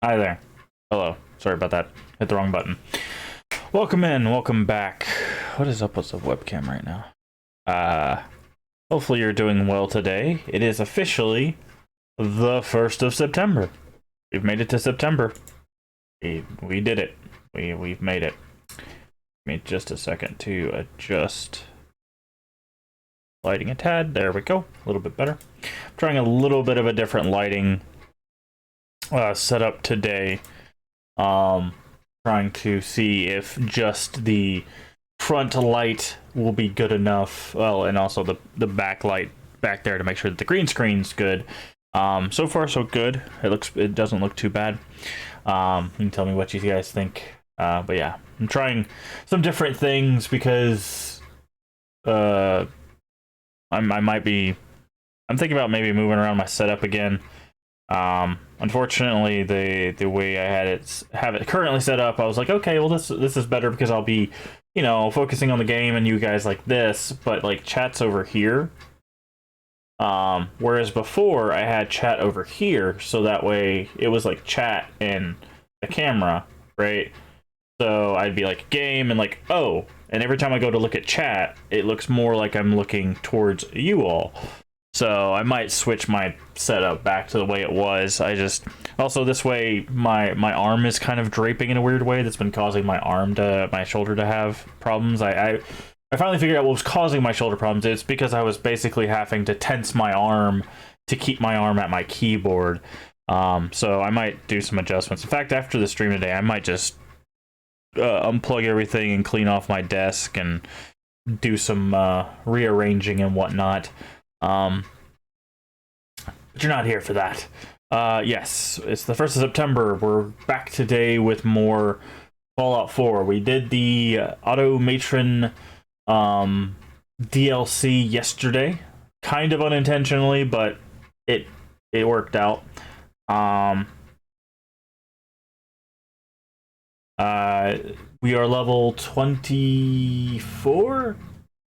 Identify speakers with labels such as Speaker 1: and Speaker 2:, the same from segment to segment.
Speaker 1: Hi there. Hello. Sorry about that. Hit the wrong button. Welcome in. Welcome back. What is up with the webcam right now? Hopefully you're doing well today. It is officially the 1st of September. We've made it to September. We did it. We've made it. Give me just a second to adjust lighting a tad. There we go. A little bit better. I'm trying a little bit of a different lighting setup today. Trying to see if just the front light will be good enough. Well, and also the backlight back there to make sure that the green screen's good. So far so good. It doesn't look too bad. You can tell me what you guys think. But yeah, I'm trying some different things because I'm thinking about maybe moving around my setup again. Unfortunately, the way I have it currently set up, I was like, okay, well this is better because I'll be, focusing on the game and you guys like this, but like chat's over here. Whereas before I had chat over here, so that way it was like chat and the camera, right? So I'd be like game and like, oh, and every time I go to look at chat, it looks more like I'm looking towards you all. So I might switch my setup back to the way it was. Also this way my arm is kind of draping in a weird way that's been causing my shoulder to have problems. I finally figured out what was causing my shoulder problems. It's because I was basically having to tense my arm to keep my arm at my keyboard. So I might do some adjustments. In fact, after the stream today, I might just unplug everything and clean off my desk and do some rearranging and whatnot. But you're not here for that. Yes, it's the 1st of September. We're back today with more Fallout 4. We did the Automatron DLC yesterday, kind of unintentionally, but it worked out. We are level 24,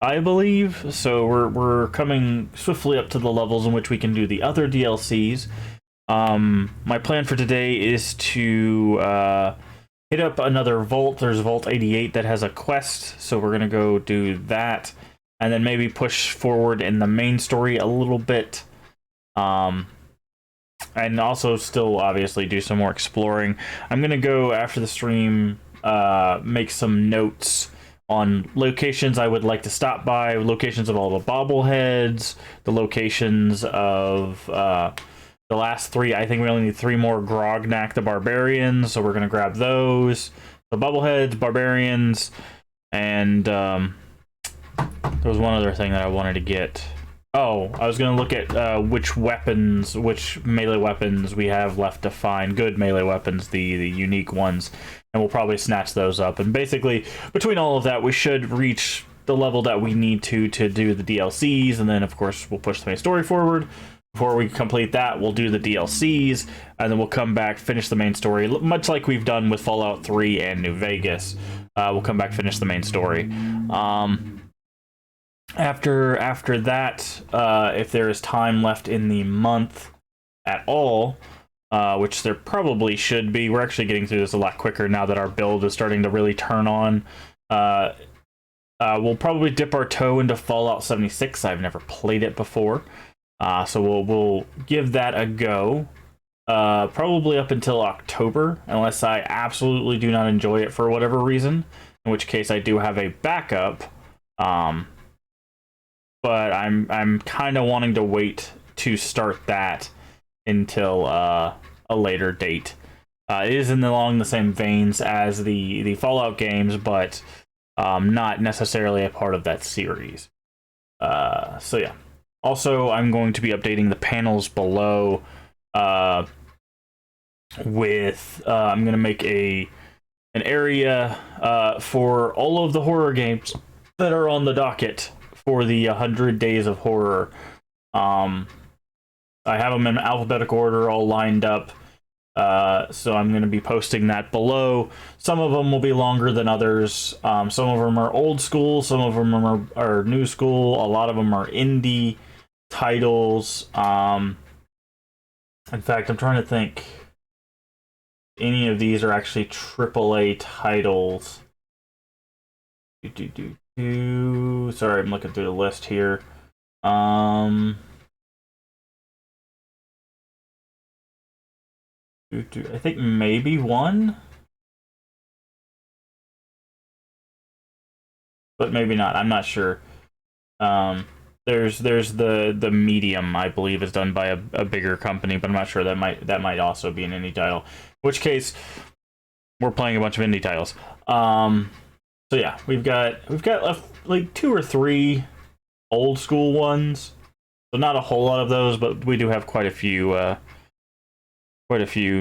Speaker 1: I believe, so we're coming swiftly up to the levels in which we can do the other DLCs. My plan for today is to hit up another vault. There's Vault 88 that has a quest, so we're gonna go do that, and then maybe push forward in the main story a little bit. And also still obviously do some more exploring. I'm gonna go after the stream, make some notes on locations I would like to stop by, locations of all the bobbleheads, the locations of the last 3. I think we only need 3 more Grognak the Barbarians, so we're going to grab those. The bobbleheads, barbarians, and there was one other thing that I wanted to get. Oh, I was going to look at which melee weapons we have left to find. Good melee weapons, the unique ones. And we'll probably snatch those up. And basically, between all of that, we should reach the level that we need to do the DLCs. And then, of course, we'll push the main story forward. Before we complete that, we'll do the DLCs. And then we'll come back, finish the main story. Much like we've done with Fallout 3 and New Vegas. We'll come back, finish the main story. After that, if there is time left in the month at all, which there probably should be. We're actually getting through this a lot quicker now that our build is starting to really turn on. We'll probably dip our toe into Fallout 76. I've never played it before, so we'll give that a go. Probably up until October, unless I absolutely do not enjoy it for whatever reason, in which case I do have a backup. But I'm kind of wanting to wait to start that until a later date. It is along the same veins as the Fallout games, but not necessarily a part of that series. So yeah. Also, I'm going to be updating the panels below I'm going to make an area for all of the horror games that are on the docket for the 100 Days of Horror. I have them in alphabetical order all lined up, so I'm going to be posting that below. Some of them will be longer than others. Some of them are old school, some of them are new school, a lot of them are indie titles. In fact, I'm trying to think. any of these are actually AAA titles. Sorry, I'm looking through the list here. I think maybe one, but maybe not. I'm not sure. There's the Medium, I believe, is done by a bigger company, but I'm not sure. That might also be an indie title. In which case, we're playing a bunch of indie titles. So yeah, we've got like 2 or 3 old school ones. So not a whole lot of those, but we do have quite a few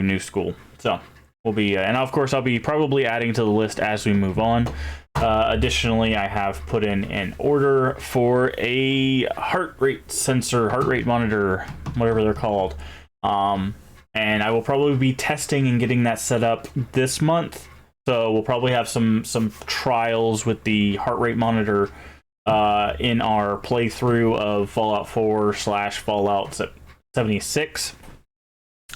Speaker 1: new school. So we'll be, and of course I'll be probably adding to the list as we move on. Additionally, I have put in an order for a heart rate sensor, heart rate monitor, whatever they're called. And I will probably be testing and getting that set up this month. So we'll probably have some trials with the heart rate monitor in our playthrough of Fallout 4 / Fallout 76.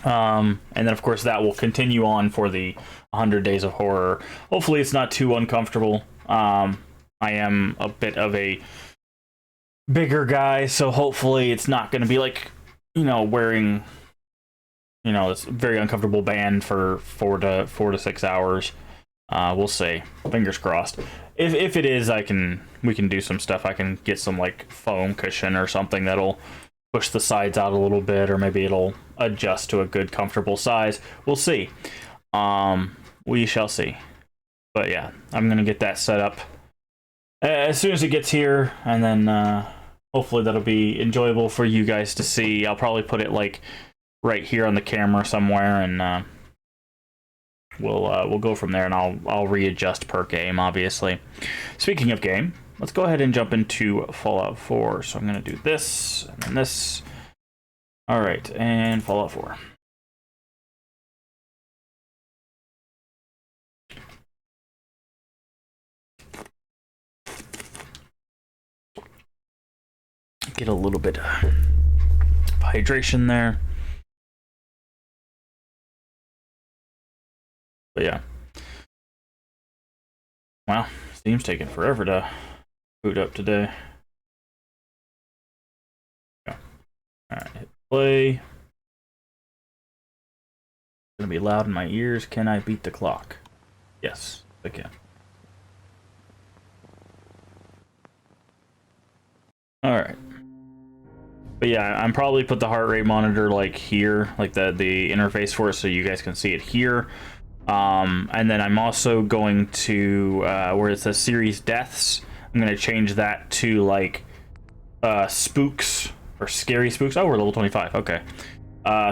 Speaker 1: And then of course that will continue on for the 100 Days of Horror. Hopefully it's not too uncomfortable. I am a bit of a bigger guy, so hopefully it's not going to be like, wearing, this very uncomfortable band for 4 to 6 hours. We'll see. Fingers crossed. If it is, we can do some stuff. I can get some like foam cushion or something that'll push the sides out a little bit, or maybe it'll adjust to a good comfortable size. We'll see. We shall see. But yeah, I'm gonna get that set up as soon as it gets here, and then hopefully that'll be enjoyable for you guys to see. I'll probably put it like right here on the camera somewhere, and we'll go from there, and I'll readjust per game, obviously. Speaking of game, let's go ahead and jump into Fallout 4. So I'm gonna do this and then this. All right, and Fallout 4. Get a little bit of hydration there. But yeah. Wow, Steam's taking forever to boot up today. Yeah. Alright, hit play. It's gonna be loud in my ears. Can I beat the clock? Yes, I can. Alright. But yeah, I'm probably put the heart rate monitor like here, like the interface for it, so you guys can see it here. And then I'm also going to where it says series deaths, I'm gonna change that to like spooks or scary spooks. Oh, we're level 25. Okay.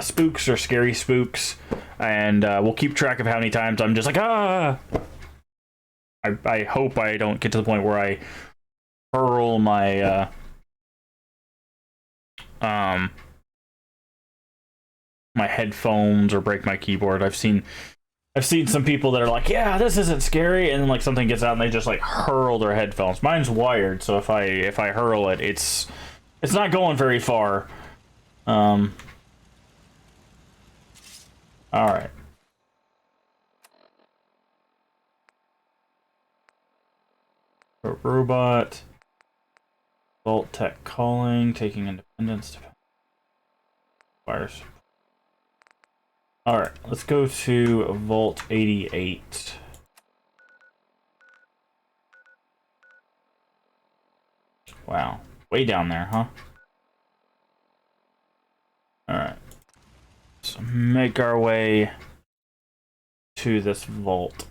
Speaker 1: Spooks or scary spooks, and we'll keep track of how many times I'm just like I hope I don't get to the point where I hurl my my headphones or break my keyboard. I've seen some people that are like, yeah, this isn't scary, and then like something gets out and they just like hurl their headphones. Mine's wired, so if I hurl it, it's not going very far. All right. Robot. Vault Tech calling, taking independence to fires. Alright, let's go to Vault 88. Wow, way down there, huh? Alright. So make our way to this vault.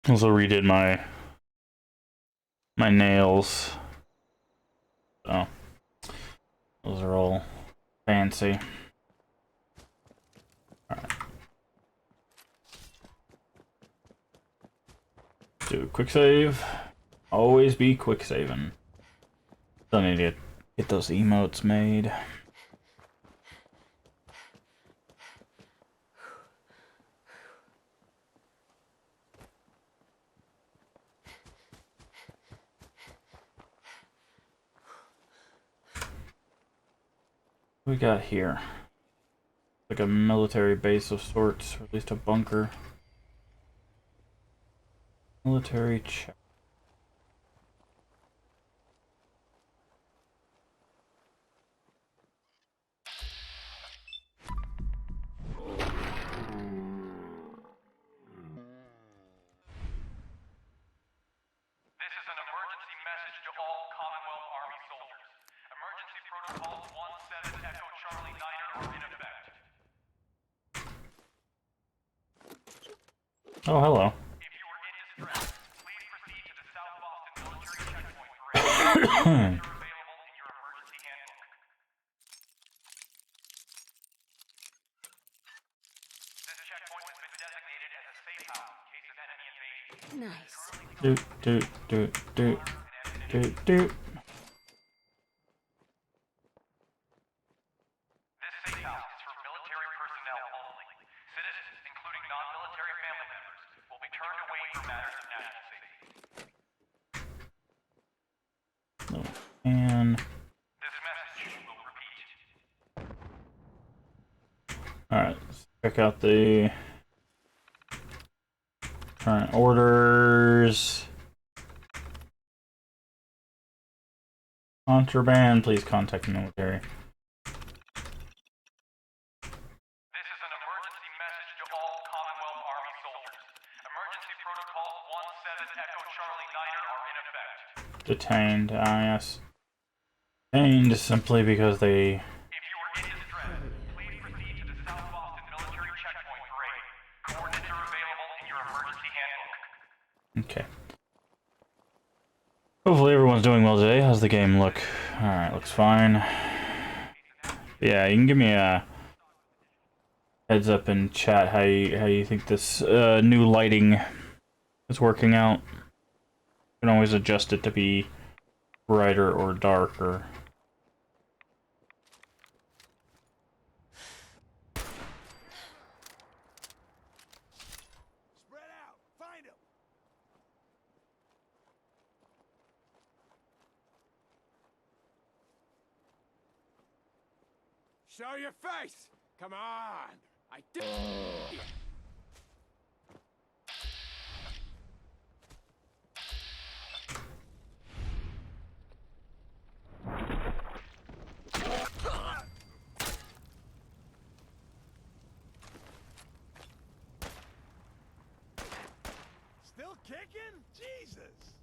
Speaker 1: Also redid my nails. So those are all fancy. Alright. Do a quick save. Always be quick saving. Don't need to Get those emotes made. What we got here? Like a military base of sorts, or at least a bunker. Military check. Oh, hello. If you were in distress, please proceed to the South Boston military checkpoint parade. You're available in your emergency handbook. This checkpoint has been designated as a safe house in case of enemy invasion. Nice. Doot. And alright, let's check out the current orders. Contraband, please contact the military. This is an emergency message to all Commonwealth Army soldiers. Emergency Protocol 17 Echo Charlie 9er are in effect. Detained, yes. Detained simply because they... If you are in distress, please proceed to the South Boston military checkpoint parade. Coordinates are available in your emergency handbook. Okay. Hopefully everyone's doing well today. How's the game look? Alright, looks fine. Yeah, you can give me a heads up in chat how you think this new lighting is working out. You can always adjust it to be brighter or darker.
Speaker 2: Spread out. Find him. Show your face! Come on! I did. Still kicking? Jesus!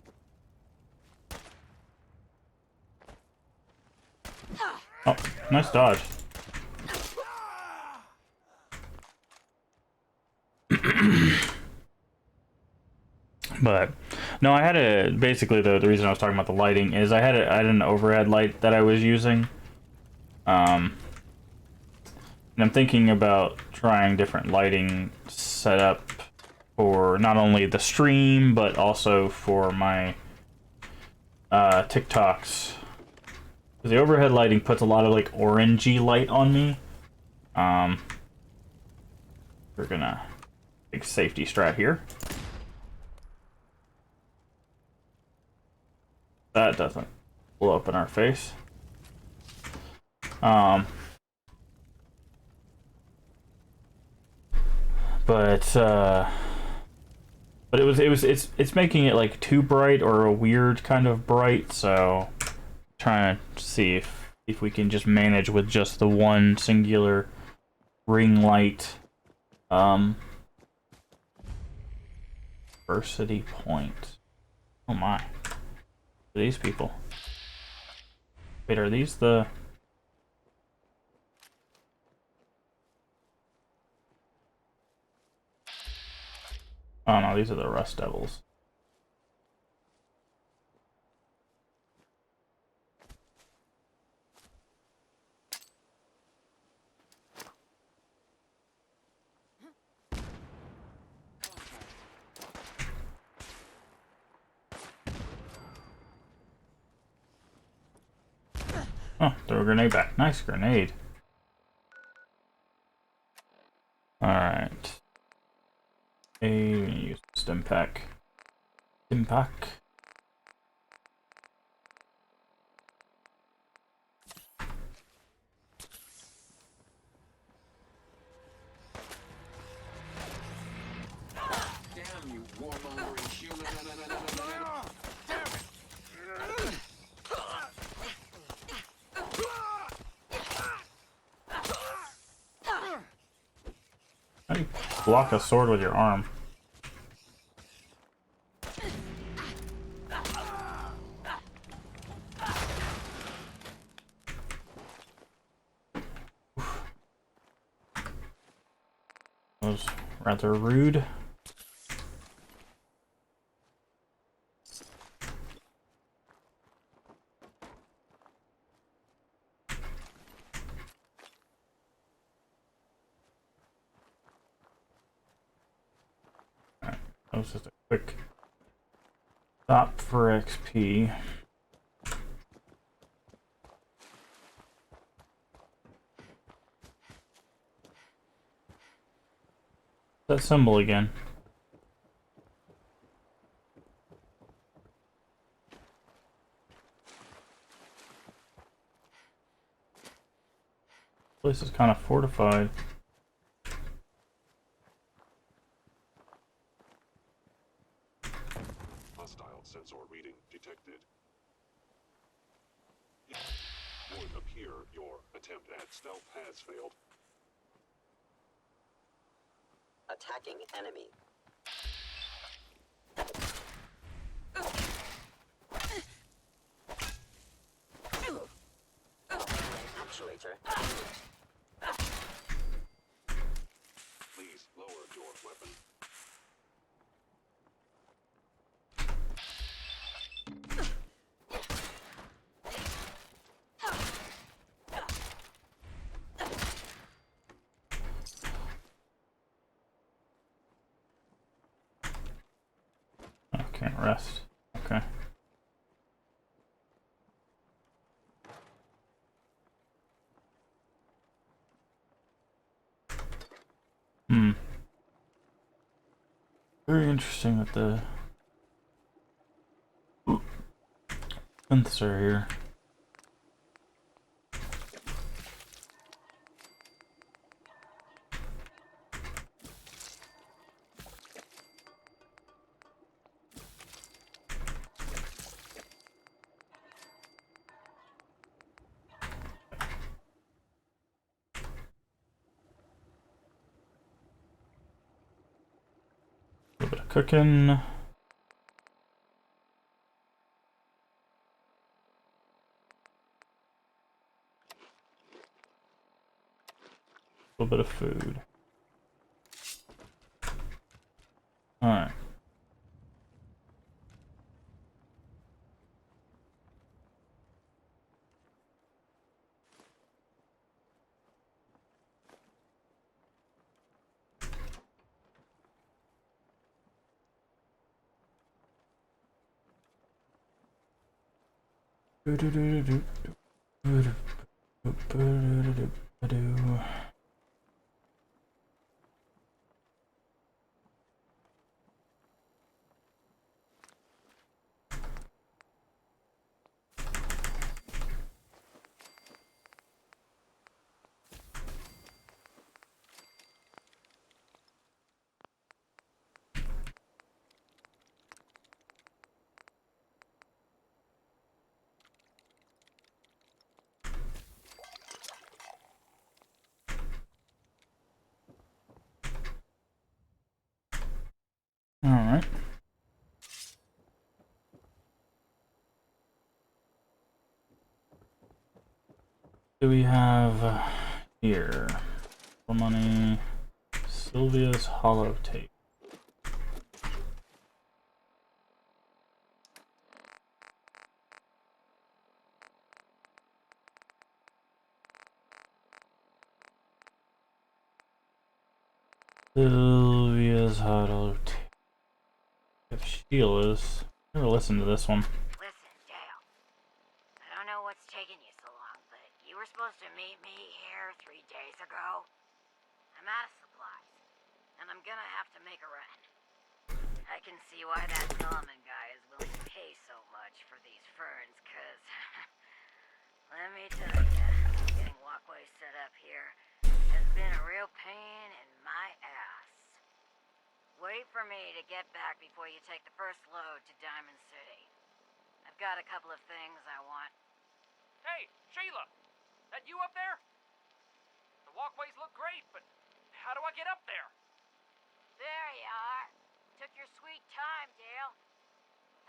Speaker 1: Oh, nice dodge. But no, I had a basically the reason I was talking about the lighting is I had an overhead light that I was using, and I'm thinking about trying different lighting setup for not only the stream but also for my TikToks. The overhead lighting puts a lot of like orangey light on me. We're gonna big safety strat here. That doesn't blow up in our face. But it's making it like too bright or a weird kind of bright, so trying to see if we can just manage with just the one singular ring light. Diversity point. Oh my. These people. Wait, are these the... Oh no, these are the Rust Devils. Oh, throw a grenade back. Nice grenade. Alright. Use stim pack. Stim pack.
Speaker 2: Damn you, warmongering human. Damn it!
Speaker 1: How do you block a sword with your arm? That was rather rude. That was just a quick stop for XP. That symbol again. This place is kind of fortified.
Speaker 3: Sensor reading detected. It would appear your attempt at stealth has failed.
Speaker 4: Attacking enemy. Actuator.
Speaker 3: Please lower your weapon.
Speaker 1: I can't rest. Okay. Very interesting that the synths are here. A little bit of cooking. A little bit of food. Alright. Alright. Do we have here? For money. Sylvia's hollow tape. Sylvia's hollow tape. If Sheila's. Never listened to this one.
Speaker 5: Listen, Dale. I don't know what's taking you so long, but were supposed to meet me here 3 days ago. I'm out of supplies, and I'm gonna have to make a run. I can see why that Solomon guy is willing to pay so much for these ferns, cause let me tell ya, getting walkways set up here has been a real pain in my ass. Wait for me to get back before you take the first load to Diamond City. I've got a couple of things I want.
Speaker 6: Hey, Sheila! That you up there? The walkways look great, but how do I get up there?
Speaker 5: There you are. Took your sweet time, Dale.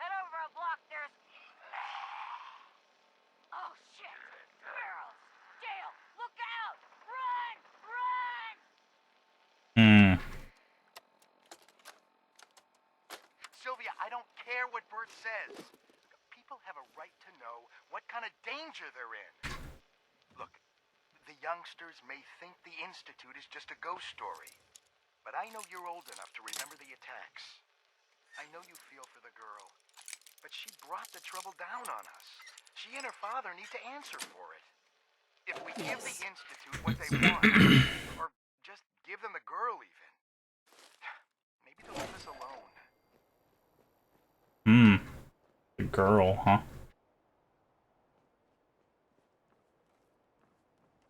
Speaker 5: Head over a block, there's... Oh, shit! Girls! Dale, look out! Run! Run!
Speaker 1: Hmm.
Speaker 7: Sylvia, I don't care what Bert says. People have a right to know what kind of danger they're in. Look, the youngsters may think the Institute is just a ghost story, but I know you're old enough to remember the attacks. I know you feel for the girl, but she brought the trouble down on us. She and her father need to answer for it. If we give the Institute what they want, or just give them the girl even, maybe they'll leave us alone.
Speaker 1: Hmm. The girl, huh?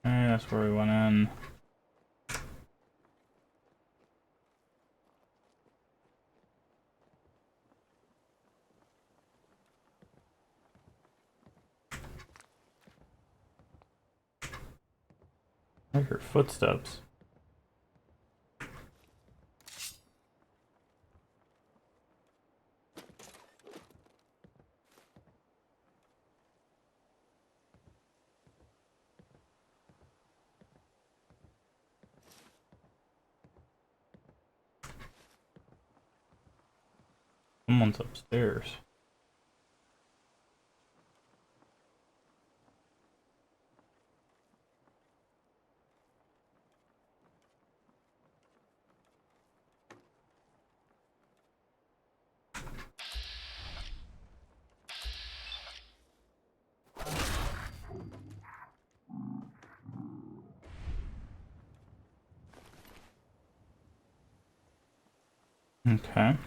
Speaker 1: Yeah, that's where we went in. I hear footsteps. Someone's upstairs. Okay.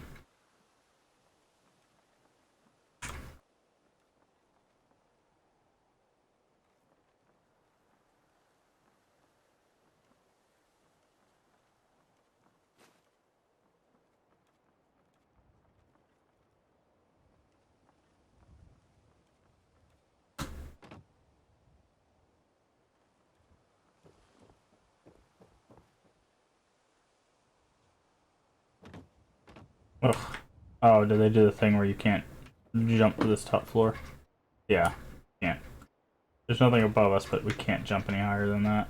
Speaker 1: Ugh. Oh, did they do the thing where you can't jump to this top floor? Yeah, can't. There's nothing above us, but we can't jump any higher than that.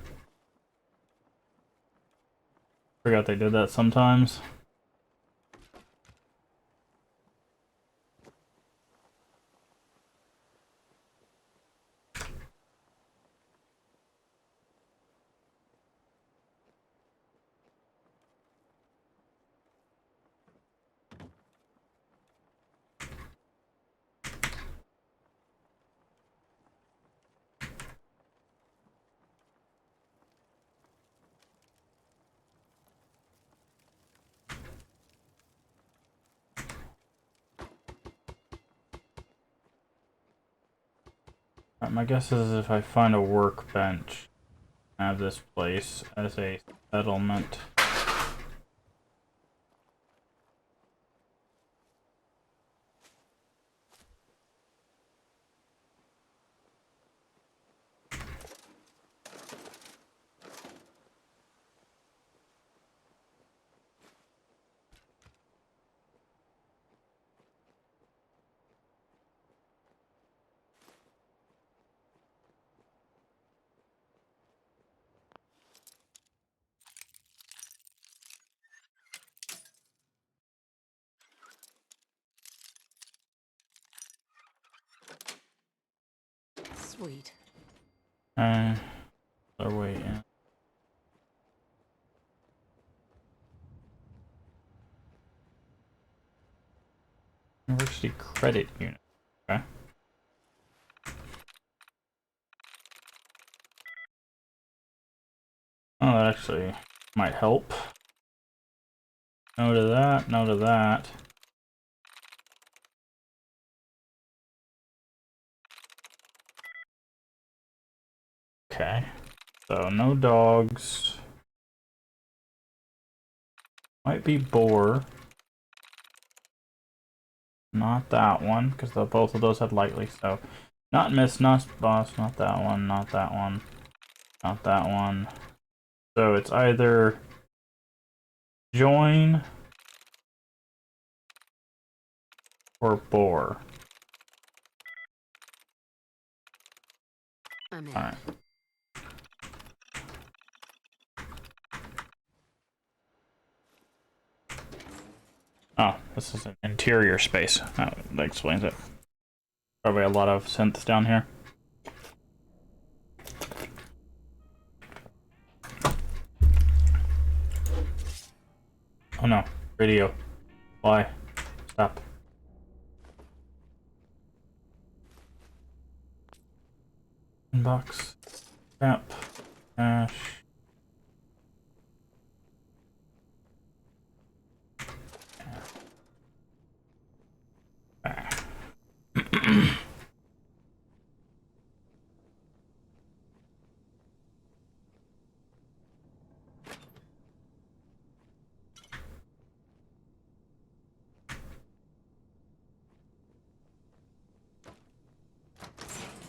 Speaker 1: Forgot they did that sometimes. Alright, my guess is if I find a workbench, I have this place as a settlement.
Speaker 5: Sweet.
Speaker 1: Our way in. University credit unit. Okay. Oh, that actually might help. No to that, no to that. Okay. So, no dogs. Might be boar. Not that one, because both of those had lightly, so... Not miss, not boss, not that one, not that one. Not that one. So it's either... join... or boar.
Speaker 5: I'm in.
Speaker 1: Alright. Oh, this is an interior space. Oh, that explains it. Probably a lot of synths down here. Oh no, radio. Why? Stop. Inbox. App. Cash.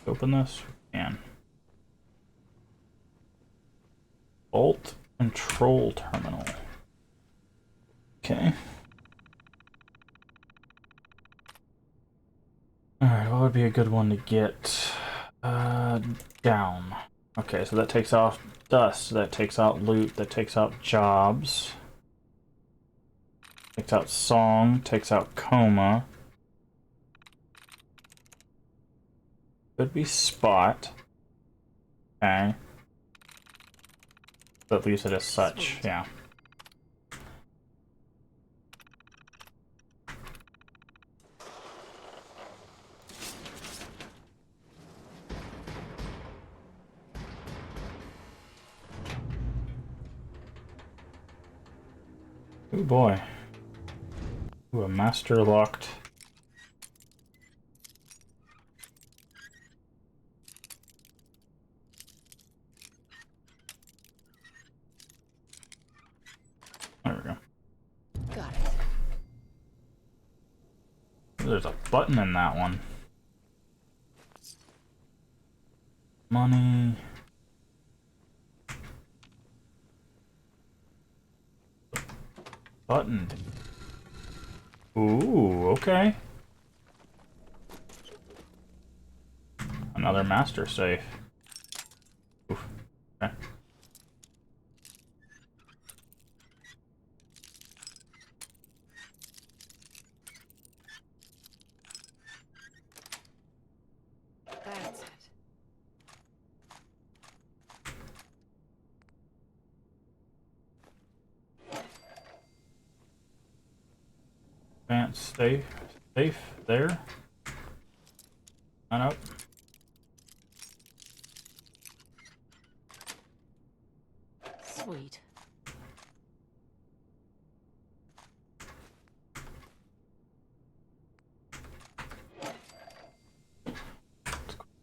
Speaker 1: Open this. We can. Bolt control terminal. Okay. Alright, what would be a good one to get? Down. Okay, so that takes off dust, that takes out loot, that takes out jobs. Takes out song, takes out coma. Could be spot. Okay. That leaves it as such, yeah. Oh boy. Ooh, a master locked. There we go.
Speaker 5: Got it.
Speaker 1: There's a button in that one. Money. Button. Ooh, okay. Another master safe. Oof. Okay.
Speaker 5: That's it.
Speaker 1: Advanced safe there. And up.
Speaker 5: Sweet.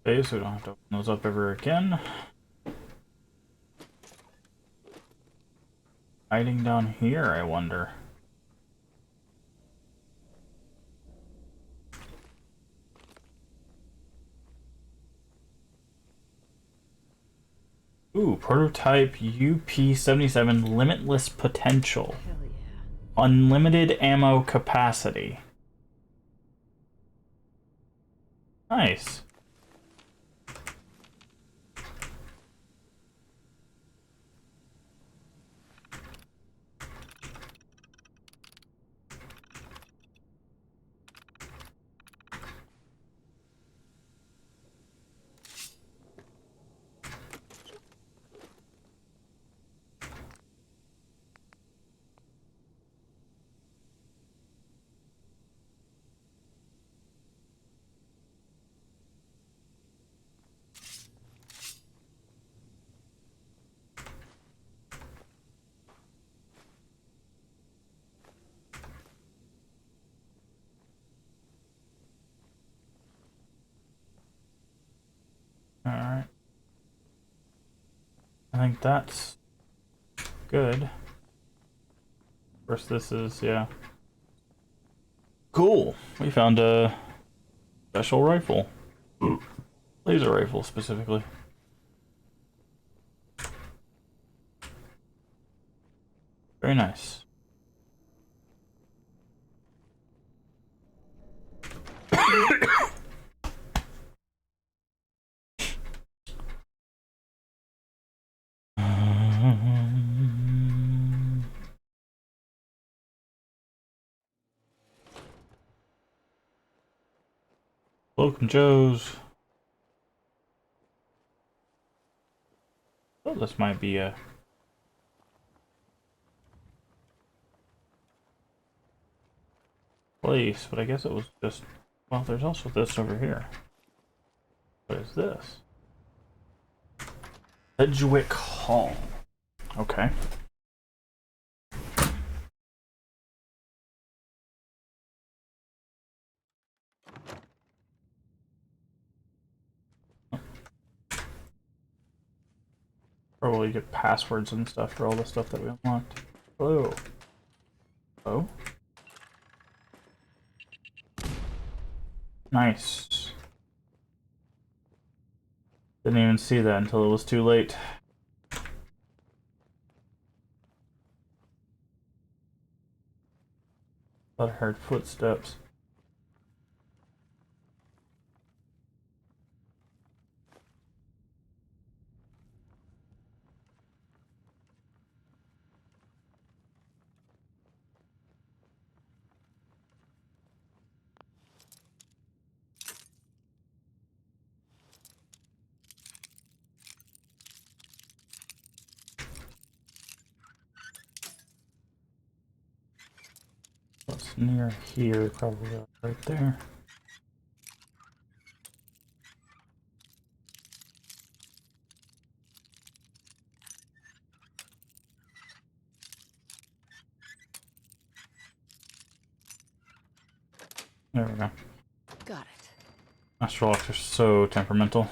Speaker 1: Okay, so we don't have to open those up ever again. Hiding down here, I wonder. Ooh, prototype UP-77 limitless potential.
Speaker 5: Hell yeah.
Speaker 1: Unlimited ammo capacity. Nice. I think that's good. Of course, this is, yeah. Cool. We found a special rifle. Laser rifle, specifically. Very nice. Welcome, Joe's. Oh, this might be a place, but I guess it was just... Well, there's also this over here. What is this? Sedgwick Hall. Okay. Probably get passwords and stuff for all the stuff that we unlocked. Hello. Oh. Nice. Didn't even see that until it was too late. Thought I heard footsteps. What's near here? Probably right there. There we go.
Speaker 8: Got it.
Speaker 1: Astrolocks are so temperamental.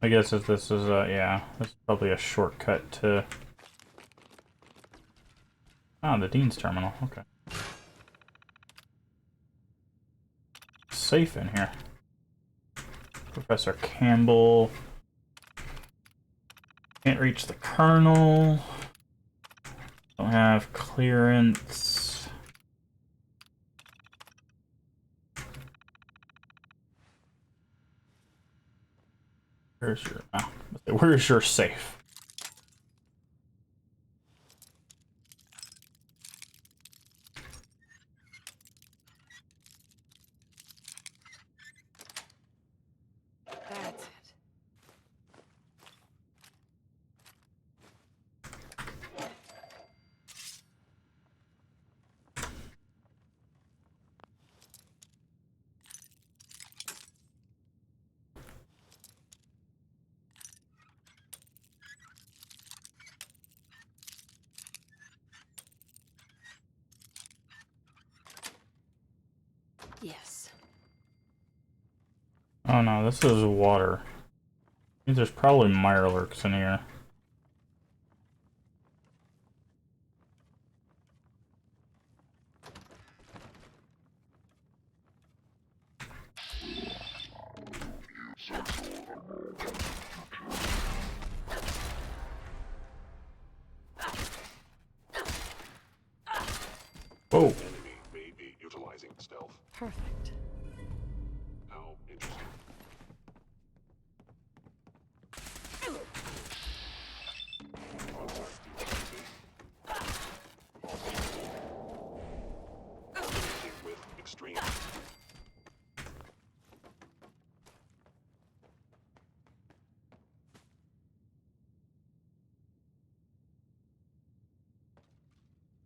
Speaker 1: I guess if this is yeah, this is probably a shortcut to... Ah, the Dean's Terminal, okay. Safe in here. Professor Campbell. Can't reach the Colonel. Don't have clearance. Where's your... Oh, where's your safe?
Speaker 8: That's it. Yes.
Speaker 1: Oh no, this is water. Means there's probably mirelurks in here. Whoa.
Speaker 3: Enemy may be utilizing stealth.
Speaker 8: Perfect.
Speaker 3: How interesting. With extreme.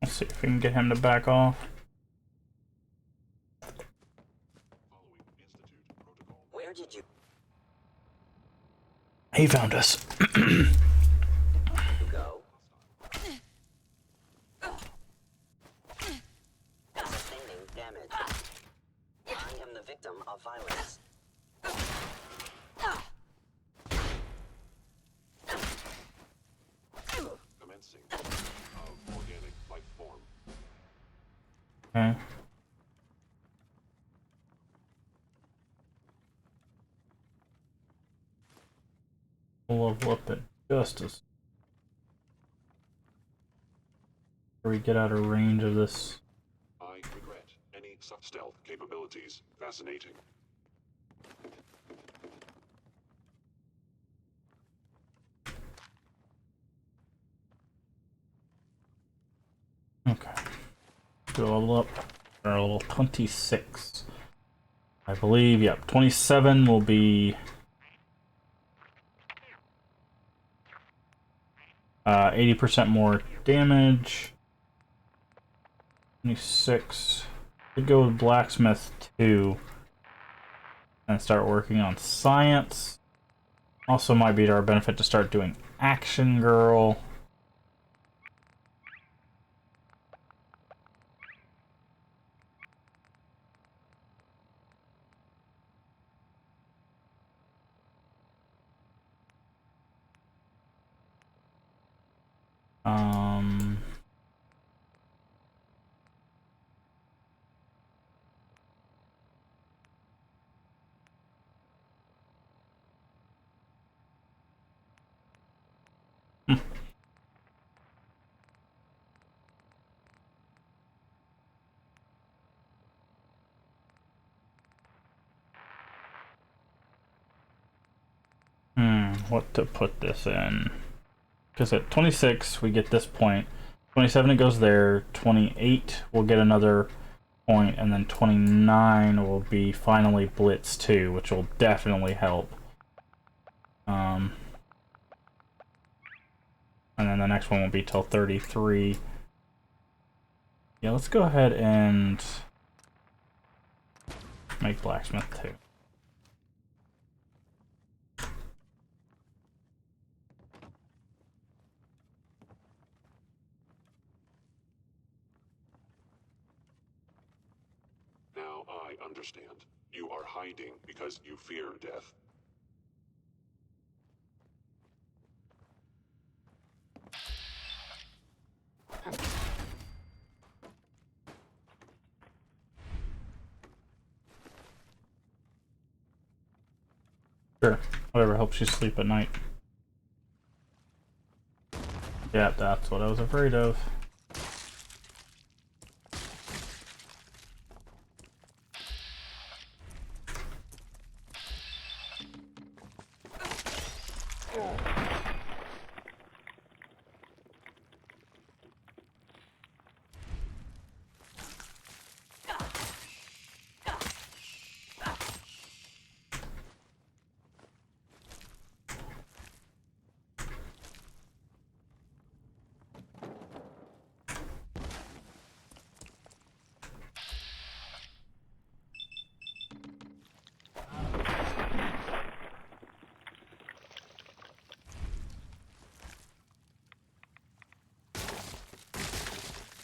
Speaker 1: Let's see if we can get him to back off.
Speaker 3: Following Institute protocol.
Speaker 4: Where did you
Speaker 1: He found us.
Speaker 4: go? Sustaining damage. I am the victim of violence.
Speaker 1: Okay. We'll level up at justice. Before we get out of range of this.
Speaker 3: I regret any such stealth capabilities. Fascinating.
Speaker 1: Okay. Go level up. Our level 26. I believe, yep. 27 will be 80% more damage. 26. Could go with Blacksmith 2 and start working on Science. Also might be to our benefit to start doing Action Girl. Um... what to put this in? Because at 26 we get this point, 27 it goes there, 28 we'll get another point, and then 29 will be finally Blitz 2, which will definitely help. And then the next one won't be till 33. Yeah, let's go ahead and make Blacksmith 2.
Speaker 3: Now I understand. You are hiding because you fear death.
Speaker 1: Sure, whatever helps you sleep at night. Yeah, that's what I was afraid of.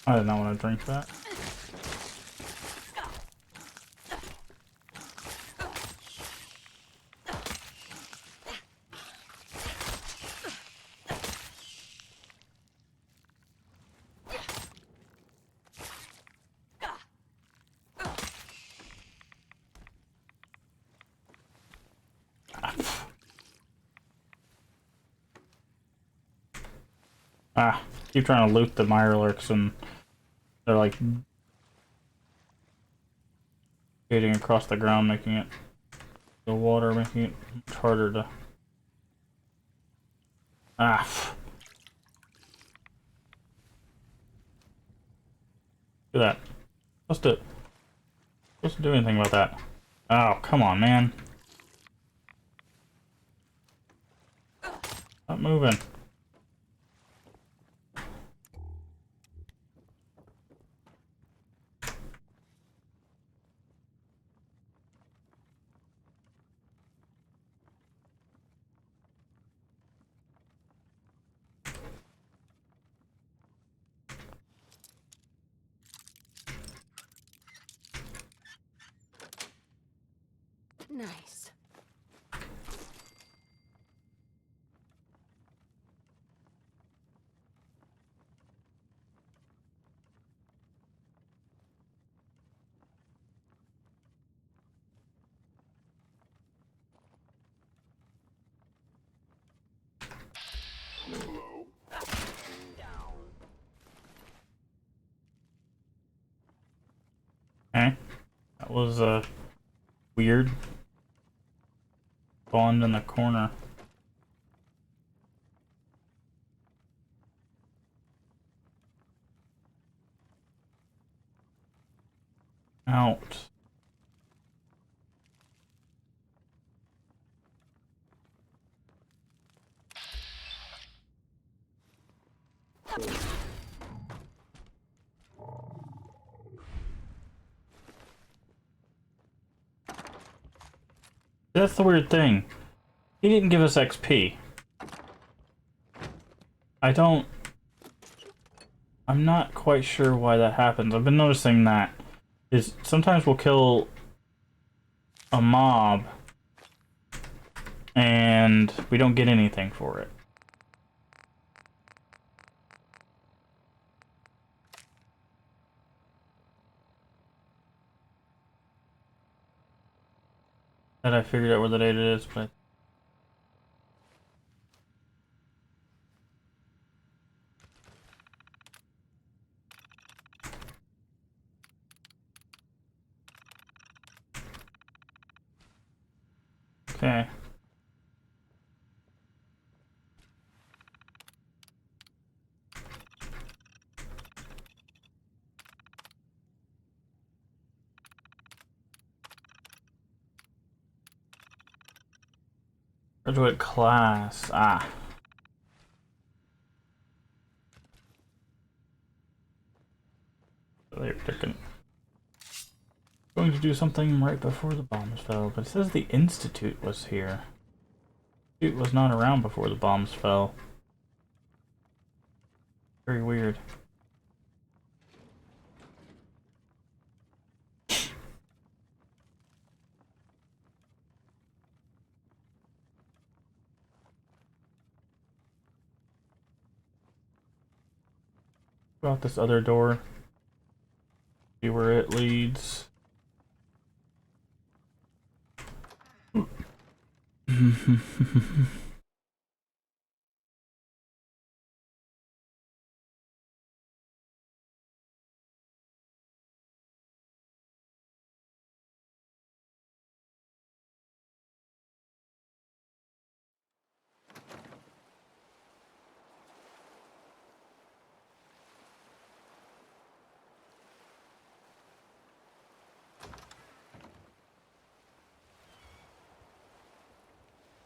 Speaker 1: I did not want to drink that. Ah, keep trying to loot the Mirelurks and they're like skating across the ground, making it the water, making it much harder to. Ah, do that. Supposed to do anything about that. Oh, come on, man. Stop moving.
Speaker 8: Nice.
Speaker 1: Okay. That was weird. Spawned in the corner. Out. That's the weird thing. He didn't give us XP. I'm not quite sure why that happens. I've been noticing that is sometimes we'll kill a mob and we don't get anything for it. That I figured out where the data is, but okay. Graduate class. Ah. They're going to do something right before the bombs fell, but it says the Institute was here. It was not around before the bombs fell. Very weird. About this other door. See where it leads.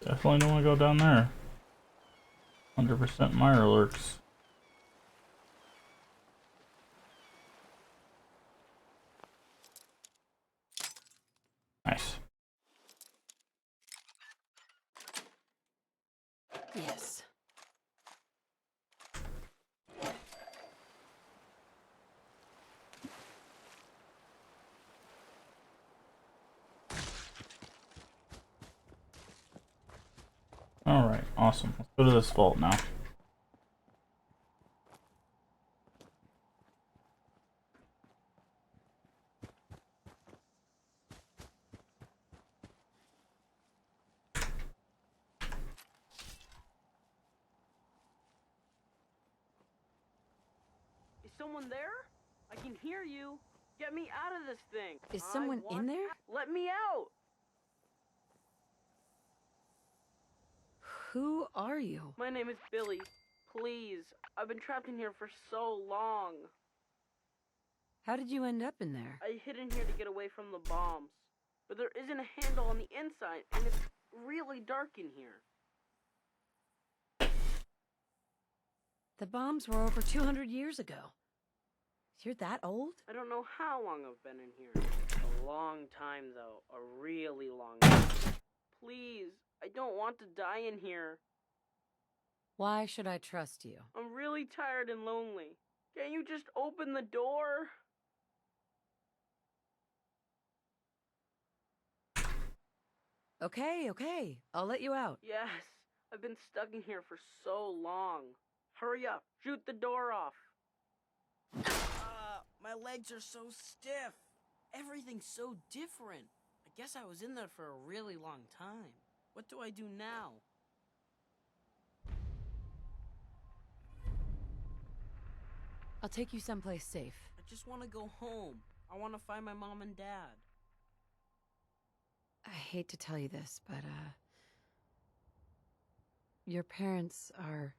Speaker 1: Definitely don't want to go down there. 100% Mire lurks. Nice.
Speaker 8: Yes.
Speaker 1: Alright, awesome. Let's go to this vault now.
Speaker 6: Is someone there? I can hear you. Get me out of this thing.
Speaker 8: Is someone in there?
Speaker 6: Let me out.
Speaker 8: Who are you?
Speaker 6: My name is Billy. Please. I've been trapped in here for so long.
Speaker 8: How did you end up in there?
Speaker 6: I hid in here to get away from the bombs. But there isn't a handle on the inside, and it's really dark in here.
Speaker 8: The bombs were over 200 years ago. You're that old?
Speaker 6: I don't know how long I've been in here. A long time, though. A really long time. Please, I don't want to die in here.
Speaker 8: Why should I trust you?
Speaker 6: I'm really tired and lonely. Can't you just open the door?
Speaker 8: Okay. I'll let you out.
Speaker 6: Yes, I've been stuck in here for so long. Hurry up, shoot the door off. My legs are so stiff. Everything's so different. I guess I was in there for a really long time. What do I do now?
Speaker 8: I'll take you someplace safe.
Speaker 6: I just want to go home. I want to find my mom and dad.
Speaker 8: I hate to tell you this, but, your parents are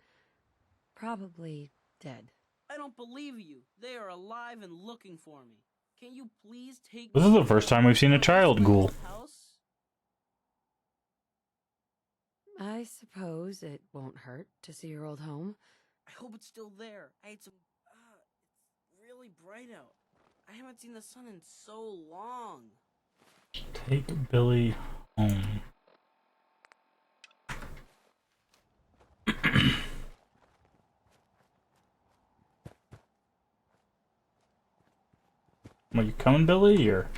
Speaker 8: probably dead.
Speaker 6: I don't believe you. They are alive and looking for me. Can you please take
Speaker 1: This
Speaker 6: me
Speaker 1: is the
Speaker 6: to
Speaker 1: first
Speaker 6: my-
Speaker 1: time we've seen a child
Speaker 6: my
Speaker 1: ghoul.
Speaker 6: old house?
Speaker 8: I suppose it won't hurt to see your old home.
Speaker 6: I hope it's still there. I ate some. It's really bright out. I haven't seen the sun in so long.
Speaker 1: Take Billy home. Are you coming, Billy, or?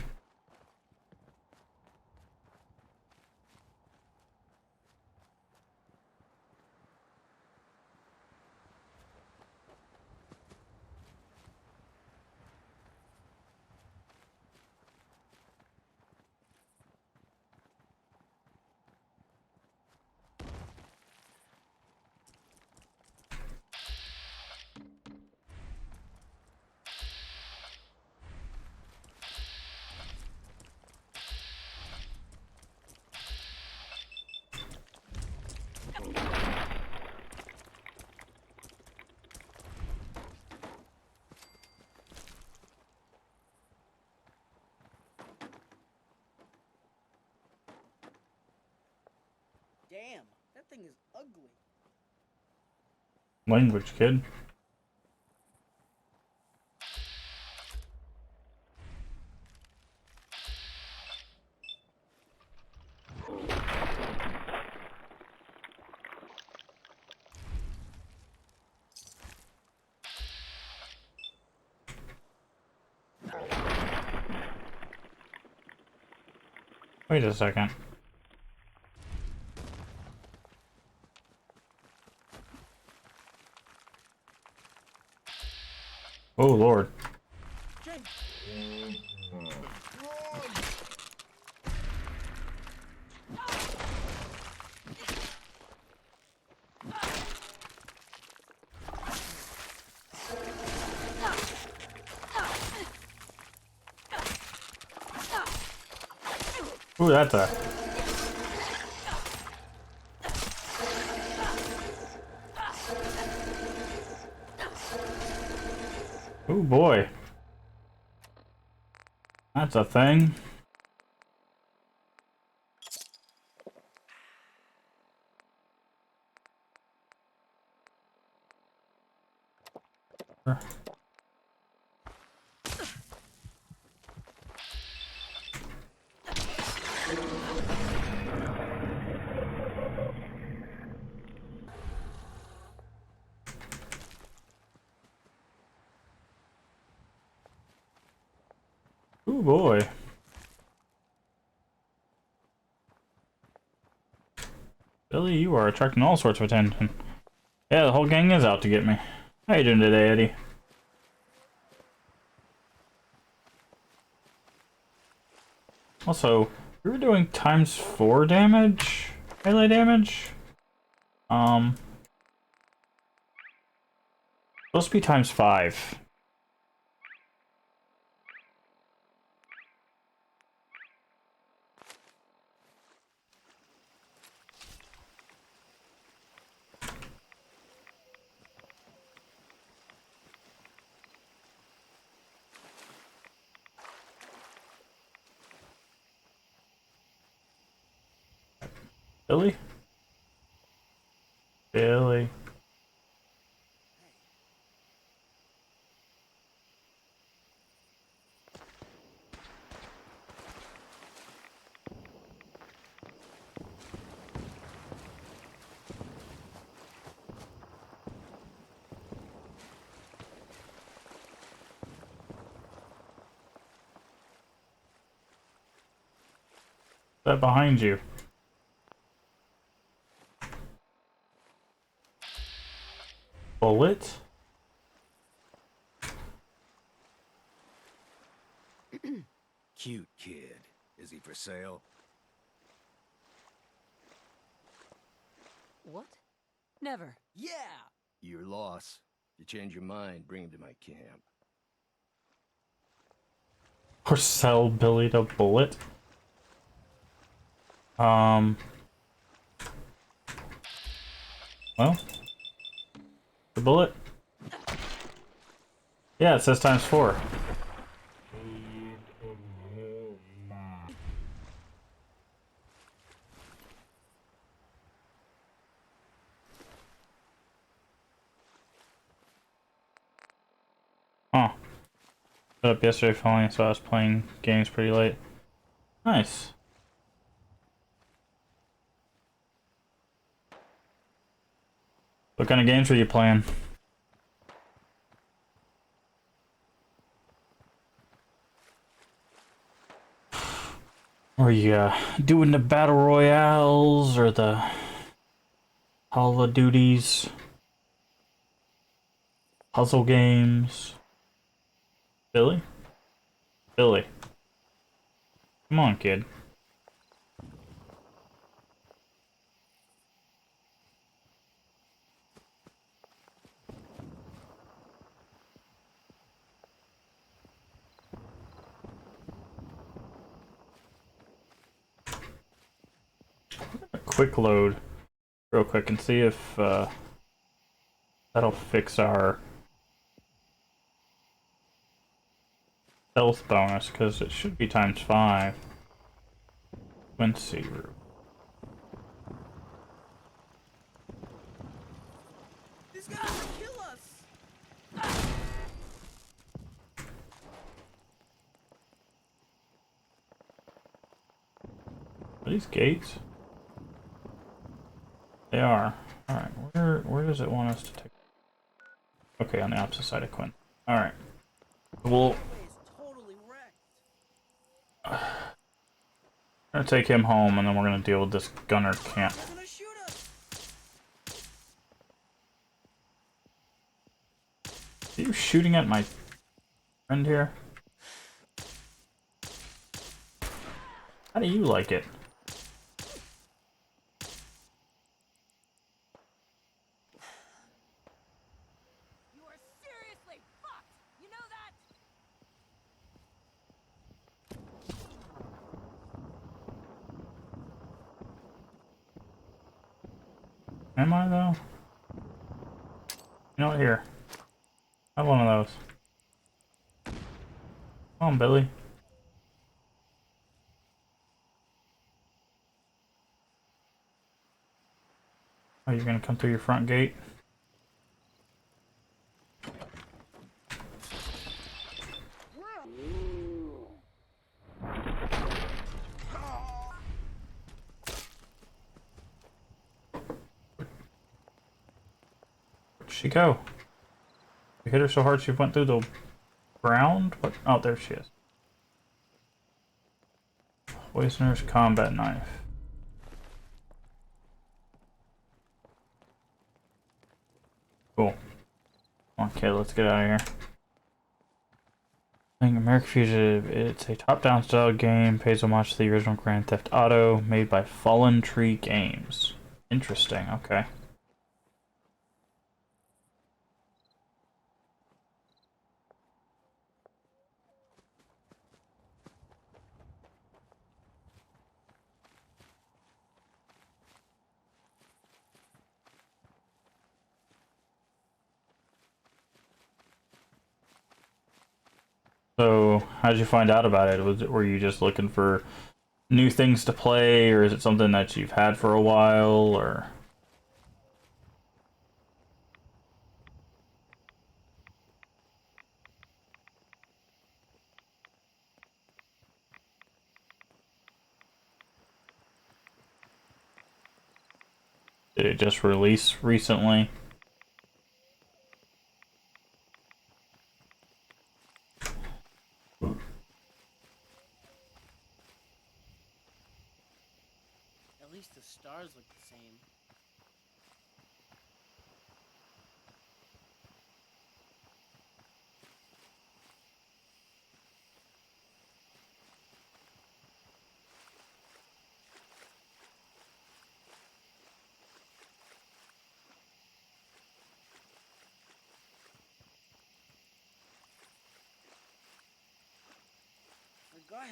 Speaker 6: Damn, that thing is ugly.
Speaker 1: Language, kid. Wait a second. Oh, Lord.
Speaker 6: Jay,
Speaker 1: Ooh, that's a... Oh boy. That's a thing. Oh boy. Billy, you are attracting all sorts of attention. Yeah, the whole gang is out to get me. How you doing today, Eddie? Also, we were doing ×4 damage? Melee damage? Supposed to be ×5. Billy? Billy. That behind you. Bullet?
Speaker 9: Cute kid. Is he for sale?
Speaker 8: What? Never.
Speaker 6: yeah.
Speaker 9: Your loss. If you change your mind, bring him to my camp.
Speaker 1: Or sell Billy the Bullet. Well, the bullet. Yeah, it says ×4. Huh. Got up yesterday finally, so I was playing games pretty late. Nice. What kind of games were you playing? Were you doing the battle royales or the Call of Duties, puzzle games? Billy? Billy. Come on, kid. A quick load real quick and see if that'll fix our health bonus, because it should be ×5. Quincy root.
Speaker 6: These guys will kill us!
Speaker 1: Are these gates? They are. Alright, where does it want us to take? Okay, on the opposite side of Quinn. Alright. We'll
Speaker 6: Totally wrecked.
Speaker 1: gonna take him home, and then we're gonna deal with this gunner camp.
Speaker 6: They're gonna shoot us!
Speaker 1: Are you shooting at my friend here? How do you like it?
Speaker 5: You are seriously fucked! You know that?
Speaker 1: Am I though? You know what? Here. Have one of those. Come on, Billy. Oh, you're gonna come through your front gate? Where'd she go? You hit her so hard she went through the ground? What? Oh, there she is. Poisoner's combat knife. Cool. Okay, let's get out of here. I think American Fugitive, it's a top-down style game, pays homage to the original Grand Theft Auto, made by Fallen Tree Games. Interesting, okay. So, how'd you find out about it? Were you just looking for new things to play, or is it something that you've had for a while, or? Did it just release recently?
Speaker 6: At least the stars look the same.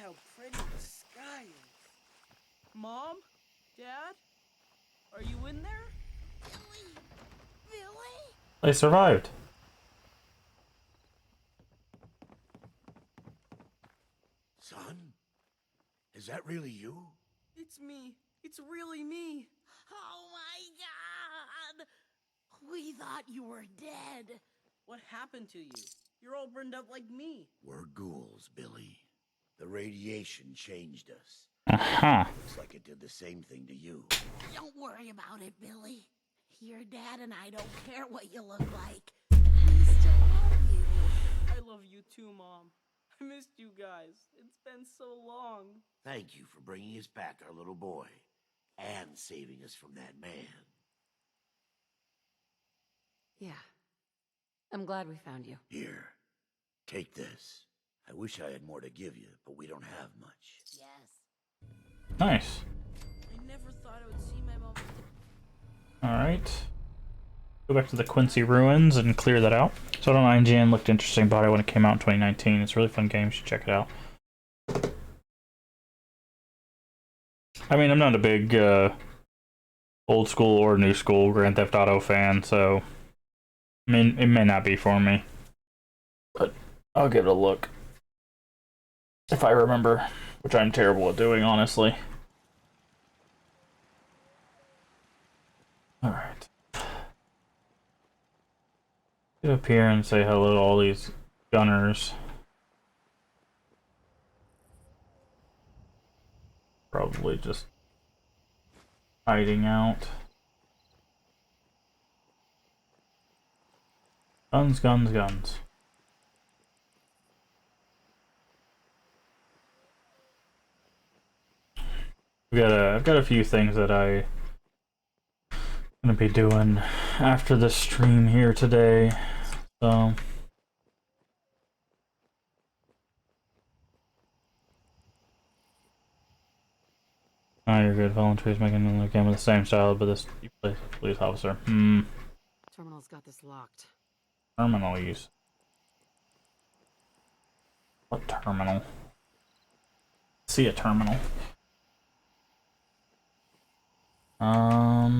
Speaker 6: how pretty the sky is. Mom? Dad? Are you in there?
Speaker 5: Billy! Billy?
Speaker 1: They survived.
Speaker 9: Son? Is that really you?
Speaker 6: It's me. It's really me.
Speaker 5: Oh my god! We thought you were dead.
Speaker 6: What happened to you? You're all burned up like me.
Speaker 9: We're ghouls, Billy. The radiation changed us.
Speaker 1: Uh-huh.
Speaker 9: Looks like it did the same thing to you.
Speaker 5: Don't worry about it, Billy. Your dad and I don't care what you look like. We still love you.
Speaker 6: I love you too, Mom. I missed you guys. It's been so long.
Speaker 9: Thank you for bringing us back our little boy and saving us from that man.
Speaker 8: Yeah. I'm glad we found you.
Speaker 9: Here, take this. I wish I had more to give you, but we don't have much.
Speaker 5: Yes.
Speaker 1: Nice.
Speaker 6: I never thought I would see my mom.
Speaker 1: Alright. Go back to the Quincy Ruins and clear that out. So on IGN looked interesting about it when it came out in 2019. It's a really fun game. You should check it out. I mean, I'm not a big old school or new school Grand Theft Auto fan, so I mean, it may not be for me. But I'll give it a look. If I remember, which I'm terrible at doing, honestly. Alright. Get up here and say hello to all these gunners. Probably just hiding out. Guns, guns, guns. I've got a few things that I'm gonna be doing after the stream here today, so oh, you're good. Volunteers making another game with the same style, but this you play police officer.
Speaker 8: Terminal's got this locked.
Speaker 1: Terminal use. What terminal? See a terminal. Oh.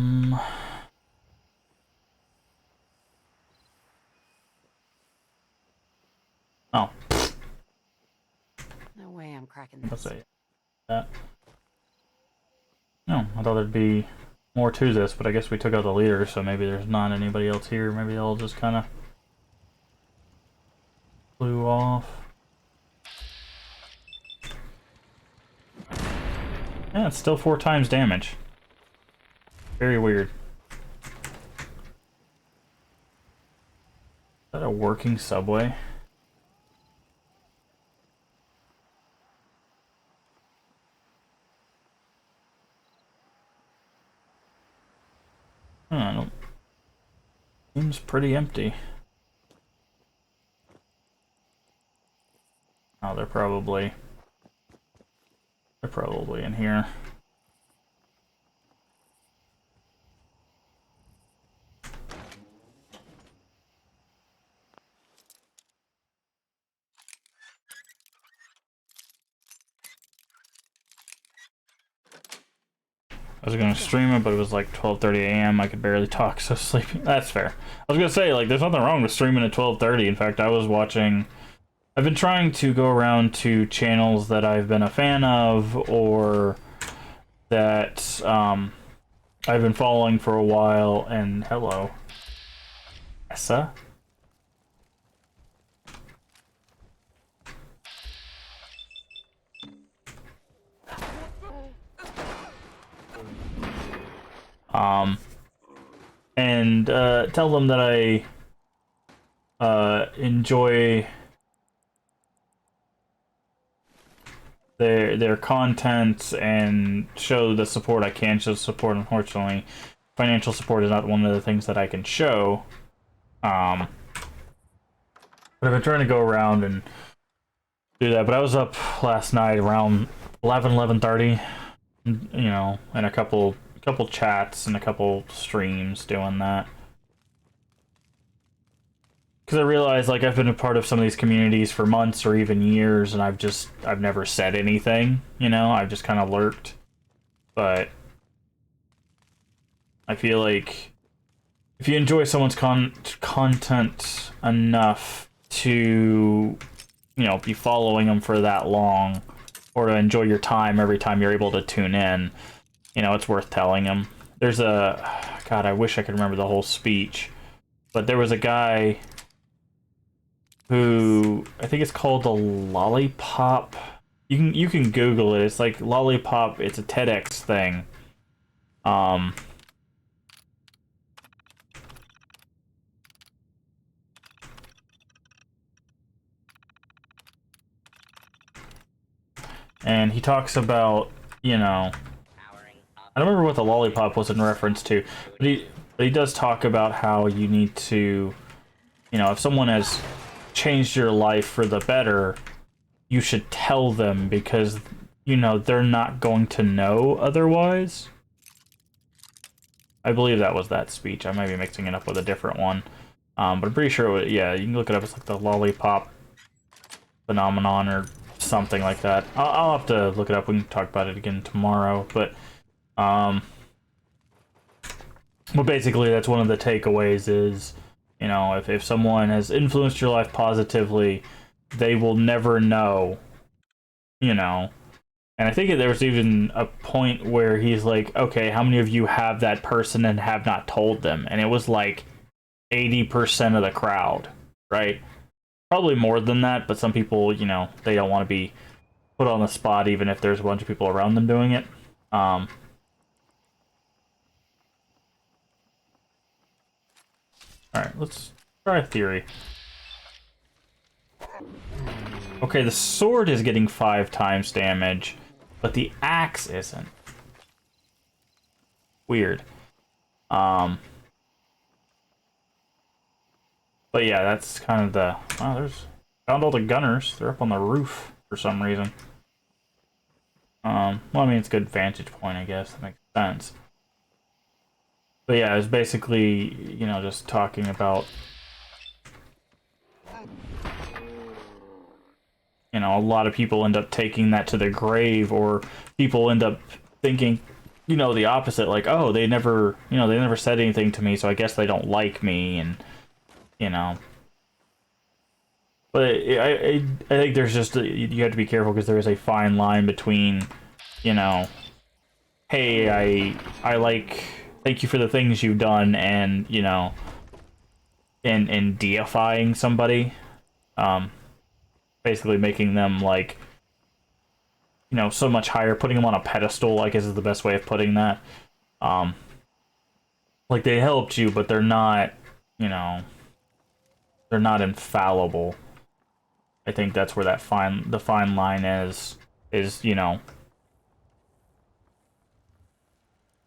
Speaker 8: No way I'm cracking
Speaker 1: Let's
Speaker 8: this.
Speaker 1: say that. No, I thought there'd be more to this, but I guess we took out the leader, so maybe there's not anybody else here. Maybe they all just kind of flew off. Yeah, it's still 4 times damage. Very weird. Is that a working subway? I don't. Seems pretty empty. Oh, they're probably in here. I was gonna stream it, but it was like 12:30 a.m. I could barely talk, so sleeping. That's fair. I was gonna say, like, there's nothing wrong with streaming at 12:30. In fact, I've been trying to go around to channels that I've been a fan of, or that I've been following for a while. And hello, Essa. And tell them that I enjoy their content and show the support I can show support. Unfortunately, financial support is not one of the things that I can show. But I've been trying to go around and do that. But I was up last night around 11:30, you know, and a couple chats and a couple streams doing that. because I realized like I've been a part of some of these communities for months or even years, and I've never said anything, you know. I've just kind of lurked. But I feel like if you enjoy someone's content enough to, you know, be following them for that long, or to enjoy your time every time you're able to tune in, you know, it's worth telling them. There's a... God, I wish I could remember the whole speech. But there was a guy who... I think it's called the Lollipop... You can Google it. It's like Lollipop... It's a TEDx thing. And he talks about, you know... I don't remember what the lollipop was in reference to, but he does talk about how you need to, you know, if someone has changed your life for the better, you should tell them because, you know, they're not going to know otherwise. I believe that was that speech. I might be mixing it up with a different one. But I'm pretty sure, it was, yeah, you can look it up. It's like the lollipop phenomenon or something like that. I'll have to look it up. We can talk about it again tomorrow, but... Well, basically, that's one of the takeaways is, you know, if someone has influenced your life positively, they will never know, you know. And I think there was even a point where he's like, okay, how many of you have that person and have not told them? And it was like 80% of the crowd, right? Probably more than that, but some people, you know, they don't want to be put on the spot even if there's a bunch of people around them doing it. Alright, let's try a theory. Okay, the sword is getting 5 times damage, but the axe isn't. Weird. But yeah, that's kind of the... Wow, found all the gunners. They're up on the roof for some reason. Well, I mean, it's a good vantage point, I guess. That makes sense. But yeah, it's basically, you know, just talking about, you know, a lot of people end up taking that to their grave, or people end up thinking, you know, the opposite, like, oh, they never said anything to me, so I guess they don't like me, and, you know. But I think there's just, you have to be careful, because there is a fine line between, you know, hey, I like... thank you for the things you've done, and, you know, and deifying somebody. Basically making them, like, you know, so much higher, putting them on a pedestal, I guess is the best way of putting that. Like, they helped you, but they're not, you know, they're not infallible. I think that's where the fine line is, you know,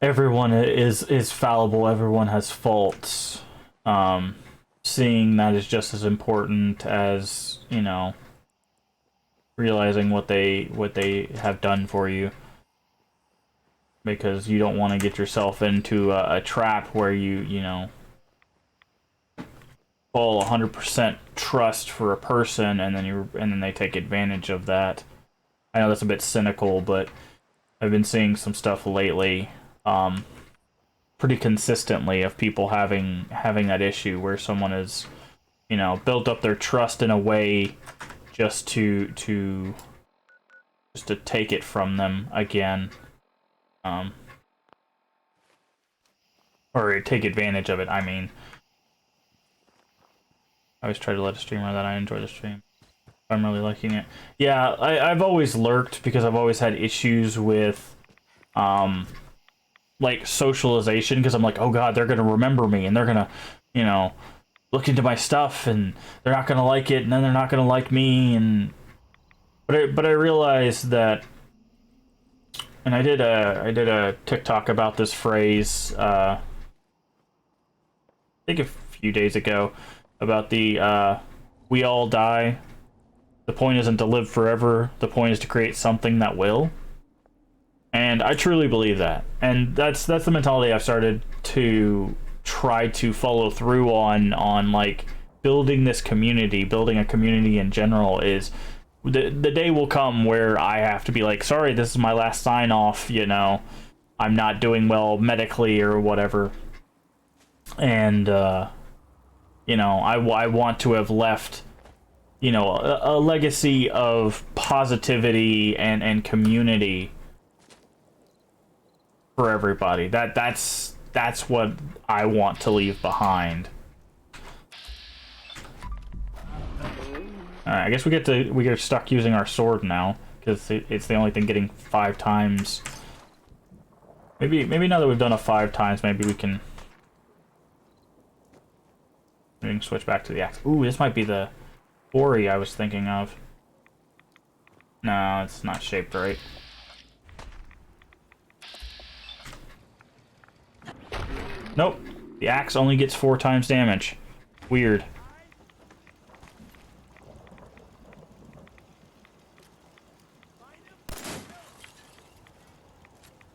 Speaker 1: everyone is fallible, everyone has faults. Seeing that is just as important as, you know, realizing what they have done for you. Because you don't want to get yourself into a trap where you know, fall 100% trust for a person and then they take advantage of that. I know that's a bit cynical, but I've been seeing some stuff lately, pretty consistently, of people having that issue where someone has, you know, built up their trust in a way just to take it from them again, or take advantage of it. I mean, I always try to let a streamer that I enjoy the stream. I'm really liking it. Yeah, I've always lurked because I've always had issues with, like, socialization, because I'm like, oh god, they're gonna remember me, and they're gonna, you know, look into my stuff, and they're not gonna like it, and then they're not gonna like me, and... But I realized that, and I did a TikTok about this phrase, I think a few days ago, about the, we all die. The point isn't to live forever, the point is to create something that will. And I truly believe that. And that's the mentality I've started to try to follow through on like, building this community, building a community in general, is the day will come where I have to be like, sorry, this is my last sign off, you know, I'm not doing well medically or whatever. And, you know, I want to have left, you know, a legacy of positivity and community for everybody. That's what I want to leave behind. Alright, I guess we are stuck using our sword now, because it's the only thing getting 5 times. Maybe now that we've done it 5 times, maybe we can switch back to the axe. Ooh, this might be the quarry I was thinking of. No, it's not shaped right. Nope. The axe only gets 4 times damage. Weird.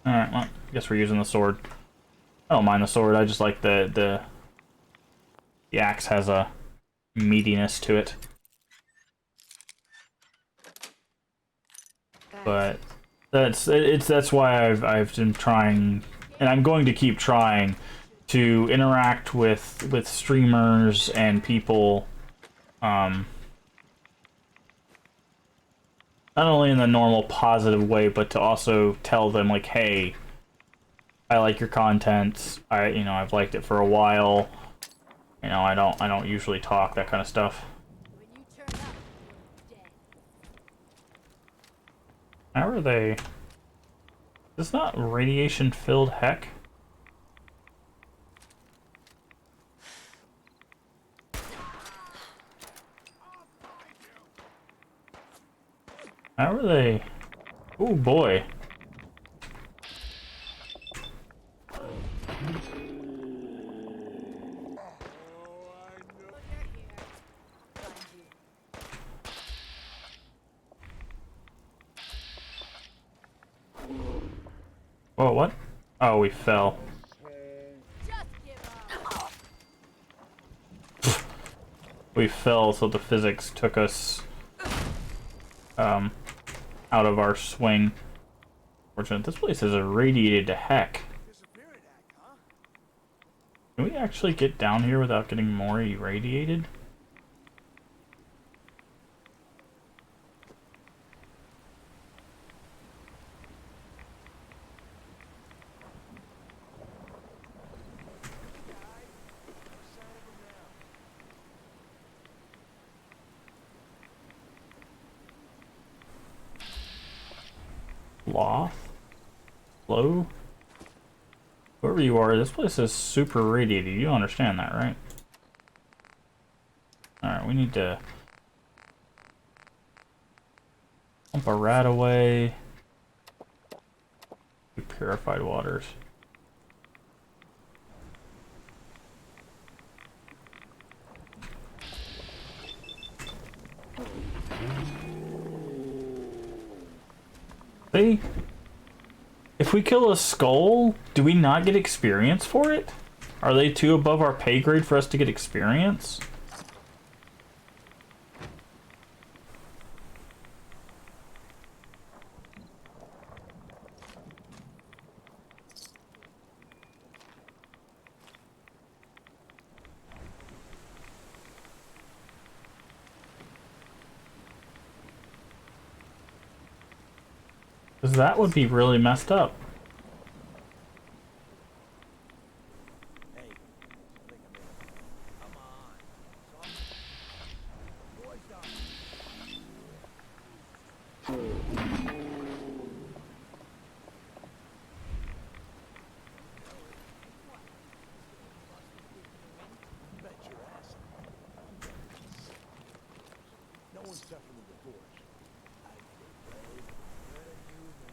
Speaker 1: Alright, well, I guess we're using the sword. I don't mind the sword, I just like the axe has a meatiness to it. But that's why I've been trying, and I'm going to keep trying to interact with streamers and people, not only in the normal positive way, but to also tell them like, hey, I like your content. I've liked it for a while. You know, I don't usually talk, that kind of stuff. How are they? It's not radiation filled heck. How are they? Oh boy. Whoa, what? Oh, we fell. We fell, so the physics took us out of our swing. Fortunate, this place is irradiated to heck. Can we actually get down here without getting more irradiated? Loth? Low? Whoever you are, this place is super radiated. You don't understand that, right? Alright, we need to pump a rat away. Purified waters. See? If we kill a skull, do we not get experience for it? Are they too above our pay grade for us to get experience? Because that would be really messed up.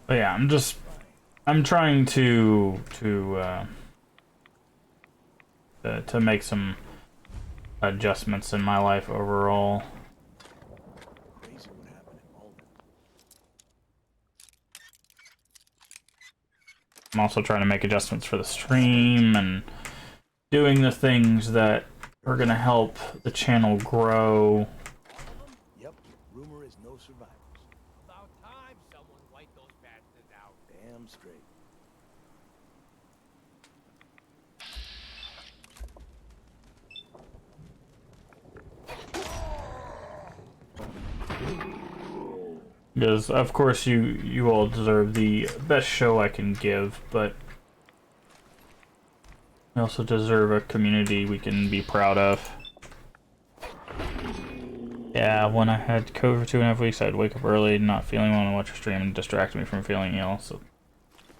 Speaker 1: But yeah, I'm trying to make some adjustments in my life overall. I'm also trying to make adjustments for the stream and doing the things that are gonna help the channel grow.
Speaker 9: Yep, rumor is no survivors.
Speaker 2: About time someone wiped those bastards out.
Speaker 9: Damn straight.
Speaker 1: Because of course you all deserve the best show I can give, but we also deserve a community we can be proud of. Yeah, when I had COVID for 2.5 weeks, I'd wake up early, not feeling well, and watch a stream, and distract me from feeling ill. So,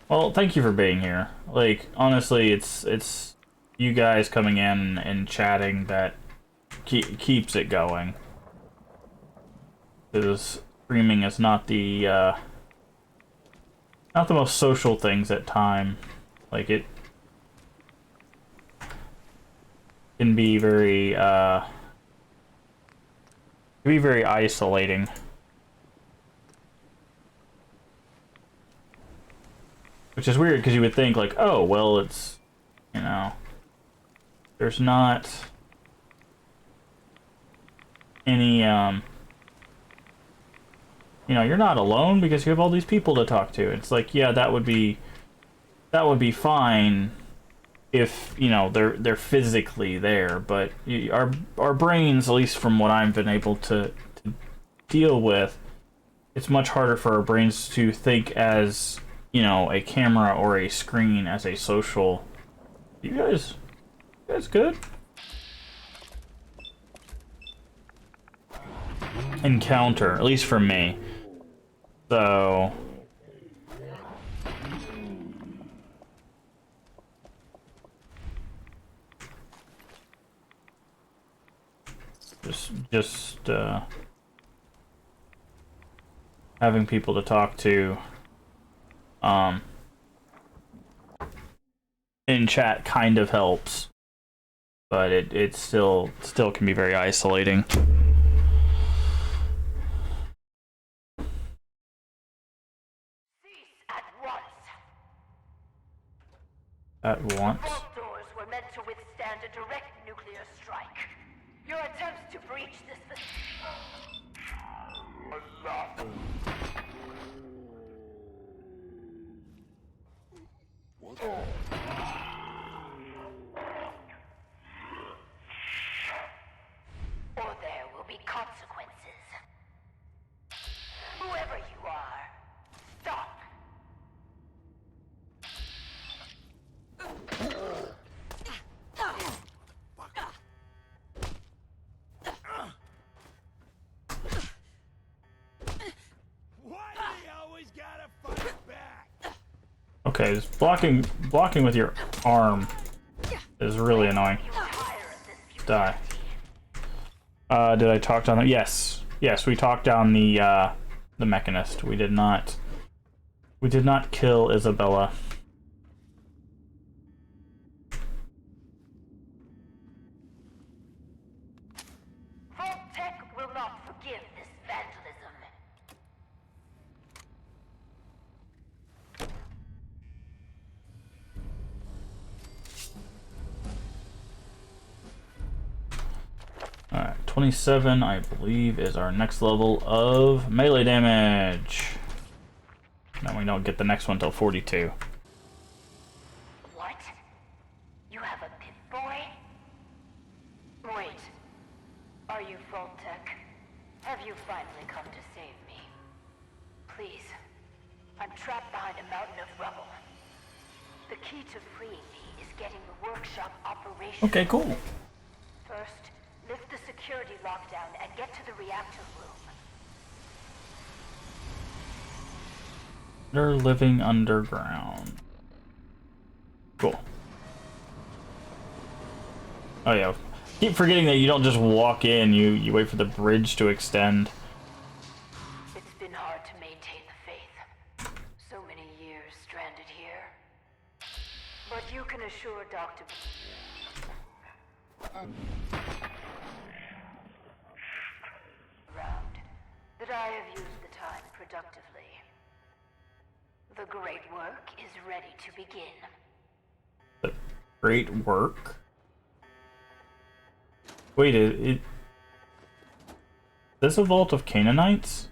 Speaker 1: well, thank you for being here. Like, honestly, it's you guys coming in and chatting that keeps it going. Because streaming is not the most social things at time. Like, it can be very isolating. Which is weird because you would think like, oh well, it's, you know, there's not any you know, you're not alone because you have all these people to talk to. It's like, yeah, that would be fine if, you know, they're physically there, but our brains, at least from what I've been able to deal with, it's much harder for our brains to think as, you know, a camera or a screen as a social. You guys good? Encounter, at least for me. So just having people to talk to in chat kind of helps, but it still can be very isolating. At once.
Speaker 5: The vault doors were meant to withstand a direct nuclear strike. Your attempts to breach this or there will be consequences. Whoever you are, stop.
Speaker 2: Why do they always gotta fight back?
Speaker 1: Okay, just blocking with your arm is really annoying. Die. Did I talk down? Yes, we talked down the Mechanist. We did not kill Isabella.
Speaker 5: Vault Tech will not forgive this vandalism.
Speaker 1: Alright, 27, I believe, is our next level of melee damage. Then we don't get the next one till 42.
Speaker 5: What? You have a Pip-Boy? Wait. Are you Vault Tech? Have you finally come to save me? Please. I'm trapped behind a mountain of rubble. The key to freeing me is getting the workshop operational.
Speaker 1: Okay, cool.
Speaker 5: First, lift the security lockdown and get to the reactor room.
Speaker 1: They're living underground. Cool. Oh yeah. Keep forgetting that you don't just walk in, you wait for the bridge to extend.
Speaker 5: It's been hard to maintain the faith. So many years stranded here. But you can assure Dr. around that I have used the time productively. The great work is ready to begin.
Speaker 1: Great work. Wait, this a vault of Canaanites?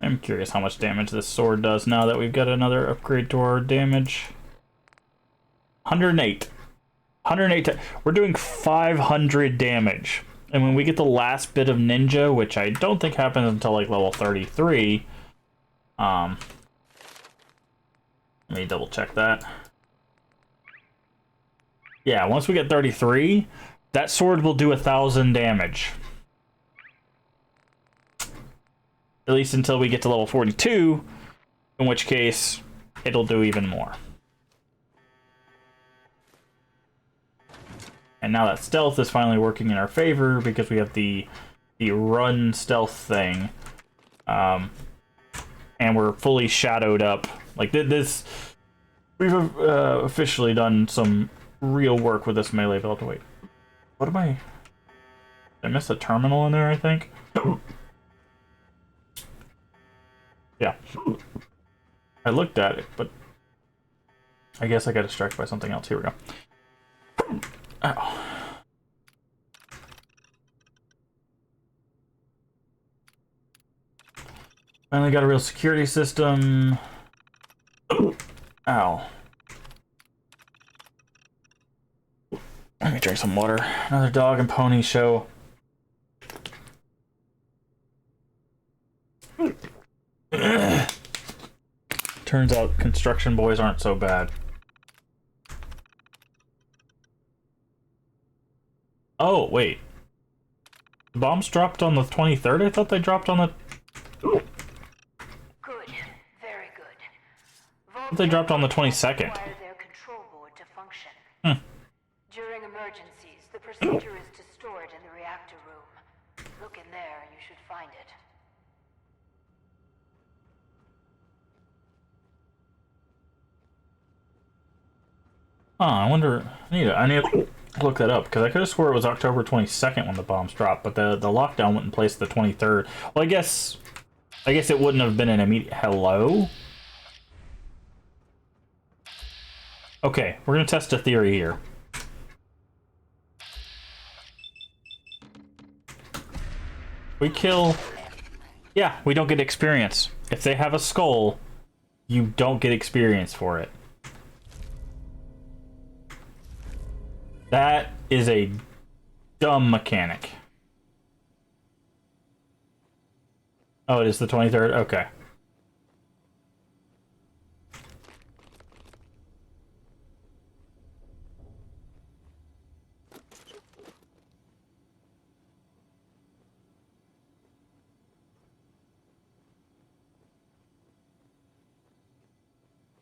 Speaker 1: I'm curious how much damage this sword does now that we've got another upgrade to our damage. 108. 108. We're doing 500 damage. And when we get the last bit of ninja, which I don't think happens until like level 33, let me double check that. Yeah, once we get 33, that sword will do 1,000 damage. At least until we get to level 42, in which case it'll do even more. And now that stealth is finally working in our favor because we have the run stealth thing. And we're fully shadowed up. Like this, we've officially done some real work with this melee build. Wait, what am I? Did I miss a terminal in there, I think? Yeah. I looked at it, but I guess I got distracted by something else. Here we go. Ow. Finally got a real security system. Ow. Let me drink some water. Another dog and pony show. Turns out construction boys aren't so bad. Oh, wait. The bombs dropped on the 23rd? I thought they dropped on the...
Speaker 5: Good. Very good.
Speaker 1: I thought they dropped on the 22nd.
Speaker 5: Require their control board to function. During emergencies, the procedure is to store it in the reactor room. Look in there and you should find it.
Speaker 1: Oh, I wonder... I need to look that up, because I could have swore it was October 22nd when the bombs dropped, but the lockdown went in place the 23rd. Well, I guess it wouldn't have been an immediate... Hello? Okay, we're going to test a theory here. We kill... Yeah, we don't get experience. If they have a skull, you don't get experience for it. That is a dumb mechanic. Oh, it is the 23rd? Okay.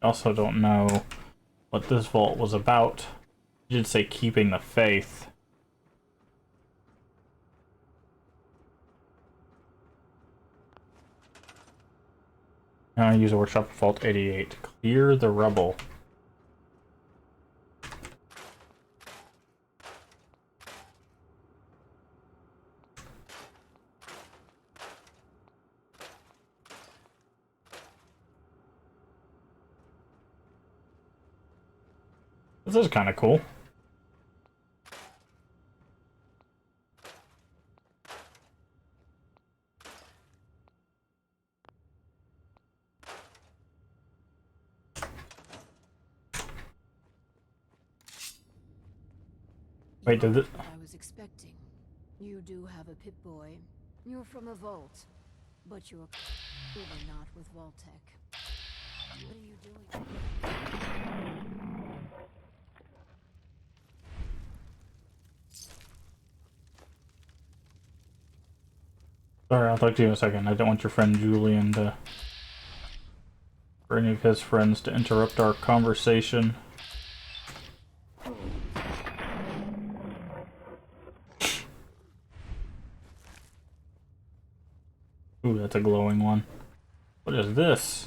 Speaker 1: I also don't know what this vault was about. You did say keeping the faith. Now I use a workshop vault 88. Clear the rubble. This is kind of cool. Wait, did it?
Speaker 8: I was expecting. You do have a Pip-Boy. You're from a vault. But you're clearly not with Vault-Tec. What are you doing?
Speaker 1: Sorry, I'll talk to you in a second. I don't want your friend Julian to, or any of his friends to interrupt our conversation. Ooh, that's a glowing one. What is this?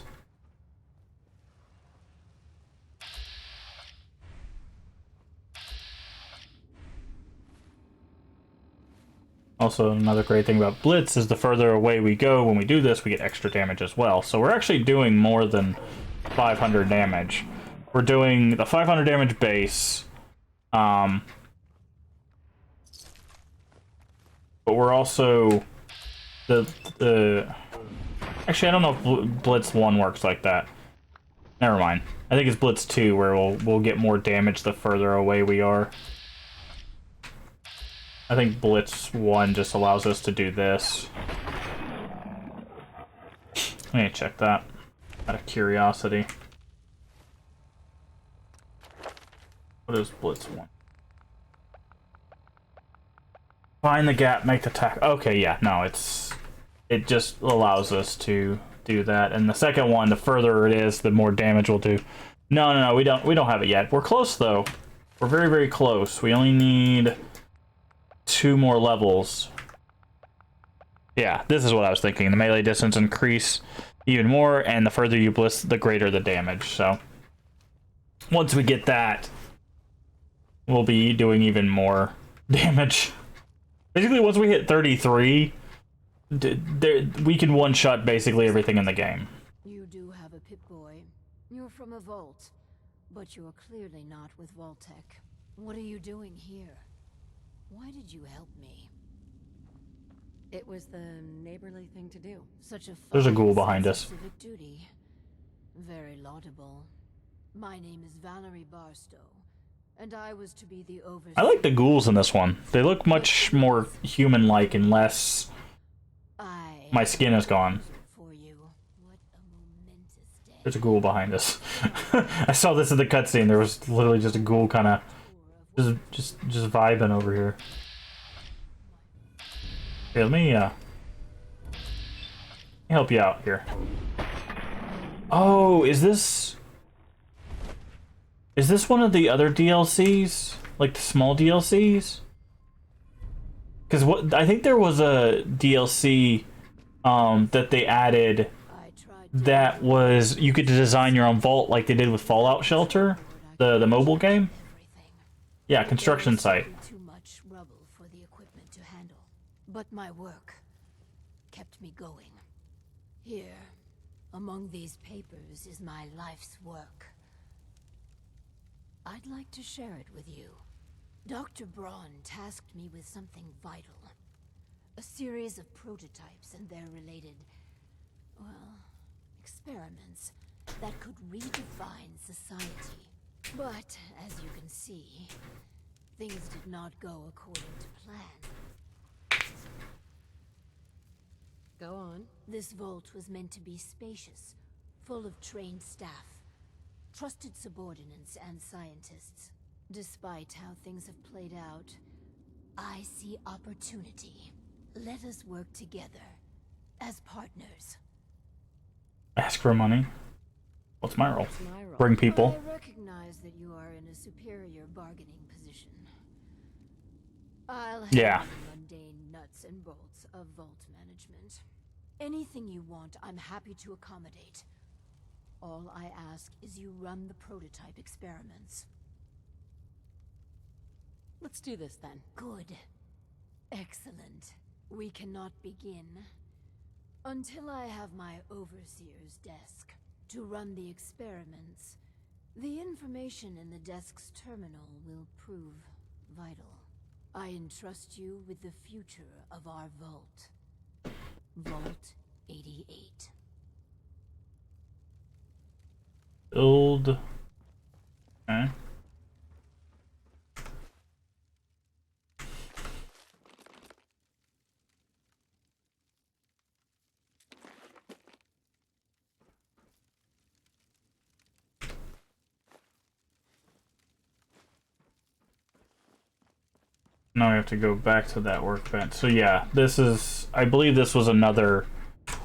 Speaker 1: Also, another great thing about Blitz is the further away we go when we do this, we get extra damage as well. So we're actually doing more than 500 damage. We're doing the 500 damage base, but we're also the actually I don't know if Blitz 1 works like that. Never mind. I think it's Blitz 2 where we'll get more damage the further away we are. I think Blitz 1 just allows us to do this. Let me check that out of curiosity. What is Blitz 1? Find the gap, make the attack. Okay, yeah, no, it just allows us to do that. And the second one, the further it is, the more damage we'll do. No, we don't have it yet. We're close though. We're very, very close. We only need 2 more levels. Yeah, this is what I was thinking. The melee distance increase even more, and the further you blitz, the greater the damage. So once we get that, we'll be doing even more damage. Basically, once we hit 33, we can one-shot basically everything in the game.
Speaker 8: You do have a Pip-Boy. You're from a vault, but you're clearly not with Vault-Tec. What are you doing here? Why did you help me? It was the neighborly thing to do. Such a
Speaker 1: There's a
Speaker 8: fine
Speaker 1: ghoul behind
Speaker 8: sense
Speaker 1: us.
Speaker 8: of civic duty. Very laudable. My name is Valerie Barstow, and I was to be the overseer.
Speaker 1: I like the ghouls in this one. They look much more human-like and less... My skin is gone.
Speaker 8: For you. What a momentous day.
Speaker 1: There's a ghoul behind us. I saw this in the cutscene. There was literally just a ghoul kind of just vibing over here. Here, let me help you out here. Oh, is this one of the other DLCs? Like the small DLCs? Because I think there was a DLC that they added that was you could design your own vault like they did with Fallout Shelter, the mobile game. Yeah, construction site.
Speaker 8: Too much rubble for the equipment to handle, but my work kept me going. Here, among these papers, is my life's work. I'd like to share it with you. Dr. Braun tasked me with something vital. A series of prototypes and their related, well, experiments that could redefine society. But, as you can see, things did not go according to plan. Go on. This vault was meant to be spacious, full of trained staff, trusted subordinates and scientists. Despite how things have played out, I see opportunity. Let us work together as partners.
Speaker 1: Ask for money. What's my role?
Speaker 8: That's my role.
Speaker 1: Bring people.
Speaker 8: I recognize that you are in a superior bargaining position. I'll handle
Speaker 1: Yeah.
Speaker 8: the mundane nuts and bolts of vault management. Anything you want, I'm happy to accommodate. All I ask is you run the prototype experiments. Let's do this then. Good. Excellent. We cannot begin until I have my overseer's desk to run the experiments. The information in the desk's terminal will prove vital. I entrust you with the future of our vault. Vault 88.
Speaker 1: Build. Okay. Now we have to go back to that workbench. So yeah, this is, I believe this was another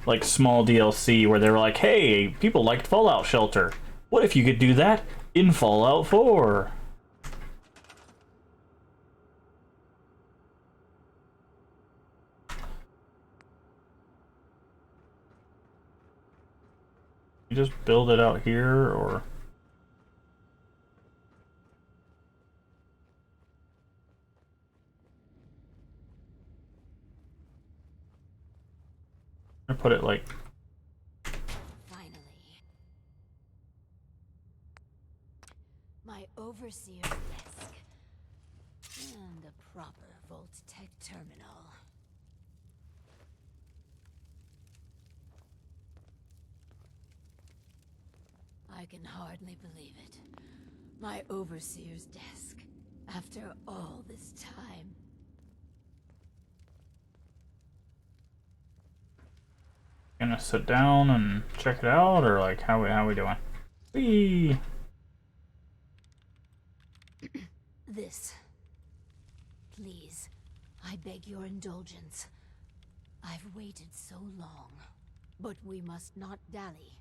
Speaker 1: like small DLC where they were like, hey, people liked Fallout Shelter. What if you could do that in Fallout 4? You just build it out here, or... I put it like...
Speaker 8: Finally. My overseer's desk. And a proper Vault-Tec terminal. I can hardly believe it. My overseer's desk. After all this time.
Speaker 1: Gonna sit down and check it out, or like how we doing? Whee!
Speaker 8: This. Please, I beg your indulgence. I've waited so long, but we must not dally.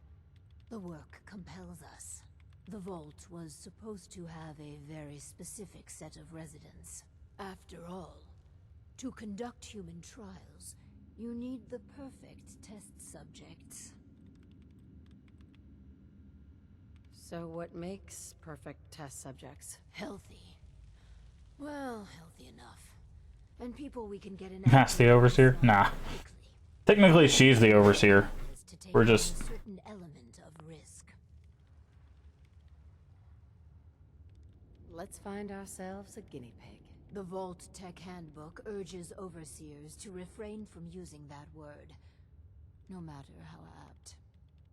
Speaker 8: The work compels us. The vault was supposed to have a very specific set of residents. After all, to conduct human trials, you need the perfect test subjects.
Speaker 10: So what makes perfect test subjects?
Speaker 8: Healthy. Well, healthy enough. And people we can get an
Speaker 1: That's the overseer? Nah. Technically, she's the overseer. We're just...
Speaker 8: a certain element of risk.
Speaker 10: Let's find ourselves a guinea pig.
Speaker 8: The Vault-Tec Handbook urges overseers to refrain from using that word, no matter how apt.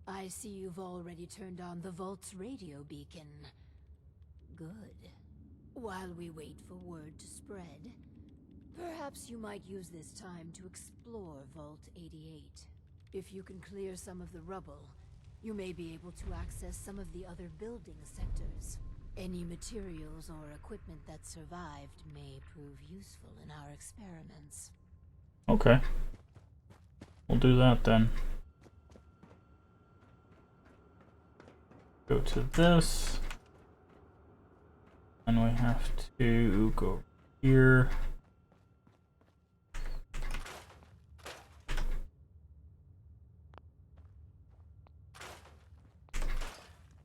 Speaker 8: I see you've already turned on the Vault's radio beacon. Good. While we wait for word to spread, perhaps you might use this time to explore Vault 88. If you can clear some of the rubble, you may be able to access some of the other building sectors. Any materials or equipment that survived may prove useful in our experiments.
Speaker 1: Okay. We'll do that then. Go to this. And we have to go here.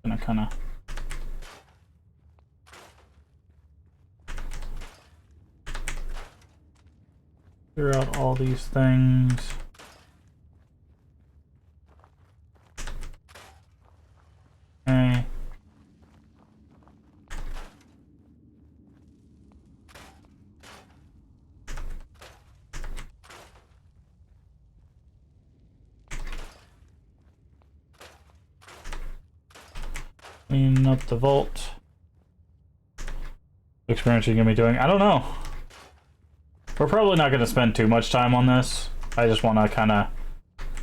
Speaker 1: Gonna kind of clear out all these things. Okay. Clean up the vault. What experience are you gonna be doing? I don't know. We're probably not gonna spend too much time on this. I just want to kind of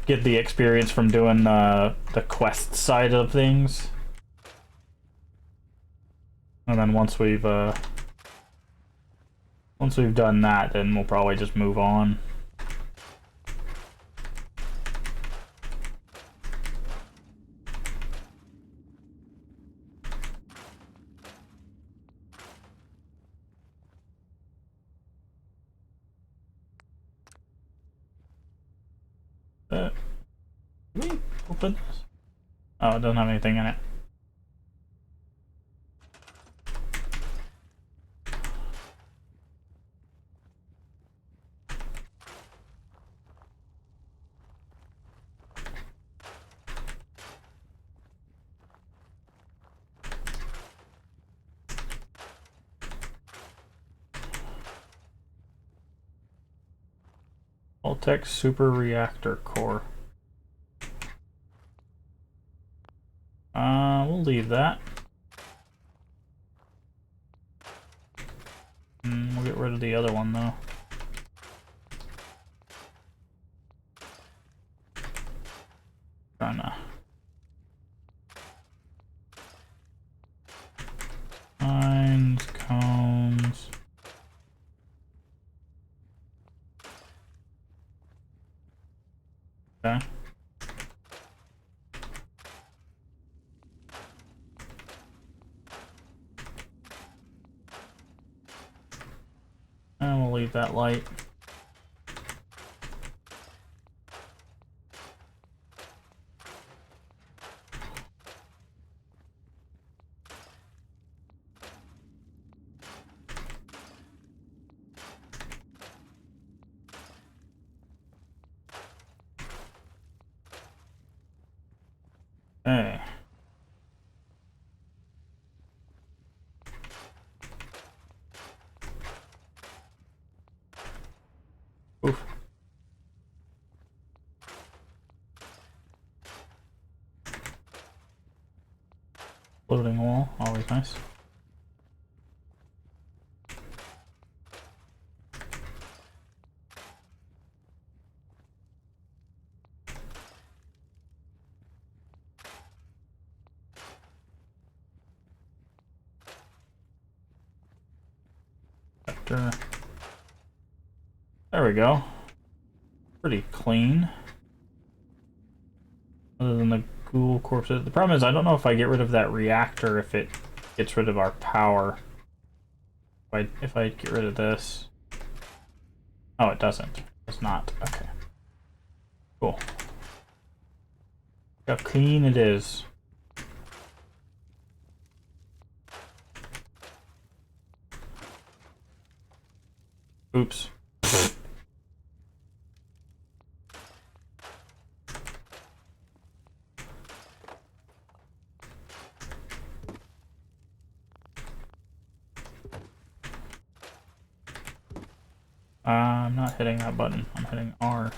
Speaker 1: get the experience from doing the quest side of things, and then once we've done that, then we'll probably just move on. Can we open this? Oh, it doesn't have anything in it. Vault-Tec Super Reactor Core. We'll leave that. We'll get rid of the other one though. Trying to mines, cones. Okay. And we'll leave that light. Okay. Oof. Floating wall, always nice. There we go. Pretty clean. Other than the ghoul corpses. The problem is I don't know if I get rid of that reactor if it gets rid of our power. If I get rid of this. Oh, it doesn't. It's not. Okay. Cool. Look how clean it is. Oops. I'm not hitting that button. I'm hitting R.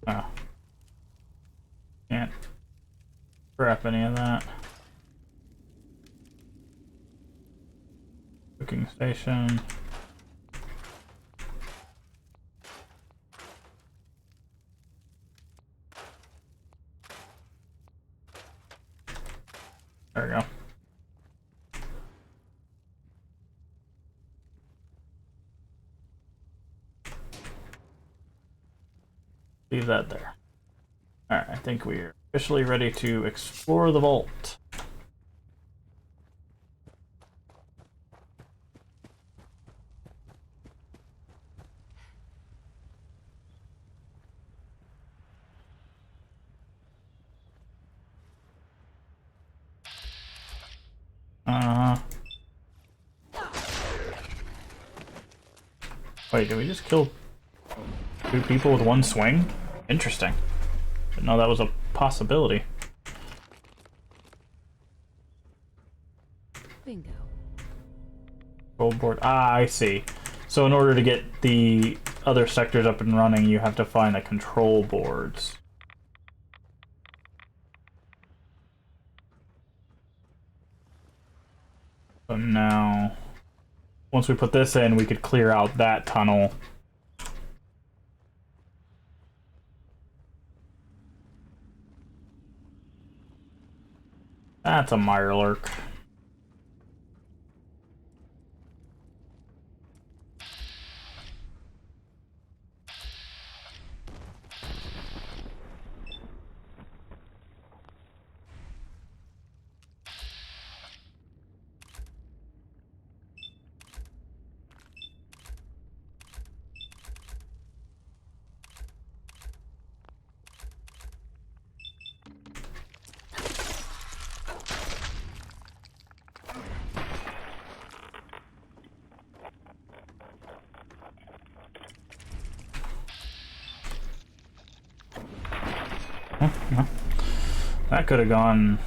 Speaker 1: Oh. Can't scrap any of that. Cooking station. There we go. Leave that there. Alright, I think we're officially ready to explore the vault. Wait, did we just kill 2 people with 1 swing? Interesting. Didn't know that was a possibility.
Speaker 8: Bingo.
Speaker 1: Control board. Ah, I see. So in order to get the other sectors up and running, you have to find the control boards. So now, once we put this in, we could clear out that tunnel. That's a Mirelurk. That could have gone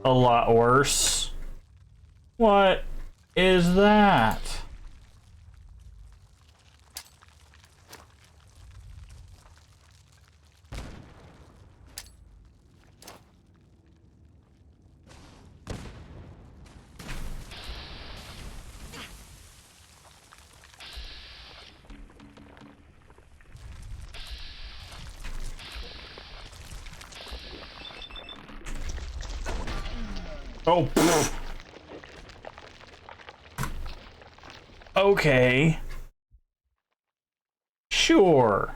Speaker 1: a lot worse. What is that? Oh, pfft. Okay. Sure.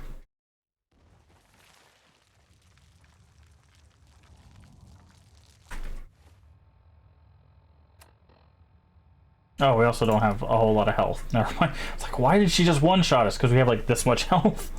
Speaker 1: Oh, we also don't have a whole lot of health. Never mind. It's like, why did she just one-shot us? Because we have, like, this much health.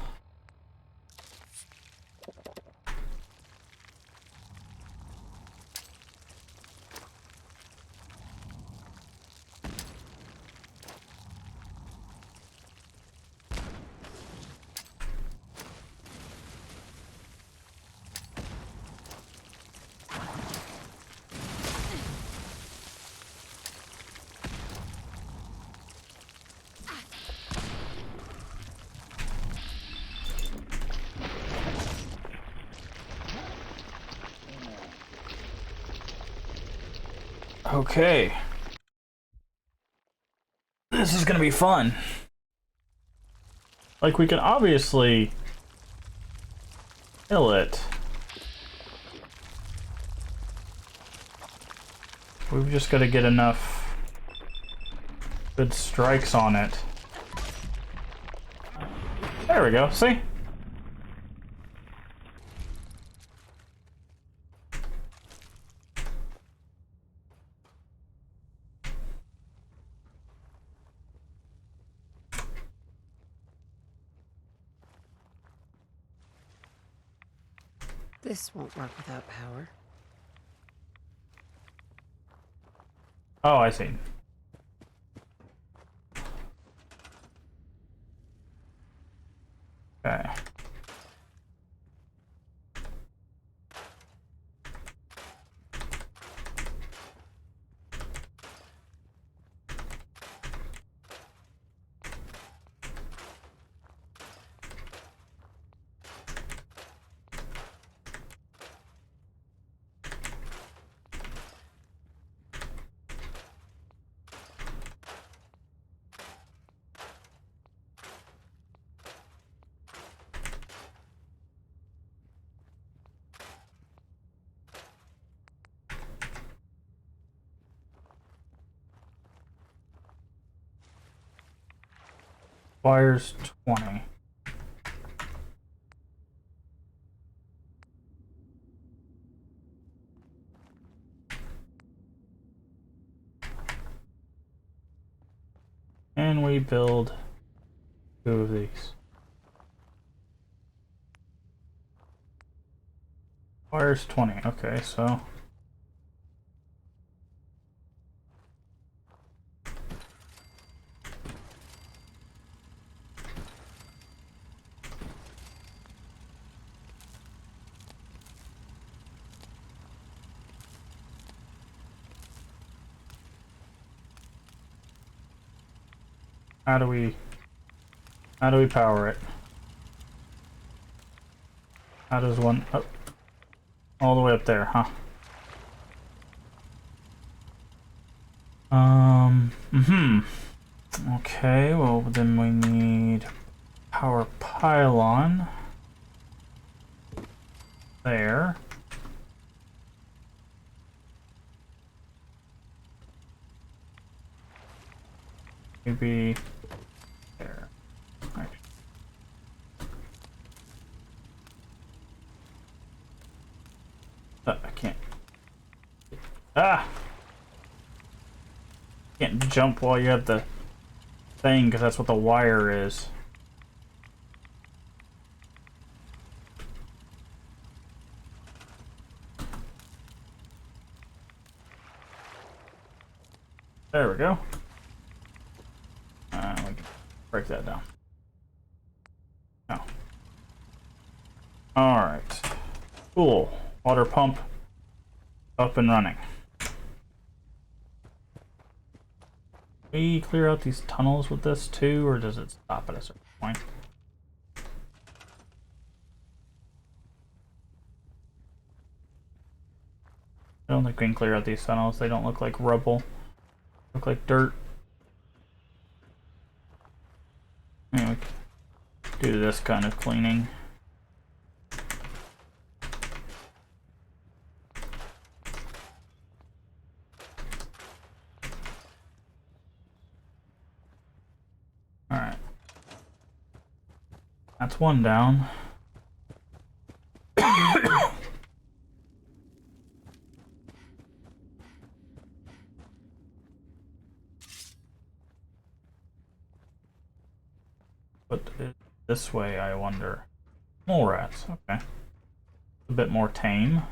Speaker 1: Okay. This is gonna be fun. Like, we can obviously kill it. We've just got to get enough good strikes on it. There we go, see?
Speaker 10: This won't work without power.
Speaker 1: Oh, I see. Okay. Wires 20. And we build 2 of these. Wires 20. Okay, so how do we power it? How does one oh, all the way up there, huh? Okay, well then we need power pylon there. Maybe there. Right. I can't. Ah! Can't jump while you have the thing, because that's what the wire is. There we go. We can break that down. Oh. Alright. Cool. Water pump up and running. We clear out these tunnels with this too, or does it stop at a certain point? I don't think we can clear out these tunnels. They don't look like rubble. Look like dirt. Anyway, do this kind of cleaning. That's one down. But this way, I wonder. Mole rats, okay. A bit more tame.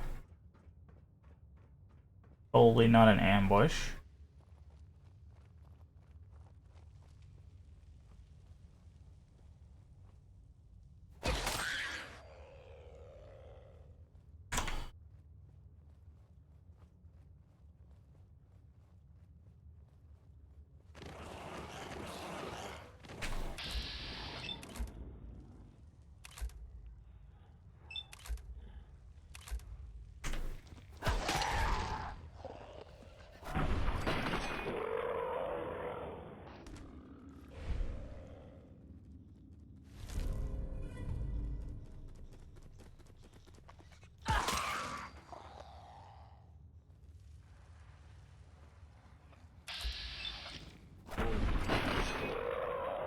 Speaker 1: Totally not an ambush.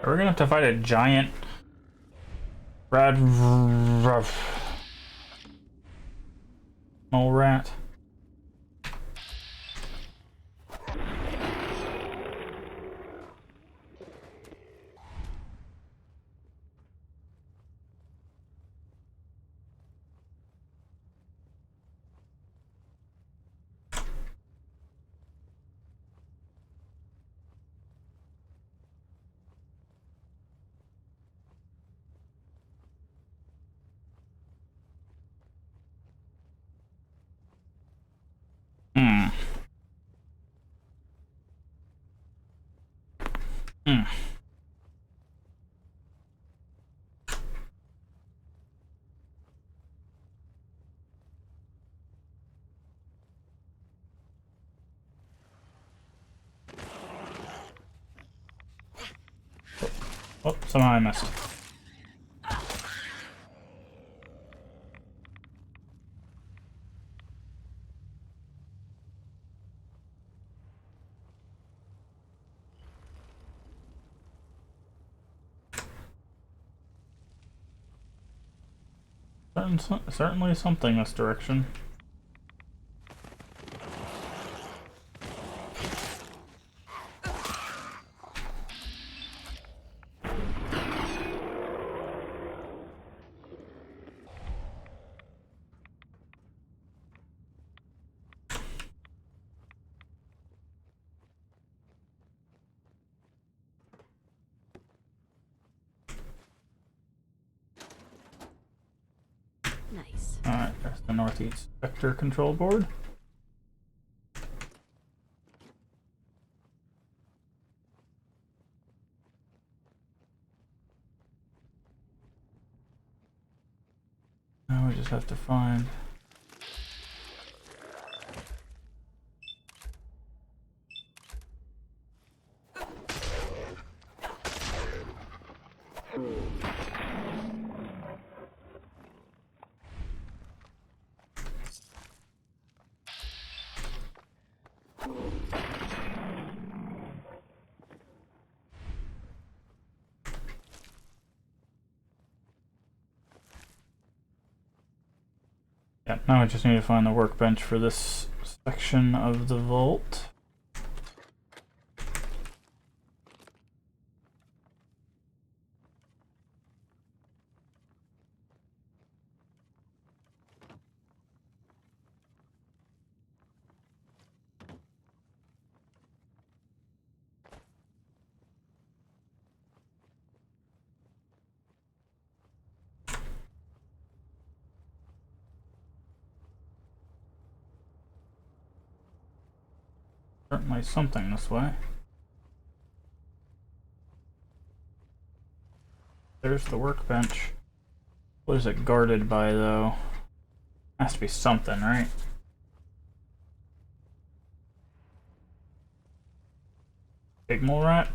Speaker 1: Are we gonna have to fight a giant red mole rat? Hmm. Hmm. Oh, somehow I missed. Certainly something this direction.
Speaker 8: Nice.
Speaker 1: Alright, there's the northeast sector control board. Now we just have to find... Yeah, now I just need to find the workbench for this section of the vault. Certainly something this way. There's the workbench. What is it guarded by, though? Has to be something, right? Big mole rat?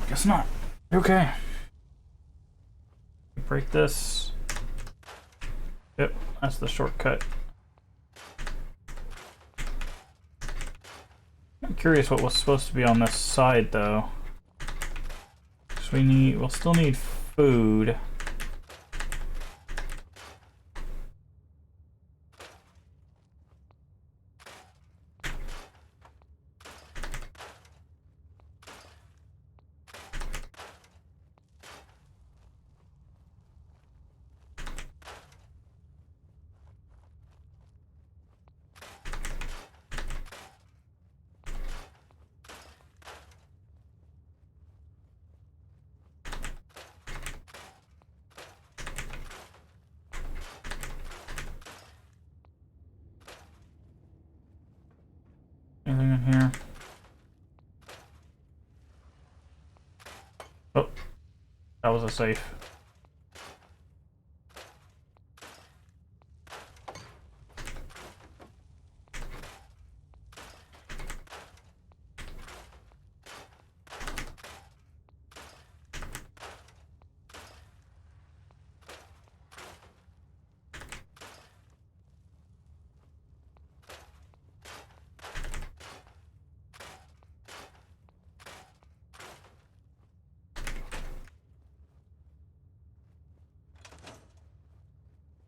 Speaker 1: Guess not. Okay. Break this. Yep, that's the shortcut. I'm curious what was supposed to be on this side though. So we'll still need food. Anything in here? Oh, that was a safe.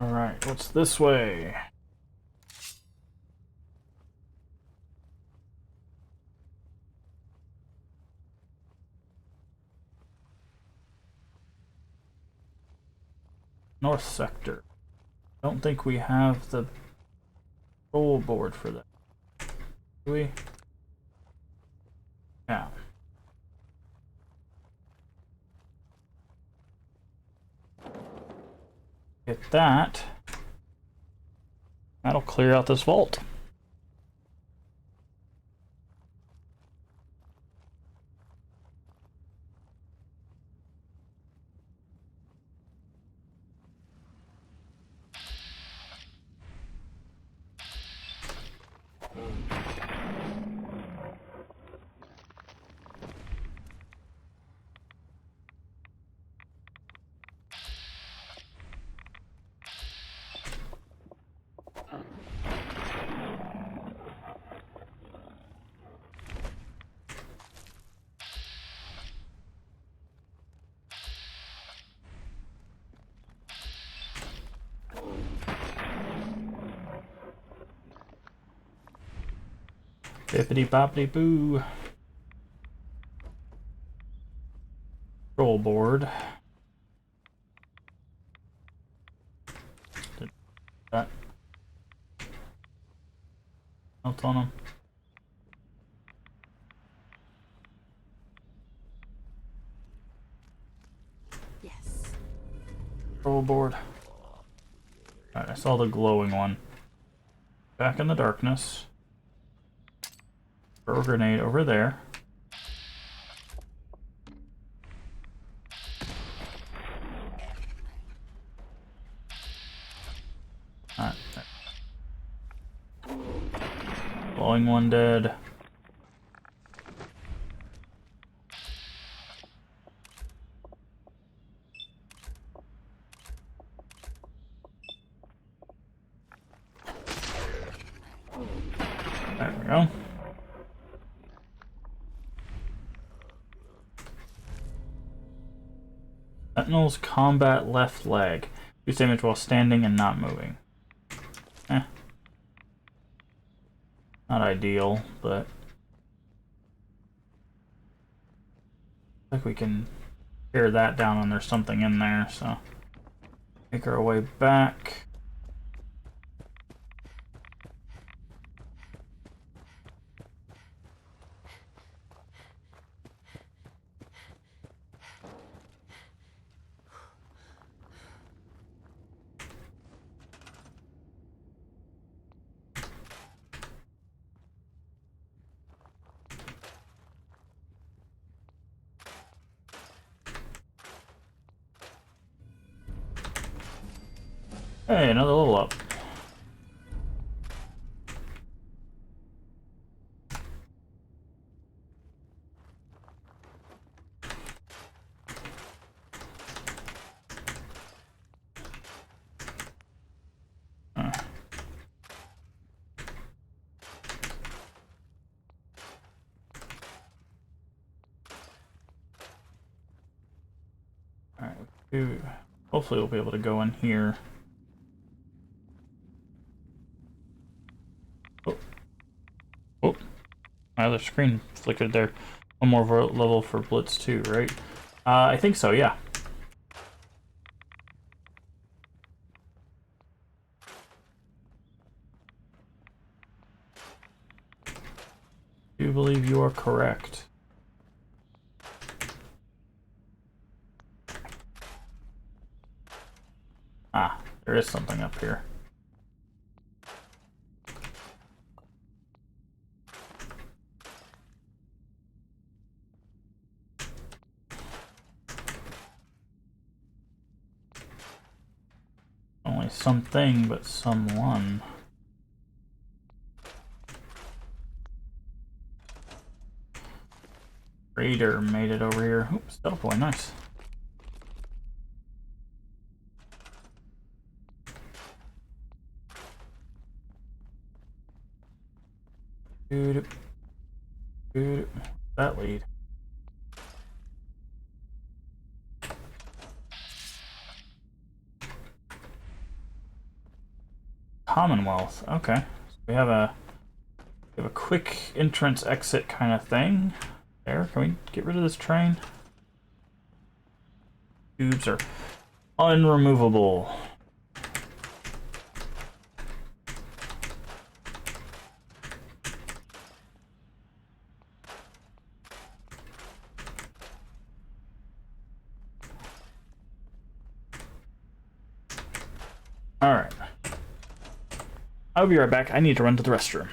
Speaker 1: Alright, what's this way? North sector. Don't think we have the roll board for that. Do we? Yeah. Get that. That'll clear out this vault. Bippity boppity boo. Roll board. Did that. Else on them.
Speaker 8: Yes.
Speaker 1: Roll board. Alright, I saw the glowing one. Back in the darkness. Throw a grenade over there. Alright. Glowing one dead. There we go. Sentinel's combat left leg. Use damage while standing and not moving. Eh. Not ideal, but I think we can tear that down and there's something in there, so make our way back. Hey, another level up. Ooh, hopefully we'll be able to go in here. Oh. Oh. My other screen flickered there. One more level for Blitz 2, right? I think so, yeah. I do believe you are correct. Ah, there is something up here. Only something, but someone. Raider made it over here. Oops, Stealth Boy, nice. Dude, dude, that lead. Commonwealth. Okay, so we have a quick entrance exit kind of thing. There, can we get rid of this train? Tubes are unremovable. Alright. I'll be right back. I need to run to the restroom.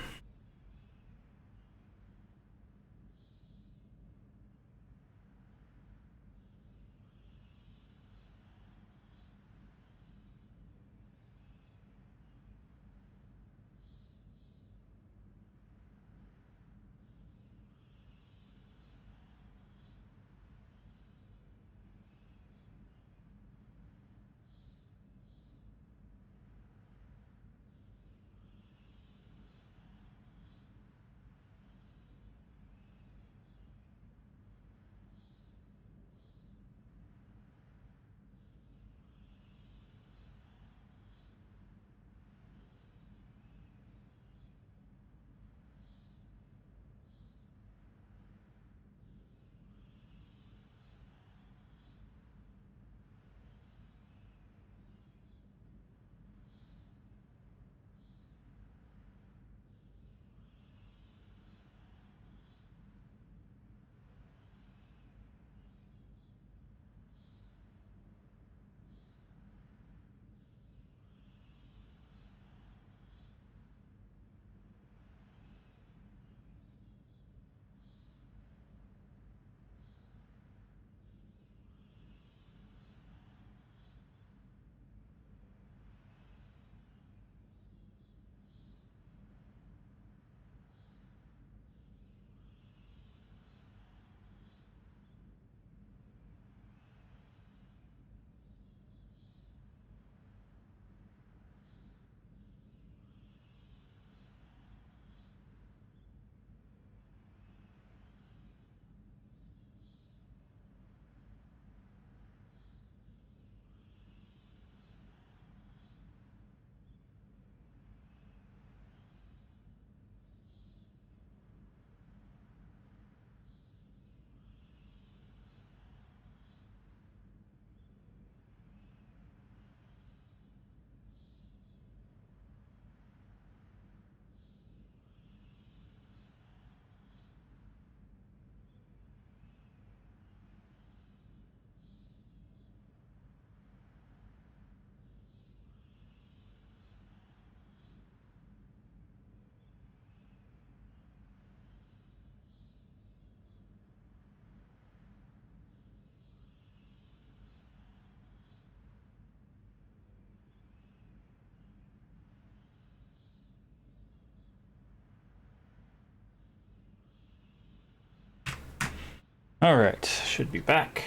Speaker 1: Alright, should be back.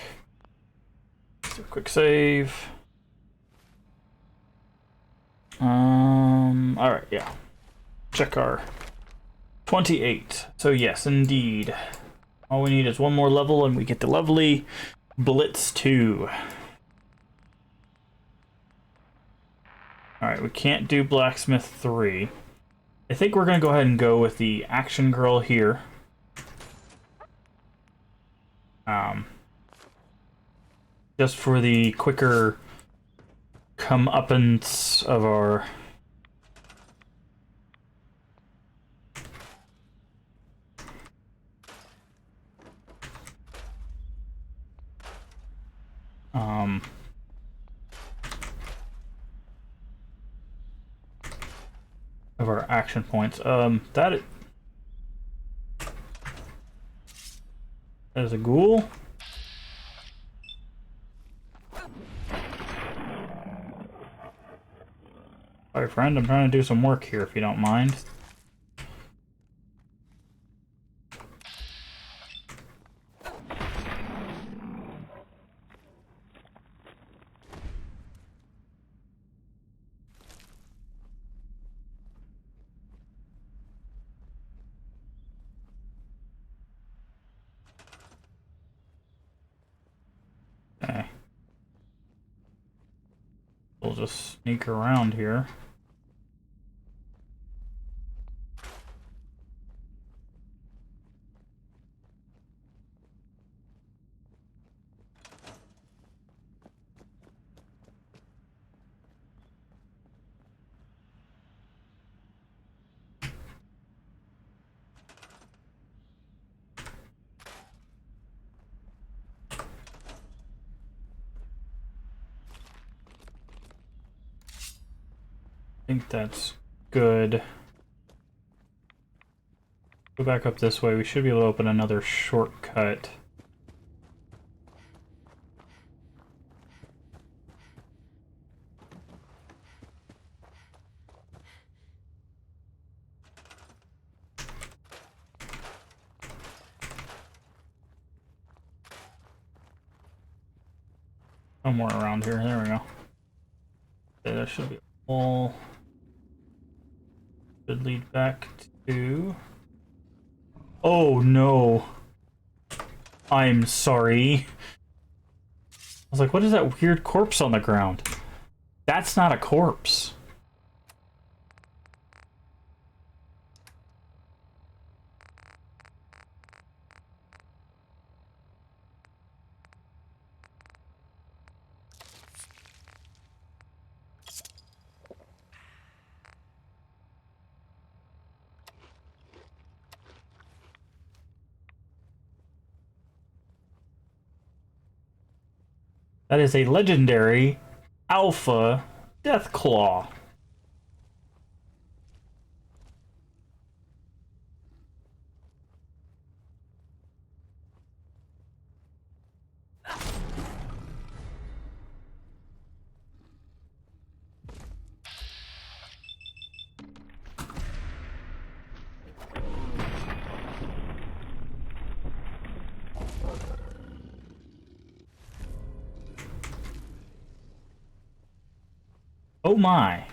Speaker 1: Do a quick save. Alright, yeah. Check our 28. So yes, indeed. All we need is one more level and we get the lovely Blitz 2. Alright, we can't do Blacksmith 3. I think we're gonna go ahead and go with the Action Girl here. Just for the quicker comeuppance of our... of our action points. That is a ghoul. Hi, friend. I'm trying to do some work here, if you don't mind. Okay. We'll just sneak around here. I think that's good. Go back up this way. We should be able to open another shortcut. Somewhere around here. There we go. Okay, there should be a hole. Should lead back to... Oh no! I'm sorry. I was like, what is that weird corpse on the ground? That's not a corpse. That is a legendary Alpha Deathclaw. Oh my.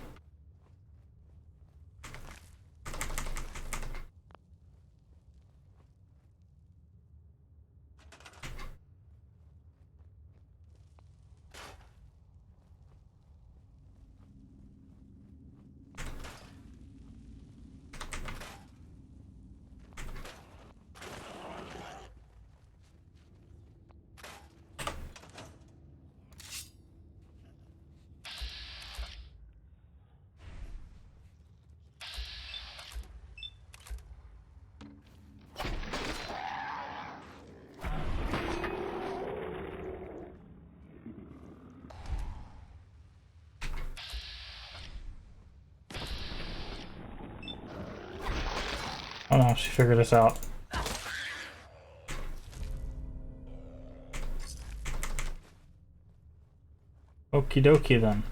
Speaker 1: Oh no, she figured this out. Okie dokie then.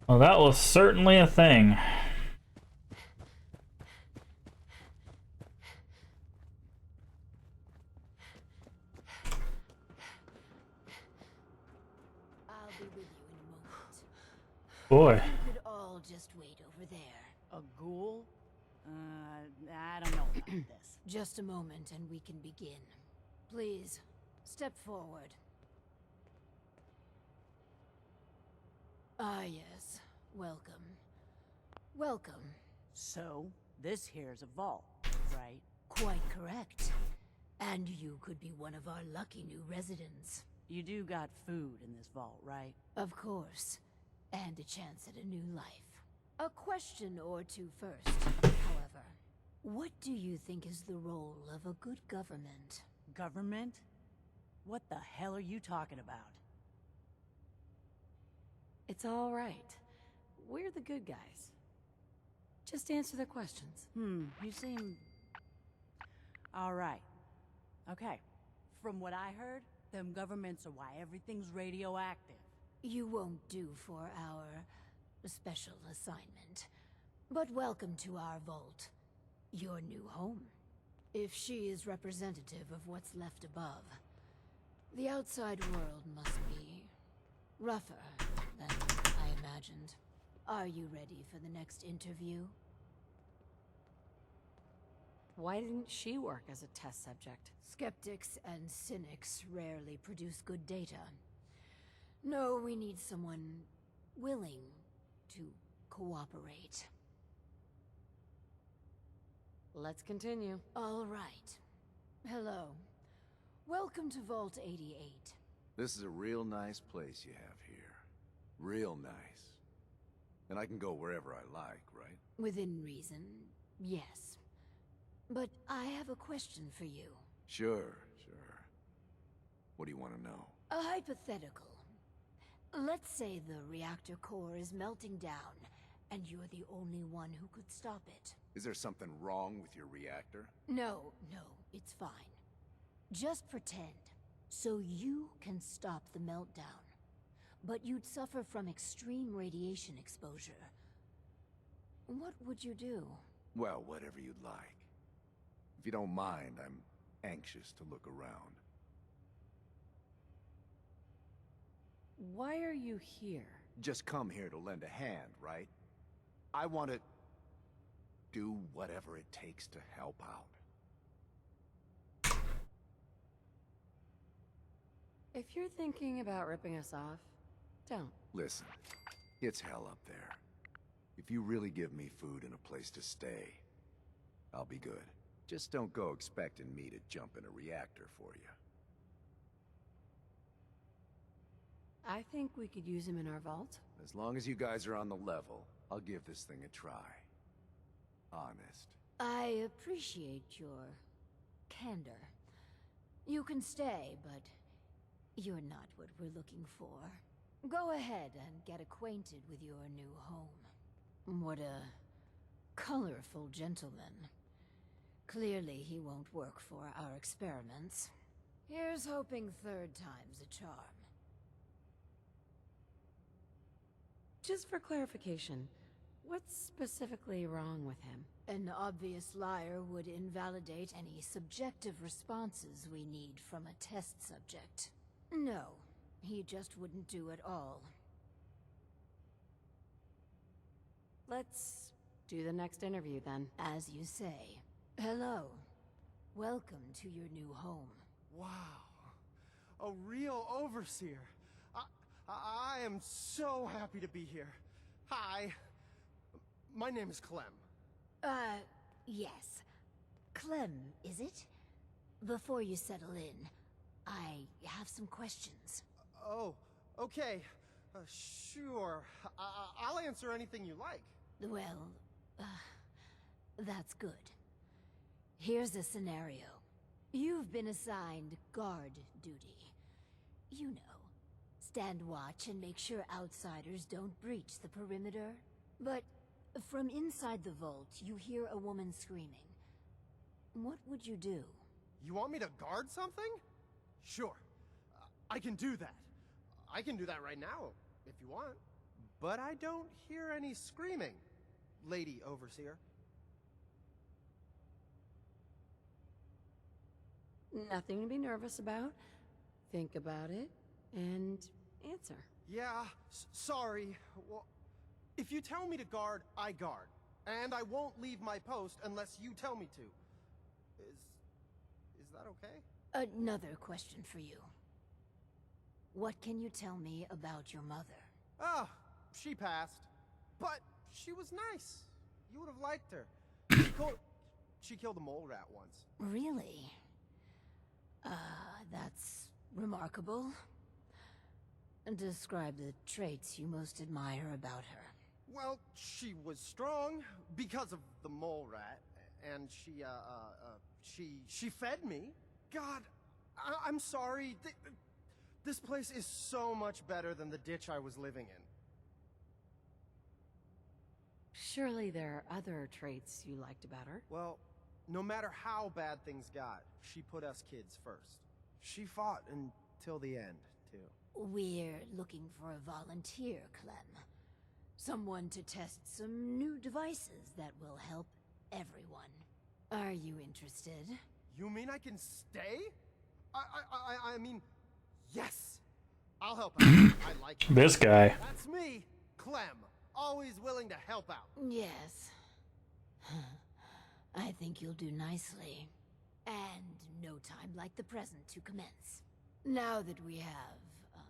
Speaker 1: Well, that was certainly a thing.
Speaker 8: I'll be with you in a moment.
Speaker 1: Boy.
Speaker 8: You could all just wait over there.
Speaker 6: A ghoul?
Speaker 11: I don't know about this.
Speaker 8: Just a moment and we can begin. Please, step forward. Ah, yes. Welcome. Welcome.
Speaker 11: So, this here's a vault, right?
Speaker 8: Quite correct. And you could be one of our lucky new residents.
Speaker 11: You do got food in this vault, right?
Speaker 8: Of course. And a chance at a new life. A question or two first, however. What do you think is the role of a good government?
Speaker 11: Government? What the hell are you talking about?
Speaker 10: It's all right. We're the good guys. Just answer the questions.
Speaker 11: You seem... Alright. Okay. From what I heard, them governments are why everything's radioactive.
Speaker 8: You won't do for our special assignment. But welcome to our vault. Your new home. If she is representative of what's left above, the outside world must be rougher than I imagined. Are you ready for the next interview?
Speaker 10: Why didn't she work as a test subject?
Speaker 8: Skeptics and cynics rarely produce good data. No, we need someone willing to cooperate.
Speaker 10: Let's continue.
Speaker 8: All right. Hello. Welcome to Vault 88.
Speaker 12: This is a real nice place you have here. Real nice. And I can go wherever I like, right?
Speaker 8: Within reason, yes. But I have a question for you.
Speaker 12: Sure. What do you want to know?
Speaker 8: A hypothetical. Let's say the reactor core is melting down, and you're the only one who could stop it.
Speaker 12: Is there something wrong with your reactor?
Speaker 8: No, it's fine. Just pretend. So you can stop the meltdown. But you'd suffer from extreme radiation exposure. What would you do?
Speaker 12: Well, whatever you'd like. If you don't mind, I'm anxious to look around.
Speaker 10: Why are you here?
Speaker 12: Just come here to lend a hand, right? I want to do whatever it takes to help out.
Speaker 10: If you're thinking about ripping us off, don't.
Speaker 12: Listen, it's hell up there. If you really give me food and a place to stay, I'll be good. Just don't go expecting me to jump in a reactor for you.
Speaker 10: I think we could use him in our vault.
Speaker 12: As long as you guys are on the level, I'll give this thing a try. Honest.
Speaker 8: I appreciate your candor. You can stay, but you're not what we're looking for. Go ahead and get acquainted with your new home. What a colorful gentleman. Clearly he won't work for our experiments. Here's hoping third time's a charm.
Speaker 10: Just for clarification, what's specifically wrong with him?
Speaker 8: An obvious liar would invalidate any subjective responses we need from a test subject. No, he just wouldn't do it all.
Speaker 10: Let's do the next interview then.
Speaker 8: As you say. Hello. Welcome to your new home.
Speaker 13: Wow. A real overseer. I am so happy to be here. Hi. My name is Clem.
Speaker 8: Yes. Clem, is it? Before you settle in, I have some questions.
Speaker 13: Oh, okay. Sure. I'll answer anything you like.
Speaker 8: Well, that's good. Here's a scenario. You've been assigned guard duty. You know, stand watch and make sure outsiders don't breach the perimeter. But from inside the vault, you hear a woman screaming. What would you do?
Speaker 13: You want me to guard something? Sure. I can do that. I can do that right now, if you want. But I don't hear any screaming, Lady Overseer.
Speaker 10: Nothing to be nervous about. Think about it, and answer.
Speaker 13: Yeah, sorry. Well, if you tell me to guard, I guard. And I won't leave my post unless you tell me to. Is that okay?
Speaker 8: Another question for you. What can you tell me about your mother?
Speaker 13: Ah, she passed. But she was nice. You would have liked her. She killed a mole rat once.
Speaker 8: Really? That's remarkable. Describe the traits you most admire about her.
Speaker 13: Well, she was strong because of the mole rat, and she fed me. God, I'm sorry. This place is so much better than the ditch I was living in.
Speaker 10: Surely there are other traits you liked about her.
Speaker 13: Well, no matter how bad things got, she put us kids first. She fought until the end, too.
Speaker 8: We're looking for a volunteer, Clem. Someone to test some new devices that will help everyone. Are you interested?
Speaker 13: You mean I can stay? I mean, yes! I'll help out. I like it.
Speaker 1: This guy.
Speaker 13: That's me, Clem. Always willing to help out.
Speaker 8: Yes. I think you'll do nicely. And no time like the present to commence. Now that we have,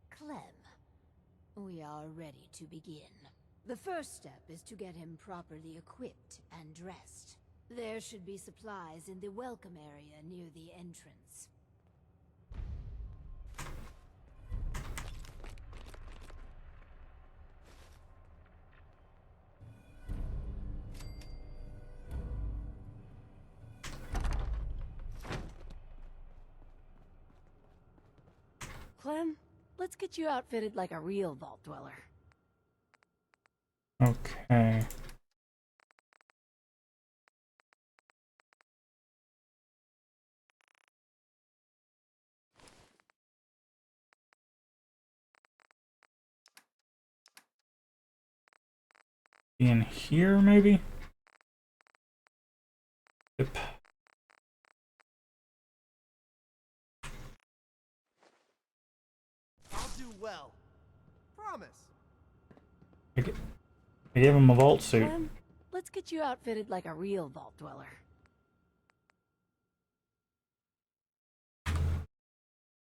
Speaker 8: Clem, we are ready to begin. The first step is to get him properly equipped and dressed. There should be supplies in the welcome area near the entrance.
Speaker 10: Clem, let's get you outfitted like a real vault dweller.
Speaker 1: Okay. In here, maybe? Yep.
Speaker 13: I'll do well. Promise.
Speaker 1: I gave him a vault suit.
Speaker 10: Clem, let's get you outfitted like a real vault dweller.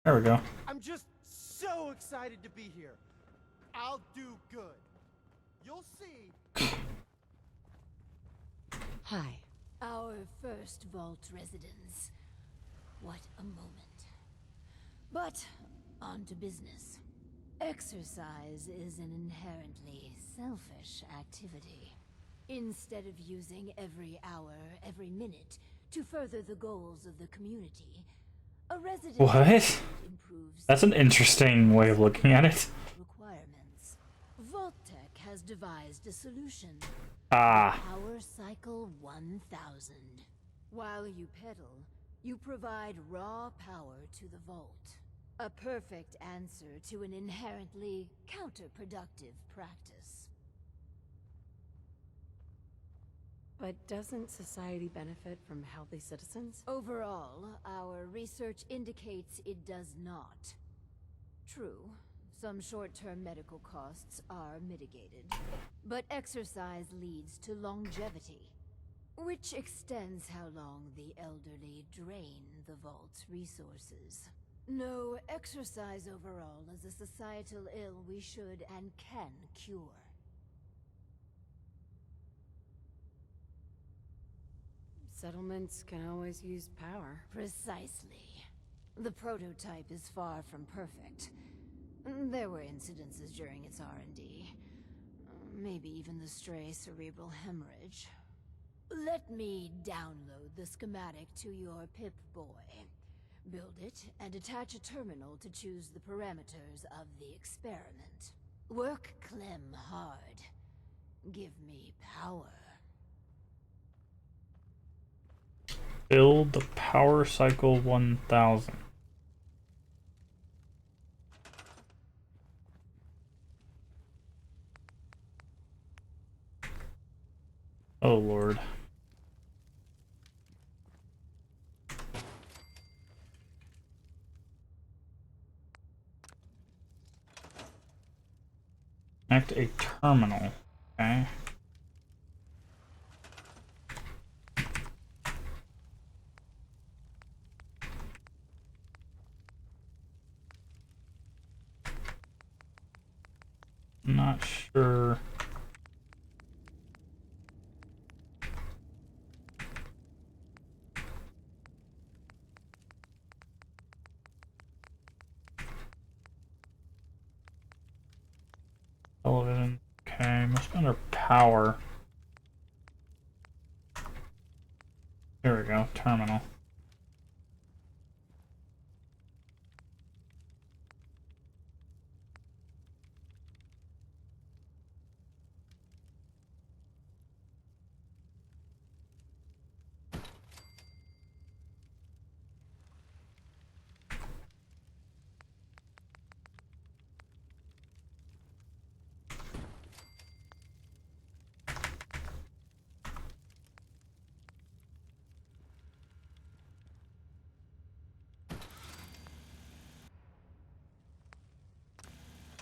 Speaker 1: There we go.
Speaker 13: I'm just so excited to be here. I'll do good. You'll see.
Speaker 10: Hi.
Speaker 8: Our first vault residence. What a moment. But, on to business. Exercise is an inherently selfish activity. Instead of using every hour, every minute, to further the goals of the community, a resident
Speaker 1: What?
Speaker 8: improves
Speaker 1: That's an interesting way of looking at it.
Speaker 8: requirements. Vault-Tec has devised a solution.
Speaker 1: Ah.
Speaker 8: Power Cycle 1000. While you pedal, you provide raw power to the vault. A perfect answer to an inherently counterproductive practice.
Speaker 10: But doesn't society benefit from healthy citizens?
Speaker 8: Overall, our research indicates it does not. True, some short-term medical costs are mitigated, but exercise leads to longevity, which extends how long the elderly drain the vault's resources. No, exercise overall is a societal ill we should and can cure.
Speaker 10: Settlements can always use power.
Speaker 8: Precisely. The prototype is far from perfect. There were incidences during its R&D. Maybe even the stray cerebral hemorrhage. Let me download the schematic to your Pip-Boy. Build it and attach a terminal to choose the parameters of the experiment. Work Clem hard. Give me power.
Speaker 1: Build the Power Cycle 1000. Oh Lord. Connect a terminal. Okay. Not sure. Television. Okay, must be under power. Here we go, terminal.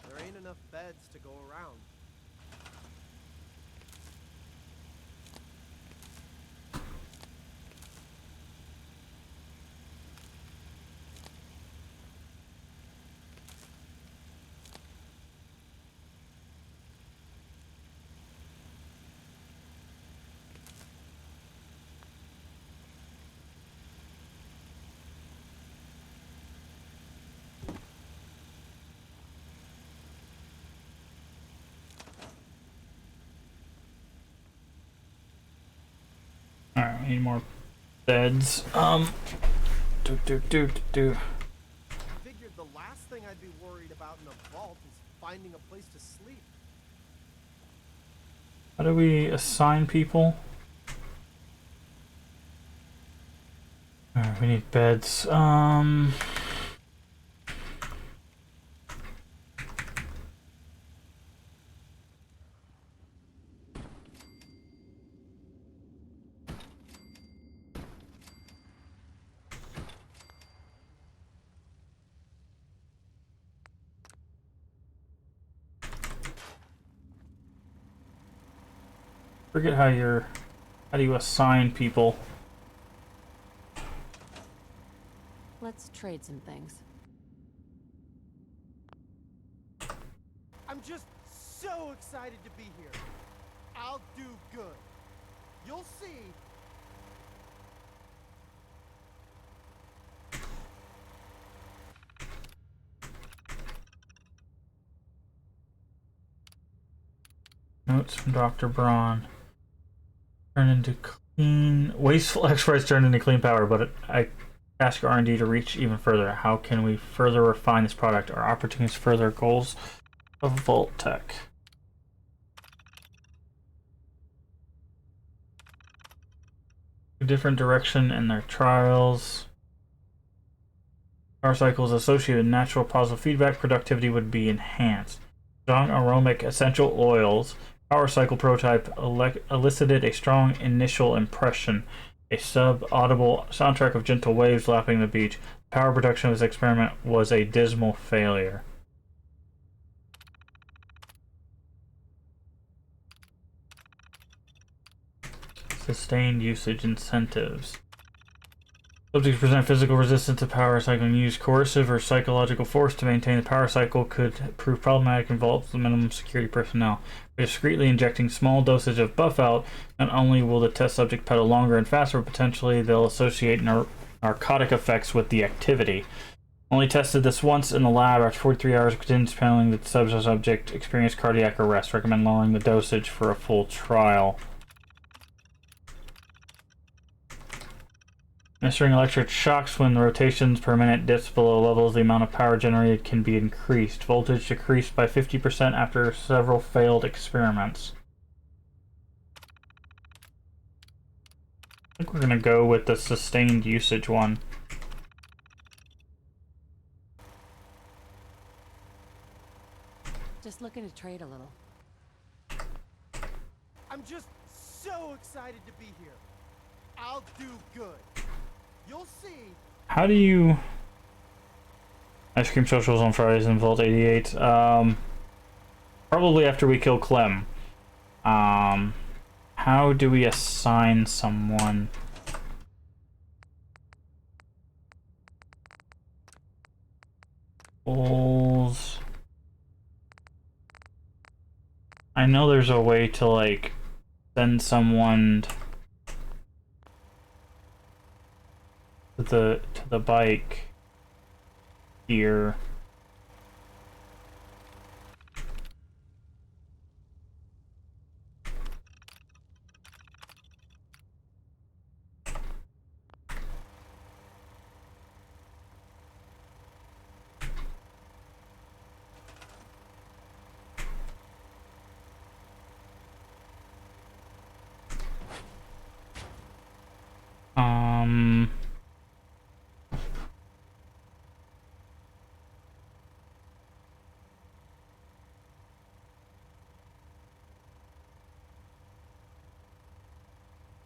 Speaker 13: There ain't enough beds to go around.
Speaker 1: Alright, we need more beds.
Speaker 13: Figured the last thing I'd be worried about in a vault is finding a place to sleep.
Speaker 1: How do we assign people? Alright, we need beds. Forget how do you assign people?
Speaker 10: Let's trade some things.
Speaker 13: I'm just so excited to be here. I'll do good. You'll see.
Speaker 1: Notes from Dr. Braun. Turn into clean... Wasteful experts turn into clean power, but I ask R&D to reach even further. How can we further refine this product? Are opportunities to further goals of Vault Tech? A different direction in their trials. Power cycles associated with natural positive feedback. Productivity would be enhanced. Strong aromatic essential oils. Power cycle prototype elicited a strong initial impression. A sub-audible soundtrack of gentle waves lapping the beach. The power production of this experiment was a dismal failure. Sustained usage incentives. Subjects present physical resistance to power cycling. Use coercive or psychological force to maintain the power cycle could prove problematic and involve the minimum security personnel. By discreetly injecting small dosage of buff out, not only will the test subject pedal longer and faster, but potentially they'll associate narcotic effects with the activity. Only tested this once in the lab. After 43 hours of continuous pedaling, the subject experienced cardiac arrest. Recommend lowering the dosage for a full trial. Administering electric shocks when the rotations per minute dips below levels, the amount of power generated can be increased. Voltage decreased by 50% after several failed experiments. I think we're going to go with the sustained usage one.
Speaker 10: Just looking to trade a little.
Speaker 13: I'm just so excited to be here. I'll do good. You'll see.
Speaker 1: How do you... Ice cream socials on Fridays in Vault 88. Probably after we kill Clem. How do we assign someone? Goals. know there's a way to, like, send someone to the bike here.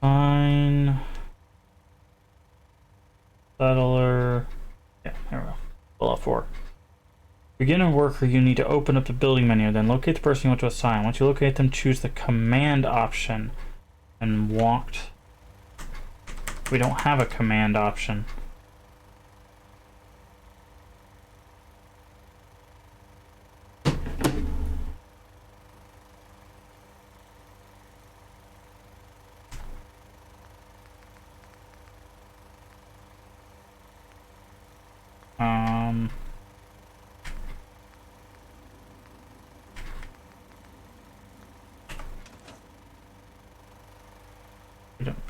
Speaker 1: Fine. Settler. Yeah, there we go. Pull out 4. Begin a worker, you need to open up the building menu, then locate the person you want to assign. Once you locate them, choose the command option and walked. We don't have a command option.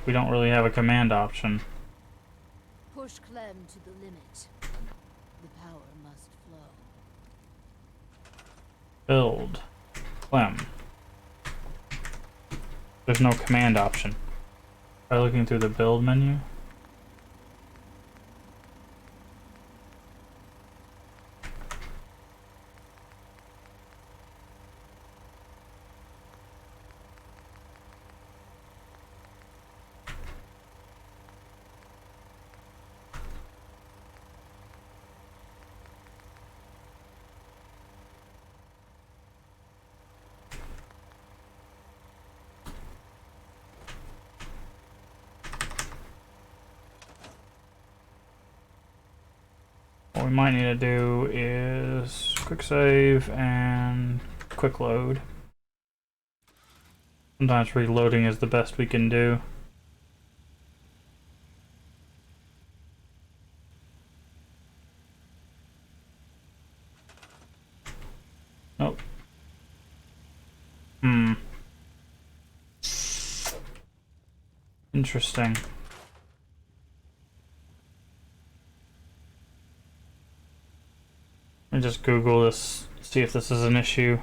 Speaker 1: We don't really have a command option.
Speaker 8: Push Clem to the limit. The power must flow.
Speaker 1: Build. Clem. There's no command option. Try looking through the build menu. What we might need to do is quick save and quick load. Sometimes reloading is the best we can do. Nope. Interesting. Let me just Google this, see if this is an issue.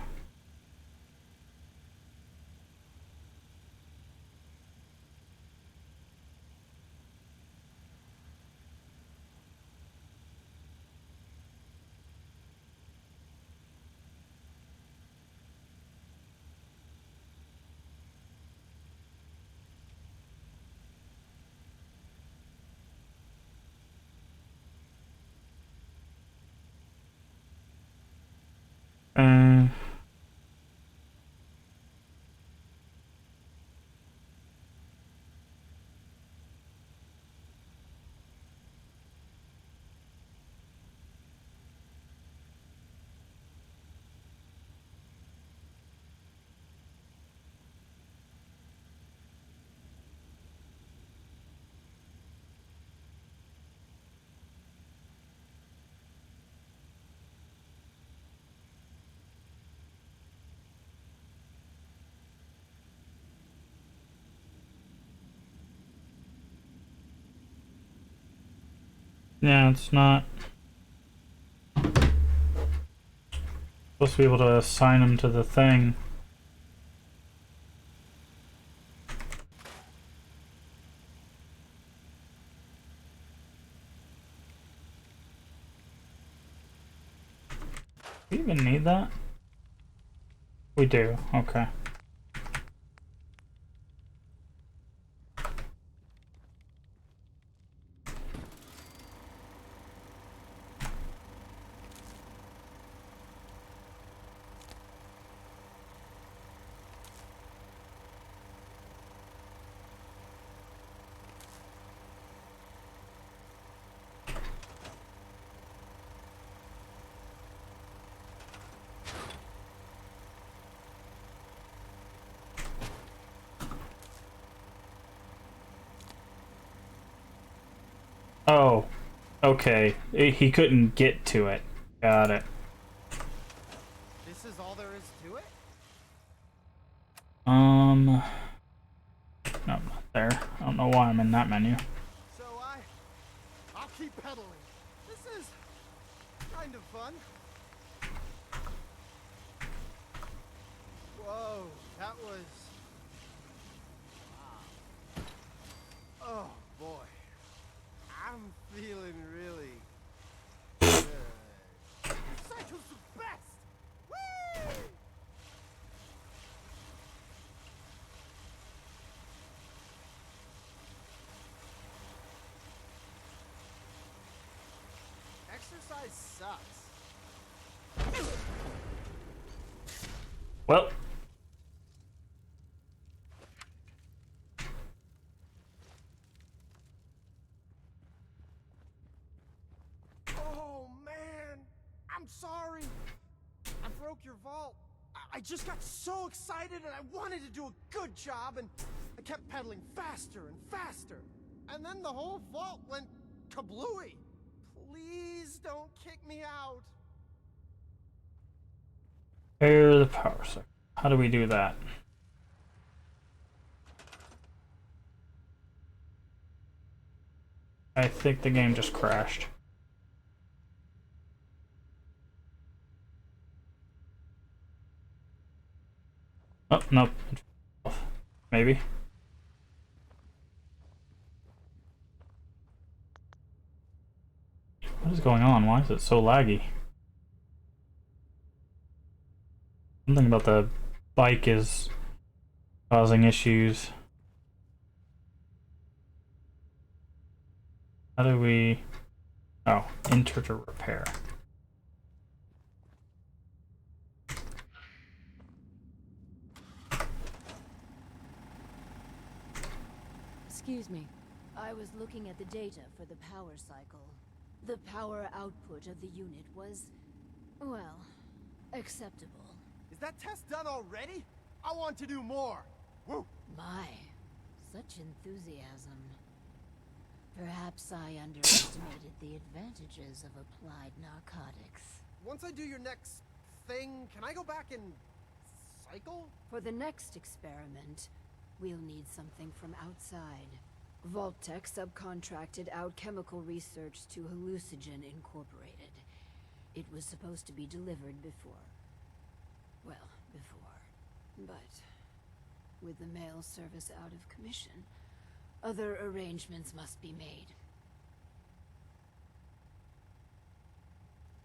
Speaker 1: Yeah, it's not supposed to be able to assign them to the thing. Do we even need that? We do, okay. Oh, okay. He couldn't get to it. Got it.
Speaker 13: This is all there is to it?
Speaker 1: No, not there. I don't know why I'm in that menu.
Speaker 13: So I'll keep pedaling. This is kind of fun. Whoa, that was... Wow. Oh, boy. I'm feeling really good. Cycle's the best! Whee! Exercise sucks.
Speaker 1: Well.
Speaker 13: Oh, man. I'm sorry. I broke your vault. I just got so excited and I wanted to do a good job and I kept pedaling faster and faster. And then the whole vault went kablooey. Please don't kick me out.
Speaker 1: Repair the power cycle. How do we do that? I think the game just crashed. Oh, nope. Maybe. What is going on? Why is it so laggy? Something about the bike is causing issues. How do we... Oh, enter to repair.
Speaker 8: Excuse me. I was looking at the data for the power cycle. The power output of the unit was, well, acceptable.
Speaker 13: Is that test done already? I want to do more. Woo!
Speaker 8: My, such enthusiasm. Perhaps I underestimated the advantages of applied narcotics.
Speaker 13: Once I do your next thing, can I go back and cycle?
Speaker 8: For the next experiment, we'll need something from outside. Vault-Tec subcontracted out chemical research to Hallucinogen Incorporated. It was supposed to be delivered before. Well, before. But with the mail service out of commission, other arrangements must be made.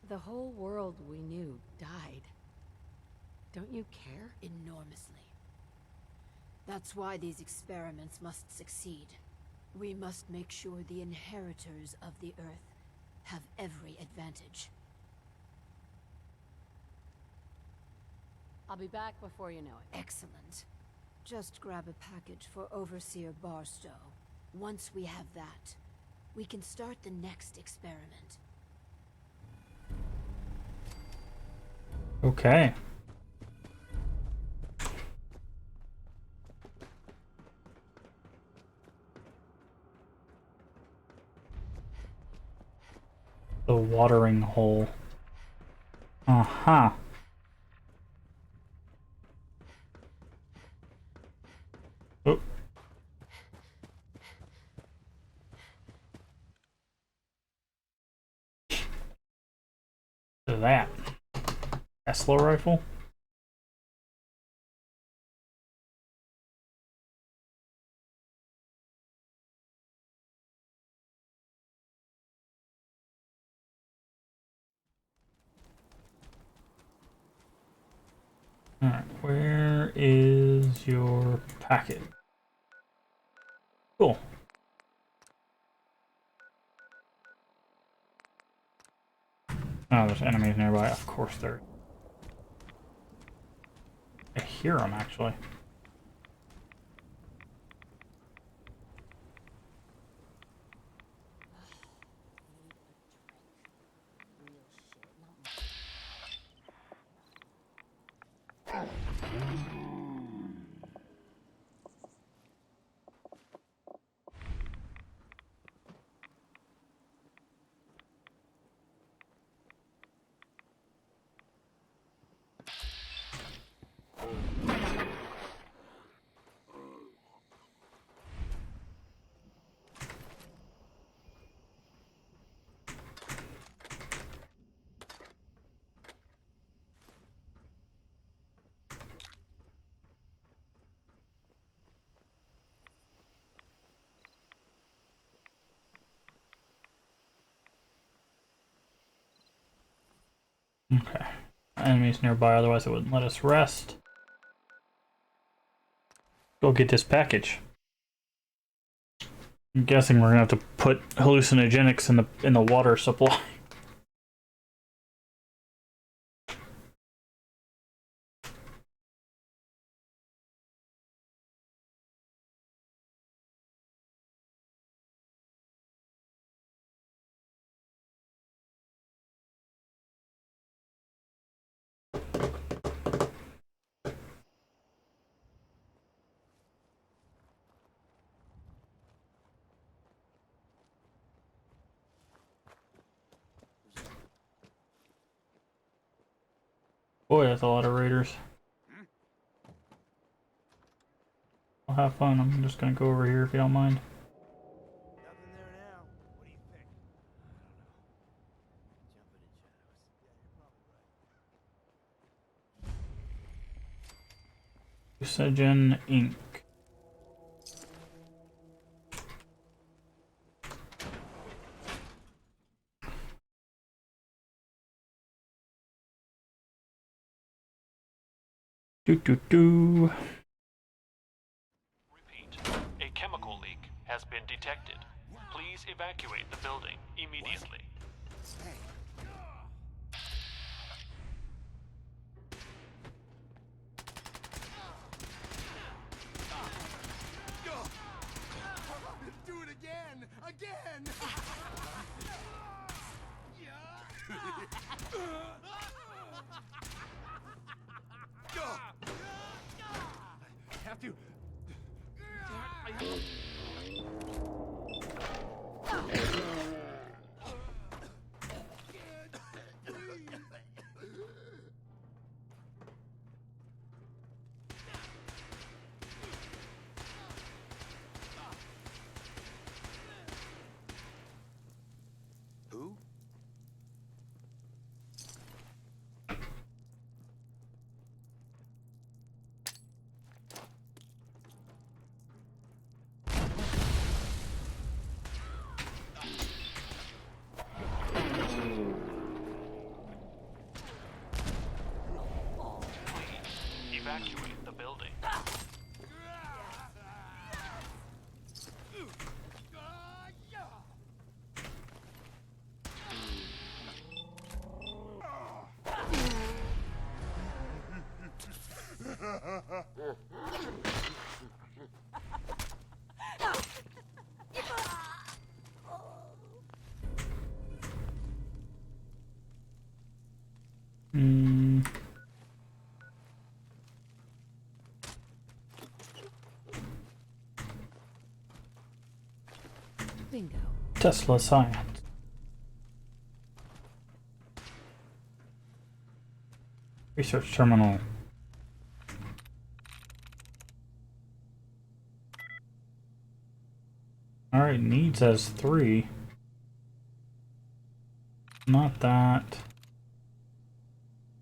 Speaker 10: The whole world we knew died. Don't you care?
Speaker 8: Enormously. That's why these experiments must succeed. We must make sure the inheritors of the Earth have every advantage.
Speaker 10: I'll be back before you know it.
Speaker 8: Excellent. Just grab a package for Overseer Barstow. Once we have that, we can start the next experiment.
Speaker 1: Okay. The watering hole. Uh-huh. Oh. Look at that. Tesla rifle? Alright, where is your packet? Cool. Oh, there's enemies nearby. Of course there. I hear them, actually. Okay. Enemies nearby, otherwise it wouldn't let us rest. Go get this package. I'm guessing we're gonna have to put hallucinogenics in the water supply. Boy, that's a lot of raiders. I'll have fun. I'm just gonna go over here if you don't mind.
Speaker 13: Nothing there now. What do you think?
Speaker 1: Oxygen ink. Do.
Speaker 14: Repeat. A chemical leak has been detected. Please evacuate the building immediately.
Speaker 13: Hey. Do it again! Again! I have to. Who?
Speaker 14: Evacuate the building.
Speaker 10: Bingo.
Speaker 1: Tesla science. Research terminal. Alright, needs as 3. Not that.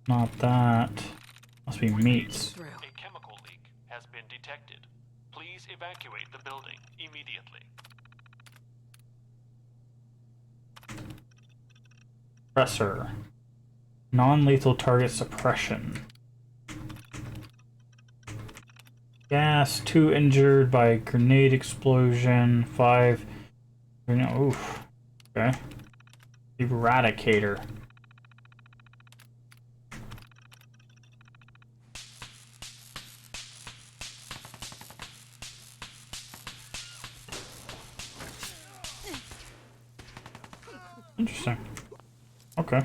Speaker 1: Not that. Must be meats.
Speaker 14: A chemical leak has been detected. Please evacuate the building immediately.
Speaker 1: Suppressor. Non-lethal target suppression. Gas, 2 injured by grenade explosion, 5... Oof. Okay. Eradicator. Interesting. Okay.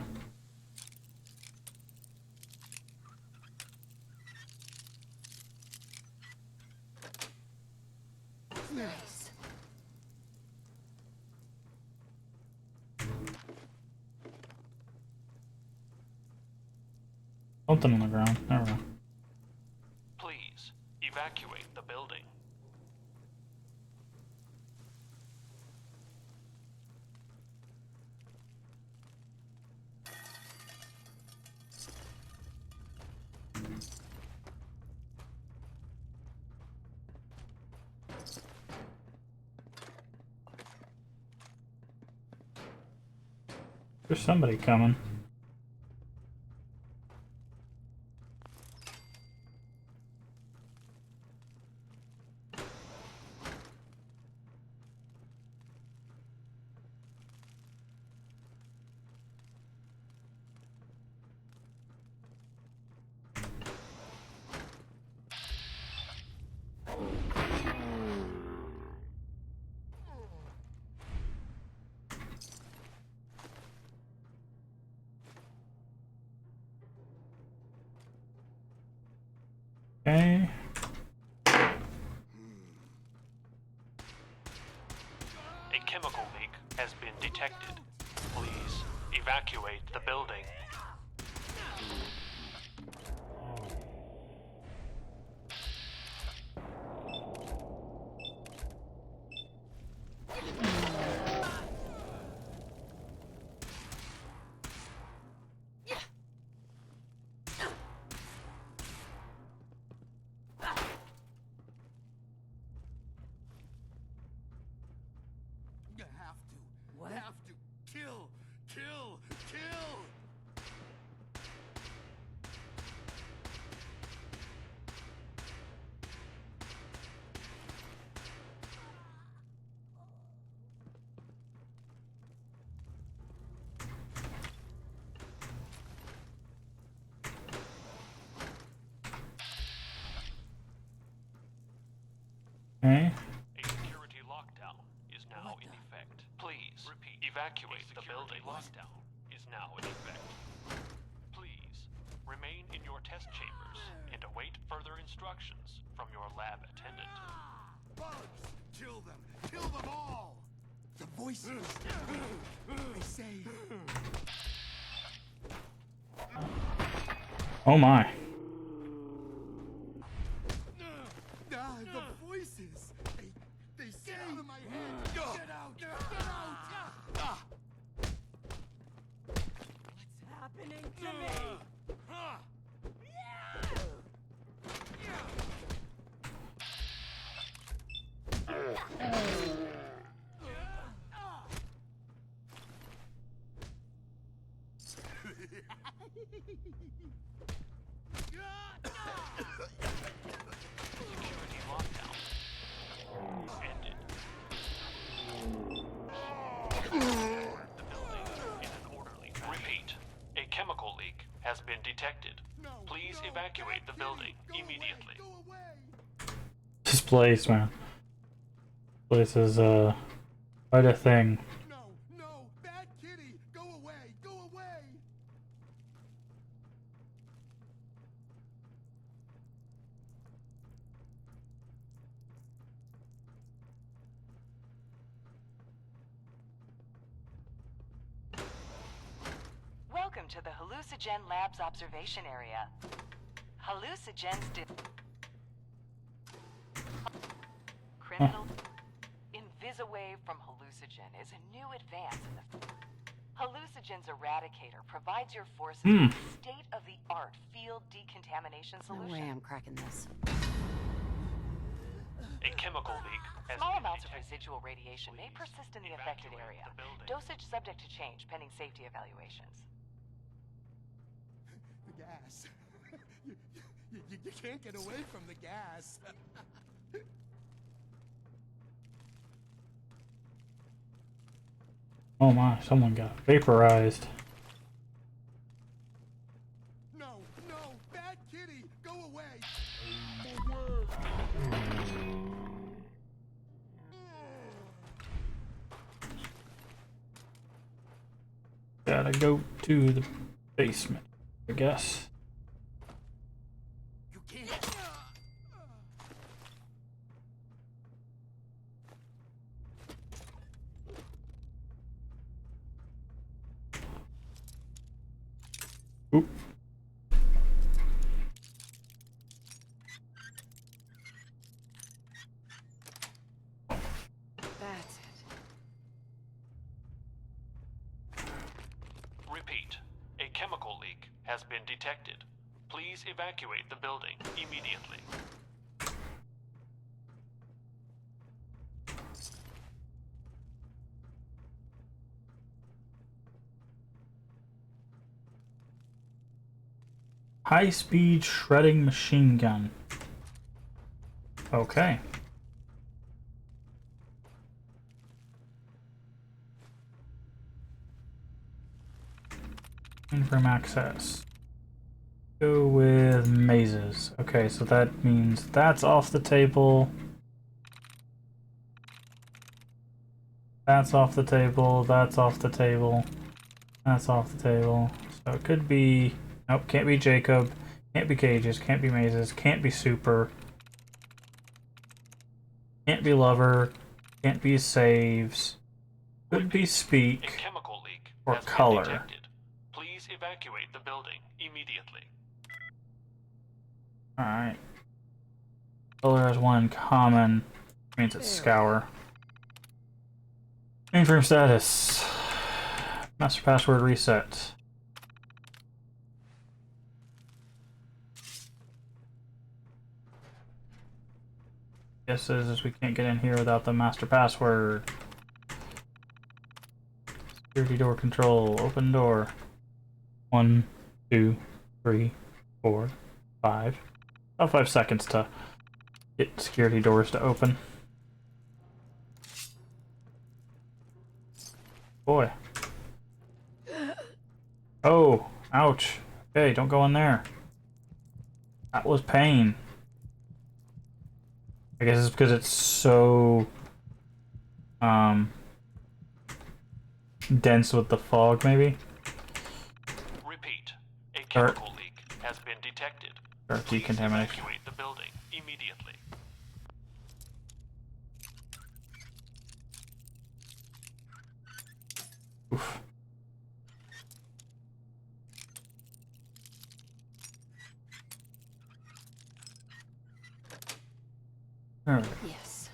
Speaker 8: Nice.
Speaker 1: Something on the ground. Never mind.
Speaker 14: Please evacuate the building.
Speaker 1: There's somebody coming. Okay.
Speaker 14: A chemical leak has been detected. Please evacuate the building.
Speaker 2: You have to kill, kill, kill.
Speaker 1: Okay.
Speaker 14: A security lockdown is now in effect. Please repeat. Evacuate the building. Lockdown is now in effect. Please remain in your test chambers and await further instructions from your lab attendant.
Speaker 2: Bugs! Kill them! Kill them all! The voices! They say...
Speaker 1: Oh my.
Speaker 2: The voices! They say... Get out of my head! Get out! Get out!
Speaker 11: What's happening to me?
Speaker 14: Security lockdown ended. The building in an orderly fashion. Repeat. A chemical leak has been detected. Please evacuate the building immediately.
Speaker 1: This place, man. This is quite a thing.
Speaker 2: No! Bad kitty! Go away! Go away!
Speaker 15: Welcome to the Hallucigen Labs observation area. Hallucigens Criminal Invisawave from Hallucigen is a new advance in the Hallucigen's Eradicator provides your forces with state-of-the-art field decontamination
Speaker 10: No
Speaker 15: solution.
Speaker 10: way I'm cracking this.
Speaker 14: A chemical leak has
Speaker 15: Small
Speaker 14: been
Speaker 15: amounts of
Speaker 14: detected.
Speaker 15: residual radiation may persist in the affected
Speaker 14: Evacuate
Speaker 15: area.
Speaker 14: the building.
Speaker 15: Dosage subject to change pending safety evaluations.
Speaker 2: The gas. You can't get away from the gas.
Speaker 1: Oh my, someone got vaporized.
Speaker 2: No! Bad kitty! Go away!
Speaker 1: Gotta go to the basement, I guess.
Speaker 2: You can't...
Speaker 1: Oop.
Speaker 10: That's it.
Speaker 14: Repeat. A chemical leak has been detected. Please evacuate the building immediately.
Speaker 1: High-speed shredding machine gun. Okay. Confirm access. Go with mazes. Okay, so that means that's off the table. That's off the table. That's off the table. That's off the table. So it could be... Nope, can't be Jacob. Can't be cages, can't be mazes, can't be super. Can't be lover, can't be saves. Could be speak
Speaker 14: chemical leak
Speaker 1: or
Speaker 14: has been
Speaker 1: color.
Speaker 14: detected. Please evacuate the building immediately.
Speaker 1: Alright. Color has one in common. Means it's scour. Mainframe status. Master password reset. Guess is we can't get in here without the master password. Security door control. Open door. 1, 2, 3, 4, 5. About 5 seconds to get security doors to open. Boy. Oh, ouch. Okay, don't go in there. That was pain. I guess it's because it's so dense with the fog, maybe.
Speaker 14: Repeat. A chemical leak has been detected.
Speaker 1: Or
Speaker 14: Please
Speaker 1: decontamination.
Speaker 14: evacuate the building immediately.
Speaker 1: Oof. There we go.
Speaker 8: Yes.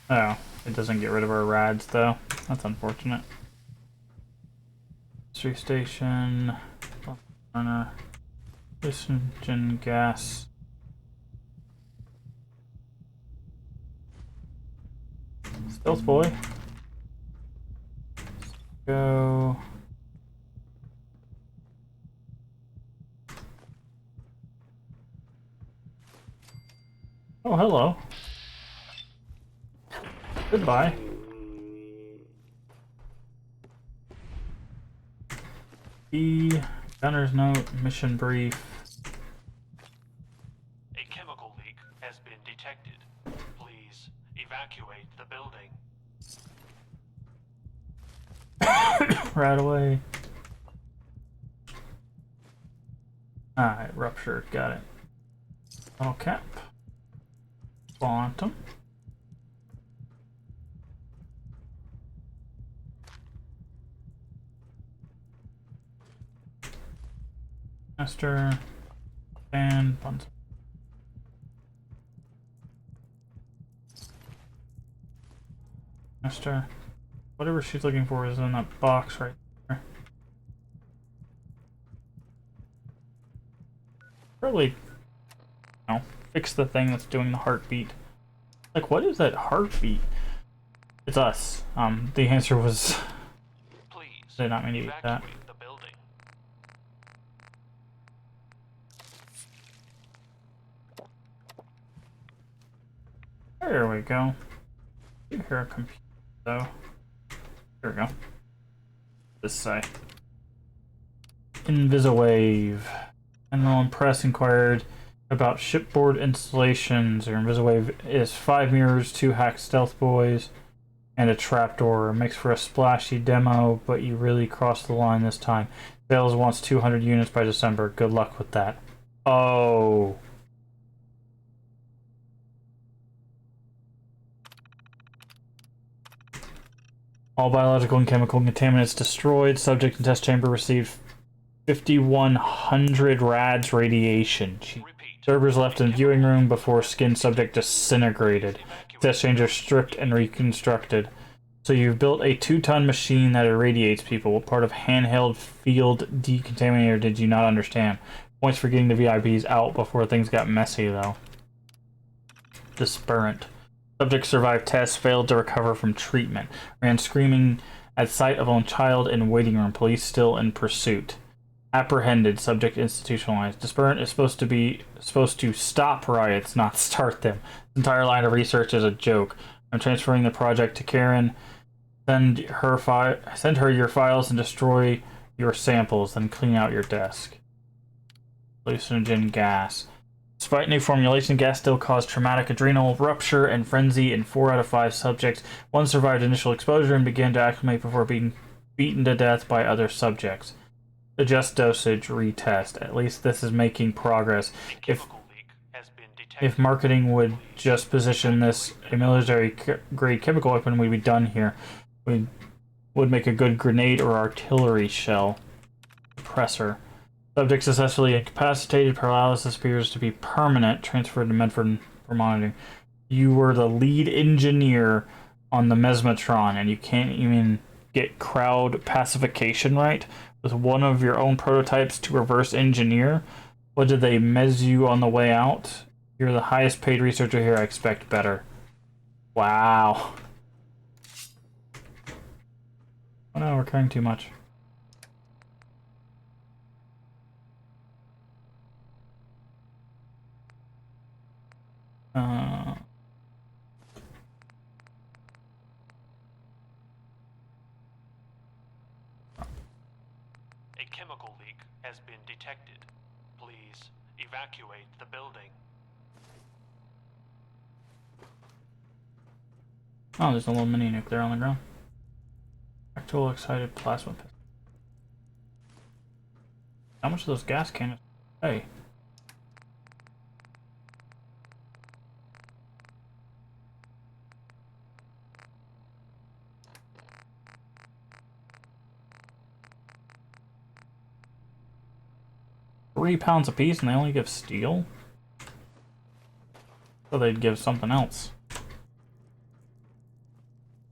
Speaker 1: Oh, it doesn't get rid of our rads though. That's unfortunate. Street station, burner, hallucinogen gas. Stealth boy. Go. Oh, hello. Goodbye. The gunner's note, mission brief.
Speaker 14: A chemical leak has been detected. Please evacuate the building.
Speaker 1: Right away. Alright, ruptured, got it. Bottle cap. Quantum. Master. And buns. Master. Whatever she's looking for is in that box right there. Probably, fix the thing that's doing the heartbeat. Like, what is that heartbeat? It's us. The answer was...
Speaker 14: Please
Speaker 1: did not mean to eat that.
Speaker 14: evacuate the building.
Speaker 1: There we go. You hear a computer, though. There we go. This side. Invisawave. General Press inquired about shipboard installations. Your Invisawave is 5 mirrors, 2 hacked stealth boys, and a trapdoor. It makes for a splashy demo, but you really crossed the line this time. Sales wants 200 units by December. Good luck with that. Oh. All biological and chemical contaminants destroyed. Subject in test chamber received 5,100 rads radiation. Servers left in viewing room before skin subject disintegrated. Test chamber stripped and reconstructed. So you've built a 2-ton machine that irradiates people. What part of handheld field decontaminator did you not understand? Points for getting the VIPs out before things got messy, though. Disparant. Subject survived tests, failed to recover from treatment. Ran screaming at sight of own child in waiting room. Police still in pursuit. Apprehended. Subject institutionalized. Disparant is supposed to stop riots, not start them. This entire line of research is a joke. I'm transferring the project to Karen. Send her your files and destroy your samples, then clean out your desk. Hallucinogen gas. Despite new formulation, gas still caused traumatic adrenal rupture and frenzy in 4 out of 5 subjects. 1 survived initial exposure and began to acclimate before being beaten to death by other subjects. Adjust dosage, retest. At least this is making progress. If marketing would just position this a military-grade chemical weapon, we'd be done here. We would make a good grenade or artillery shell. Suppressor. Subject successfully incapacitated. Paralysis appears to be permanent. Transferred to Medford for monitoring. You were the lead engineer on the Mesmatron, and you can't even get crowd pacification right with one of your own prototypes to reverse engineer. What did they mez you on the way out? You're the highest paid researcher here. I expect better. Wow. Oh no, we're caring too much.
Speaker 14: A chemical leak has been detected. Please evacuate the building.
Speaker 1: Oh, there's a little mini nuclear on the ground. Actual excited plasma pistol. How much of those gas cannons? Hey. £3 a piece, and they only give steel? So they'd give something else.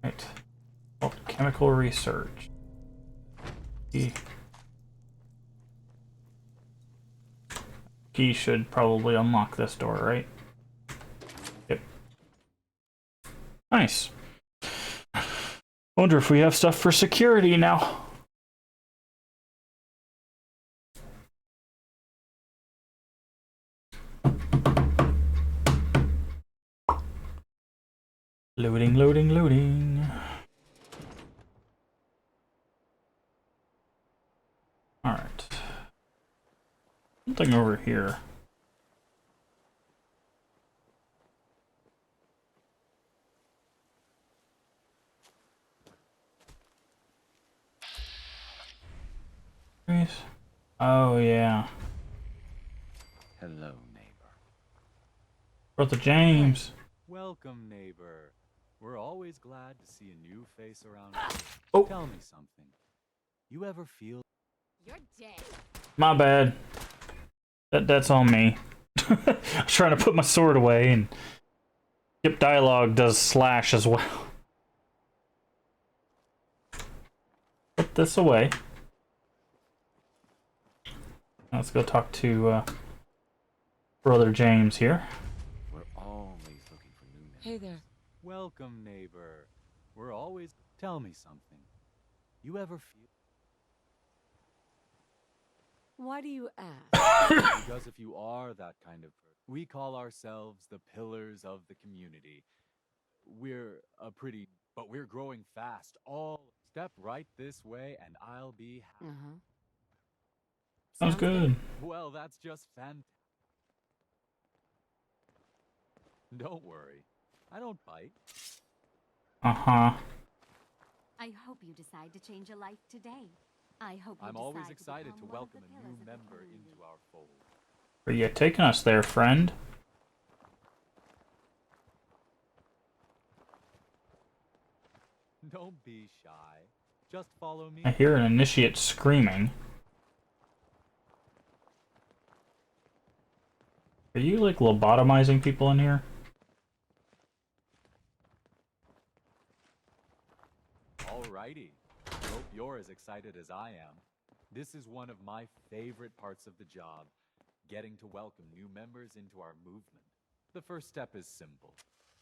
Speaker 1: Right. Well, chemical research. Key should probably unlock this door, right? Yep. Nice. Wonder if we have stuff for security now. Loading, loading, loading. Alright. Something over here. Oh, yeah.
Speaker 16: Hello, neighbor.
Speaker 1: Brother James.
Speaker 16: Welcome, neighbor. We're always glad to see a new face around here.
Speaker 1: Oh.
Speaker 16: Tell me something. You ever feel...
Speaker 8: You're dead.
Speaker 1: My bad. That's on me. I was trying to put my sword away, and skip dialogue does slash as well. Put this away. Let's go talk to Brother James here.
Speaker 16: We're always looking for new members.
Speaker 10: Hey there.
Speaker 16: Welcome, neighbor. We're always... Tell me something. You ever feel...
Speaker 10: Why do you ask?
Speaker 16: Because if you are that kind of person, we call ourselves the pillars of the community. We're a pretty... But we're growing fast. All step right this way and I'll be happy.
Speaker 10: Uh-huh.
Speaker 1: Sounds good.
Speaker 16: Well, that's just fantastic. Don't worry. I don't bite.
Speaker 1: Uh-huh.
Speaker 17: I hope you decide to change your life today. I hope you
Speaker 16: I'm
Speaker 17: decide
Speaker 16: always
Speaker 17: to
Speaker 16: excited
Speaker 17: become
Speaker 16: to
Speaker 17: one of
Speaker 16: welcome
Speaker 17: the
Speaker 16: a new
Speaker 17: pillars of the
Speaker 16: member
Speaker 17: community.
Speaker 16: into our fold.
Speaker 1: Where you taking us there, friend?
Speaker 16: Don't be shy. Just follow me.
Speaker 1: I hear an initiate screaming. Are you, like, lobotomizing people in here?
Speaker 16: Alrighty. Hope you're as excited as I am. This is one of my favorite parts of the job, getting to welcome new members into our movement. The first step is simple.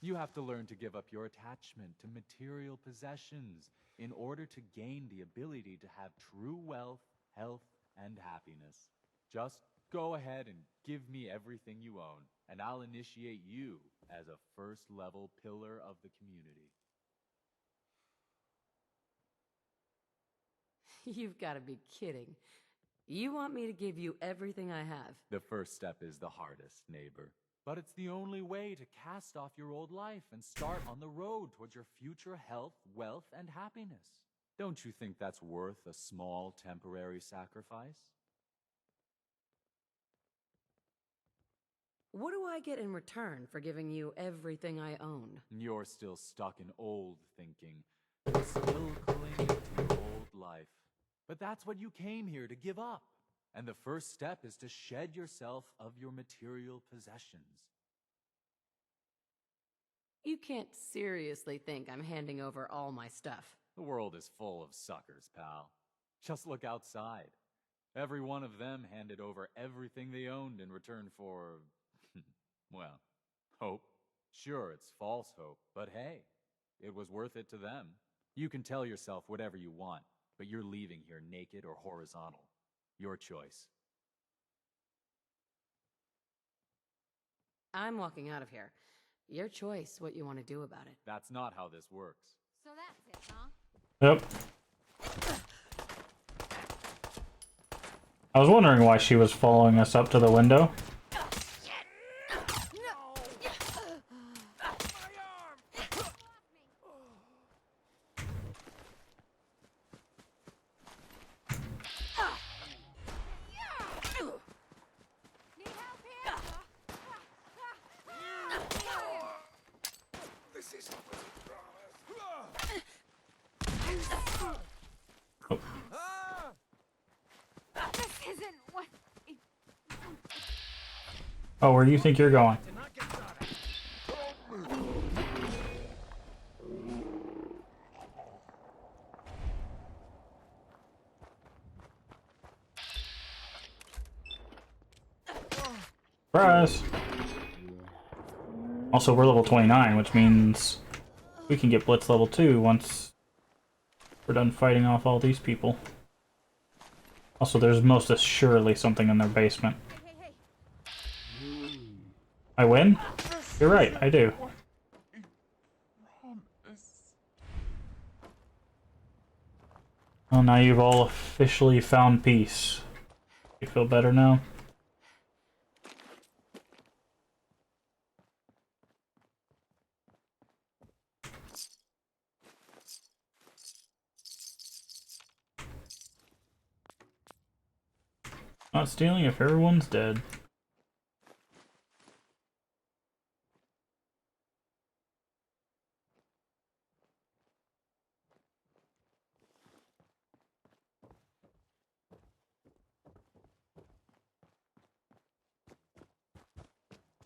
Speaker 16: You have to learn to give up your attachment to material possessions in order to gain the ability to have true wealth, health, and happiness. Just go ahead and give me everything you own, and I'll initiate you as a first-level pillar of the community.
Speaker 10: You've got to be kidding. You want me to give you everything I have?
Speaker 16: The first step is the hardest, neighbor. But it's the only way to cast off your old life and start on the road towards your future health, wealth, and happiness. Don't you think that's worth a small temporary sacrifice?
Speaker 10: What do I get in return for giving you everything I own?
Speaker 16: You're still stuck in old thinking. Still clinging to your old life. But that's what you came here to give up. And the first step is to shed yourself of your material possessions.
Speaker 10: You can't seriously think I'm handing over all my stuff.
Speaker 16: The world is full of suckers, pal. Just look outside. Every one of them handed over everything they owned in return for, well, hope. Sure, it's false hope, but hey, it was worth it to them. You can tell yourself whatever you want, but you're leaving here naked or horizontal. Your choice.
Speaker 10: I'm walking out of here. Your choice what you want to do about it.
Speaker 16: That's not how this works.
Speaker 17: So that's it, huh?
Speaker 1: Yep. I was wondering why she was following us up to the window. Oh, where do you think you're going? Surprise! Also, we're level 29, which means we can get Blitz level 2 once we're done fighting off all these people. Also, there's most assuredly something in their basement. I win? You're right, I do. Well, now you've all officially found peace. You feel better now? Not stealing if everyone's dead.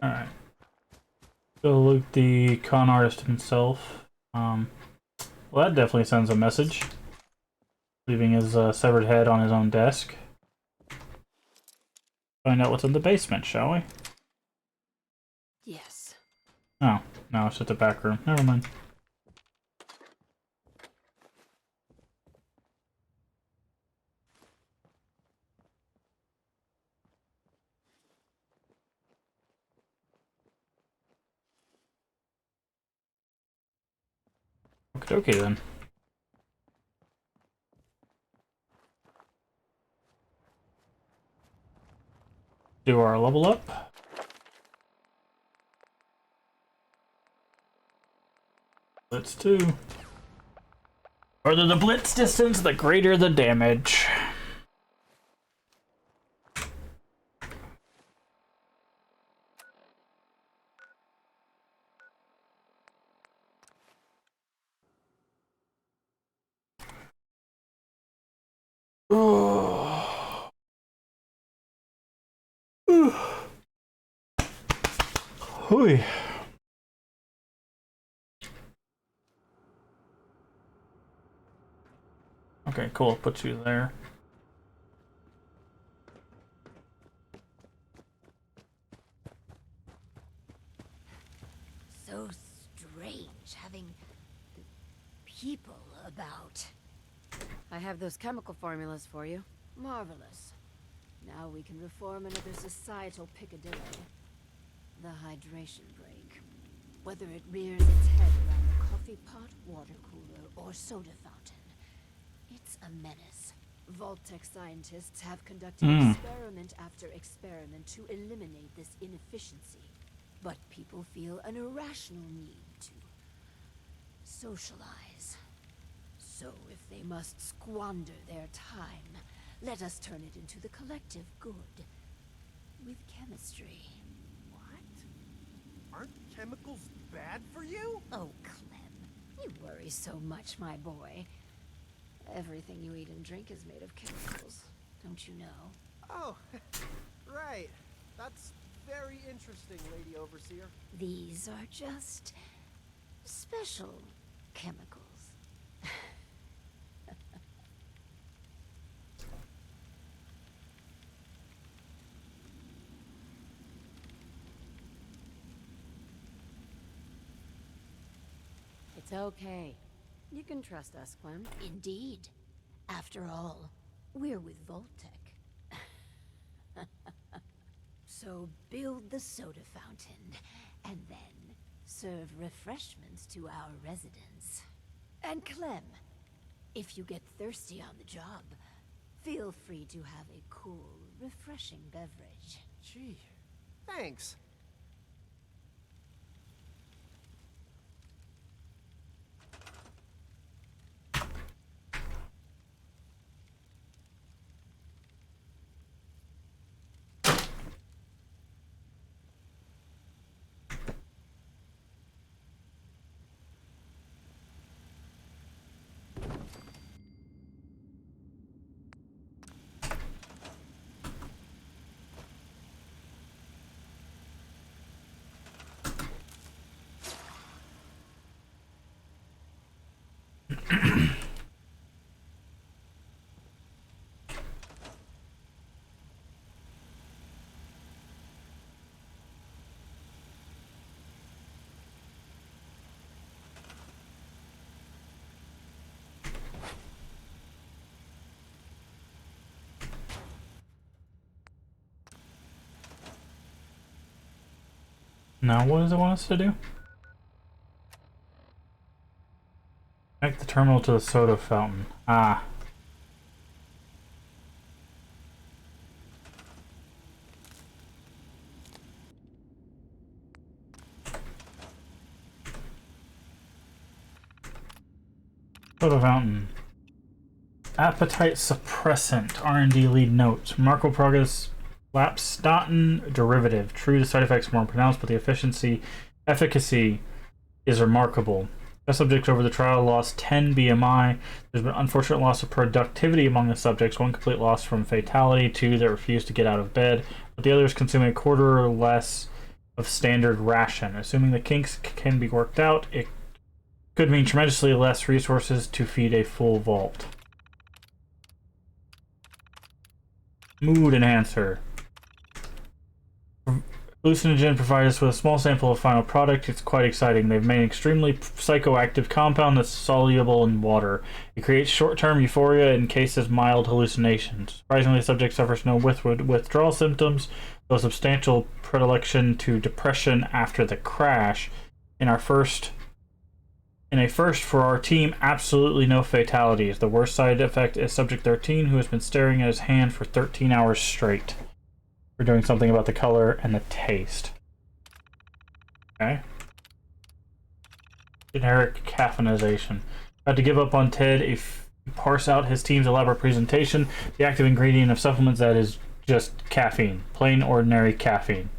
Speaker 1: Alright. Go loot the con artist himself. Well, that definitely sends a message. Leaving his severed head on his own desk. Find out what's in the basement, shall we?
Speaker 10: Yes.
Speaker 1: Oh, no, it's just a back room. Never mind. Okay, then. Do our level up. Blitz 2. Further the blitz distance, the greater the damage. Hooey. Okay, cool. Put you there.
Speaker 8: So strange having people about.
Speaker 10: I have those chemical formulas for you.
Speaker 8: Marvelous. Now we can reform another societal Piccadilly. The hydration break. Whether it rears its head around the coffee pot, water cooler, or soda fountain, it's a menace. Vault-Tec scientists have conducted experiment after experiment to eliminate this inefficiency. But people feel an irrational need to socialize. So if they must squander their time, let us turn it into the collective good. With chemistry.
Speaker 13: What? Aren't chemicals bad for you?
Speaker 8: Oh, Clem, you worry so much, my boy. Everything you eat and drink is made of chemicals, don't you know?
Speaker 13: Oh, right. That's very interesting, Lady Overseer.
Speaker 8: These are just special chemicals.
Speaker 10: It's okay. You can trust us, Clem.
Speaker 8: Indeed. After all, we're with Voltec. So build the soda fountain, and then serve refreshments to our residents. And Clem, if you get thirsty on the job, feel free to have a cool, refreshing beverage.
Speaker 13: Gee, thanks.
Speaker 1: Now what does it want us to do? Connect the terminal to the soda fountain. Ah. Soda fountain. Appetite suppressant. R&D lead notes. Remarkable progress. Lapstatin derivative. True, the side effects are more pronounced, but the efficacy is remarkable. The subjects over the trial lost 10 BMI. There's been unfortunate loss of productivity among the subjects. One complete loss from fatality. Two that refused to get out of bed. But the others consuming a quarter or less of standard ration. Assuming the kinks can be worked out, it could mean tremendously less resources to feed a full vault. Mood enhancer. Hallucinogen provides us with a small sample of final product. It's quite exciting. They've made an extremely psychoactive compound that's soluble in water. It creates short-term euphoria and cases mild hallucinations. Surprisingly, the subject suffers no withdrawal symptoms, though substantial predilection to depression after the crash. In a first for our team, absolutely no fatalities. The worst side effect is Subject 13, who has been staring at his hand for 13 hours straight. We're doing something about the color and the taste. Okay. Generic caffeinization. Had to give up on Ted if you parse out his team's elaborate presentation. The active ingredient of supplements that is just caffeine. Plain ordinary caffeine.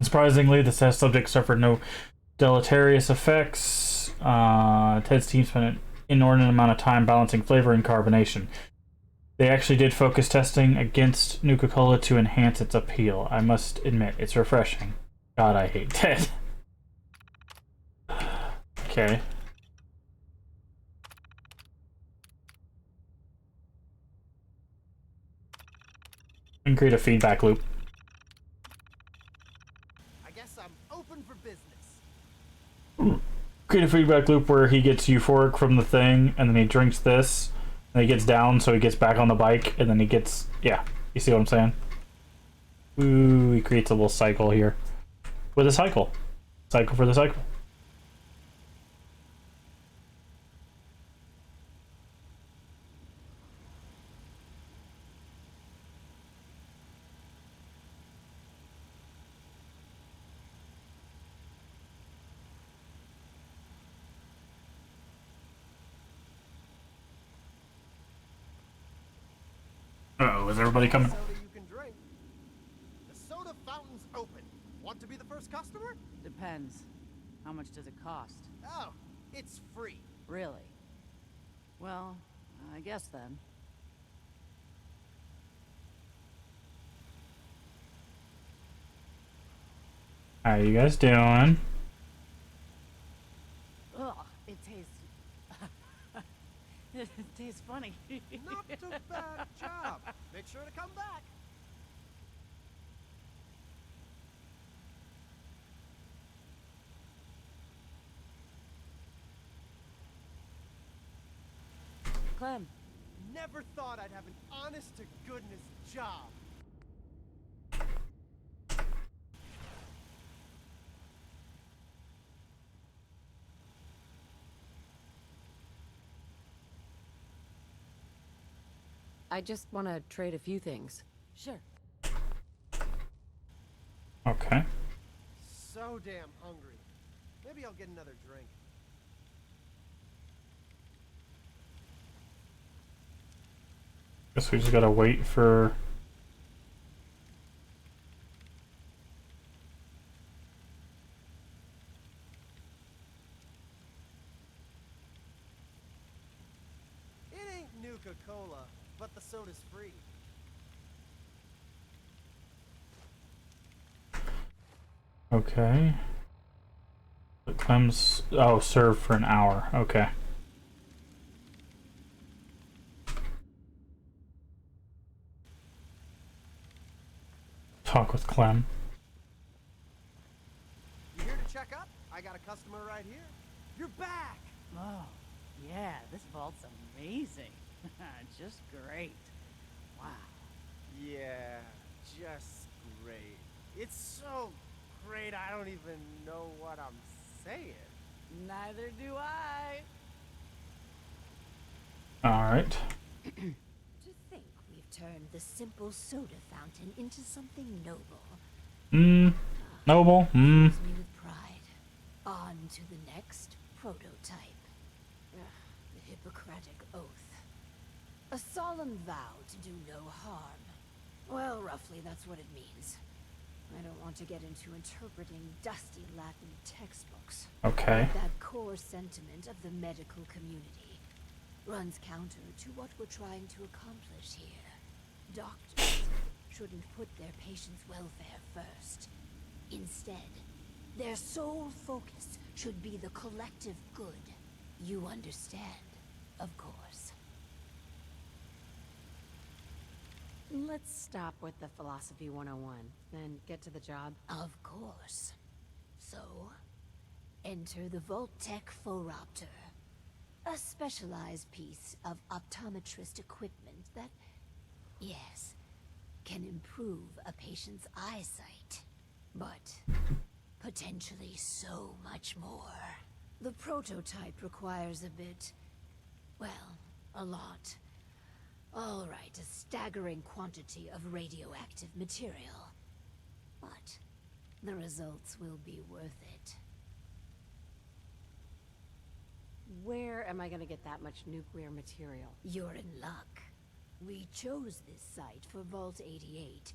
Speaker 1: Surprisingly, the test subject suffered no deleterious effects. Ted's team spent an inordinate amount of time balancing flavor and carbonation. They actually did focus testing against Nuka-Cola to enhance its appeal. I must admit, it's refreshing. God, I hate Ted. Okay. And create a feedback loop.
Speaker 13: I guess I'm open for business.
Speaker 1: Create a feedback loop where he gets euphoric from the thing, and then he drinks this, and he gets down, so he gets back on the bike, and then he gets... Yeah, you see what I'm saying? Ooh, he creates a little cycle here. With a cycle. Cycle for the cycle. Uh-oh, is everybody coming?
Speaker 13: Soda you can drink. The soda fountain's open. Want to be the first customer?
Speaker 11: Depends. How much does it cost?
Speaker 13: Oh, it's free.
Speaker 11: Really? Well, I guess then.
Speaker 1: How you guys doing?
Speaker 11: Ugh, it tastes... it tastes funny.
Speaker 13: Not a bad job. Make sure to come back.
Speaker 11: Clem.
Speaker 13: Never thought I'd have an honest-to-goodness job.
Speaker 10: I just want to trade a few things.
Speaker 11: Sure.
Speaker 1: Okay.
Speaker 13: So damn hungry. Maybe I'll get another drink.
Speaker 1: Guess we just gotta wait for...
Speaker 13: It ain't Nuka-Cola, but the soda's free.
Speaker 1: Okay. The Clem's... Oh, serve for an hour. Okay. Talk with Clem.
Speaker 13: You here to check up? I got a customer right here. You're back!
Speaker 11: Oh, yeah, this vault's amazing. Just great. Wow.
Speaker 13: Yeah, just great. It's so great I don't even know what I'm saying.
Speaker 11: Neither do I.
Speaker 1: Alright.
Speaker 8: To think we've turned the simple soda fountain into something noble.
Speaker 1: Noble.
Speaker 8: Fills me with pride. On to the next prototype. The Hippocratic Oath. A solemn vow to do no harm. Well, roughly that's what it means. I don't want to get into interpreting dusty Latin textbooks.
Speaker 1: Okay.
Speaker 8: But that core sentiment of the medical community runs counter to what we're trying to accomplish here. Doctors shouldn't put their patients' welfare first. Instead, their sole focus should be the collective good. You understand, of course.
Speaker 10: Let's stop with the Philosophy 101 and get to the job.
Speaker 8: Of course. So, enter the Vault-Tec Phoropter. A specialized piece of optometrist equipment that, yes, can improve a patient's eyesight. But potentially so much more. The prototype requires a bit, well, a lot. All right, a staggering quantity of radioactive material. But the results will be worth it.
Speaker 10: Where am I going to get that much nuclear material?
Speaker 8: You're in luck. We chose this site for Vault 88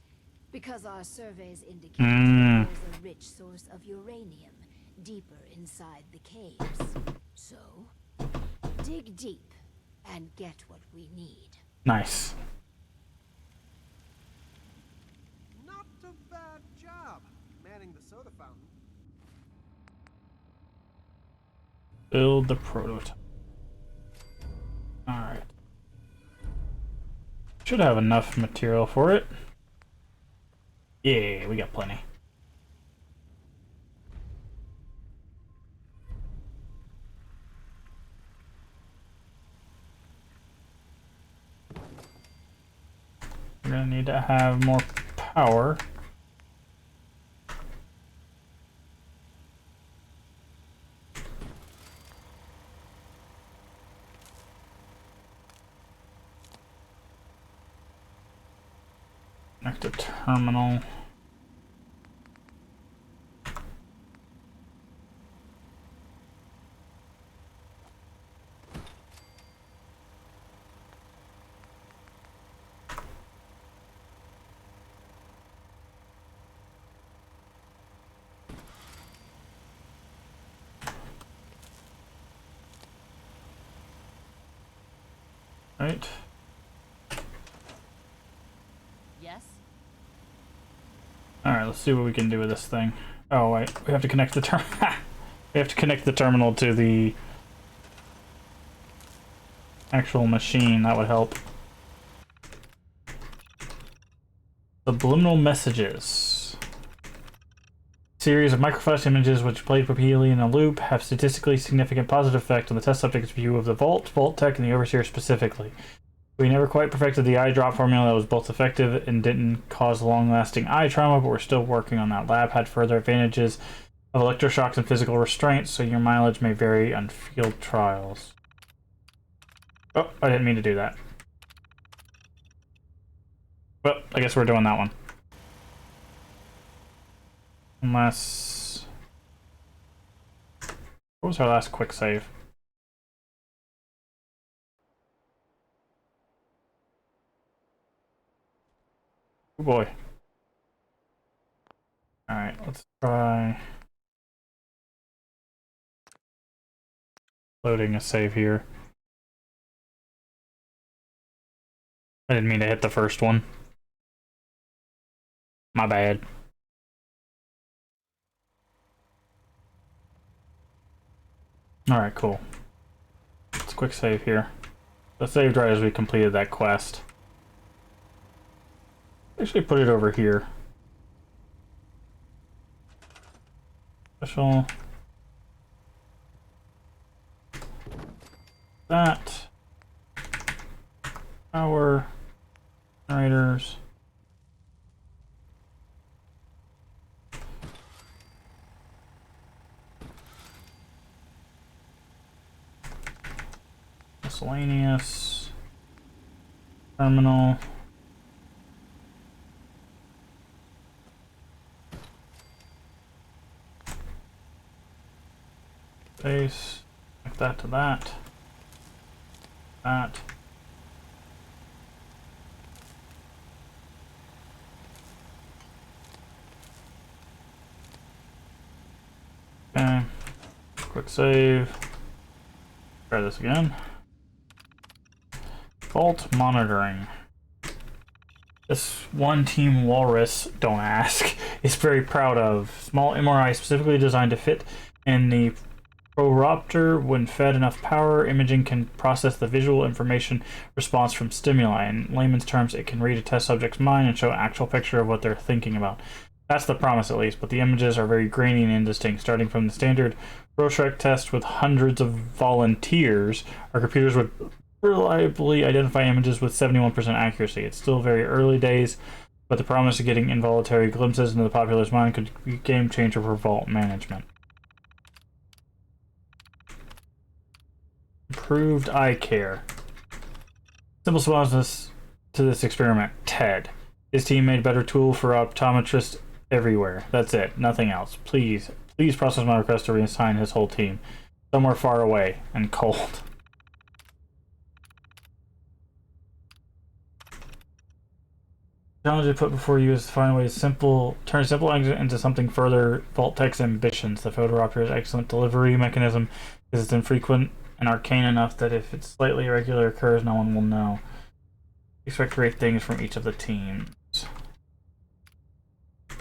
Speaker 8: because our surveys indicate there's a rich source of uranium deeper inside the caves. So, dig deep and get what we need.
Speaker 1: Nice.
Speaker 13: Not a bad job manning the soda fountain.
Speaker 1: Build the prototype. Alright. Should have enough material for it. Yeah, we got plenty. We're gonna need to have more power. Connect a terminal. Right.
Speaker 11: Yes?
Speaker 1: Alright, let's see what we can do with this thing. Oh, wait. We have to connect the we have to connect the terminal to the actual machine. That would help. Subliminal messages. Series of microflash images which played repeatedly in a loop have statistically significant positive effect on the test subject's view of the Vault Tech, and the Overseer specifically. We never quite perfected the eye drop formula that was both effective and didn't cause long-lasting eye trauma, but we're still working on that. Lab had further advantages of electroshocks and physical restraints, so your mileage may vary on field trials. Oh, I didn't mean to do that. Well, I guess we're doing that one. Unless... What was our last quick save? Oh boy. Alright, let's try... loading a save here. I didn't mean to hit the first one. My bad. Alright, cool. Let's quick save here. The saved right as we completed that quest. Actually put it over here. Special. That. Power. Generators. Miscellaneous. Terminal. Base. Connect that to that. That. Okay. Quick save. Try this again. Vault monitoring. This one Team Walrus, don't ask, is very proud of. Small MRI specifically designed to fit in the Proropter. When fed enough power, imaging can process the visual information response from stimuli. In layman's terms, it can read a test subject's mind and show an actual picture of what they're thinking about. That's the promise, at least, but the images are very grainy and indistinct. Starting from the standard Rorschach test with hundreds of volunteers, our computers would reliably identify images with 71% accuracy. It's still very early days, but the promise of getting involuntary glimpses into the populace mind could be a game changer for Vault management. Improved eye care. Simple response to this experiment. Ted. His team made a better tool for optometrists everywhere. That's it. Nothing else. Please process my request to reassign his whole team. Somewhere far away and cold. The challenge I put before you is to find a way to turn simple into something further Vault Tech's ambitions. The Photoropter's excellent delivery mechanism is infrequent and arcane enough that if it slightly irregular occurs, no one will know. Expect great things from each of the teams.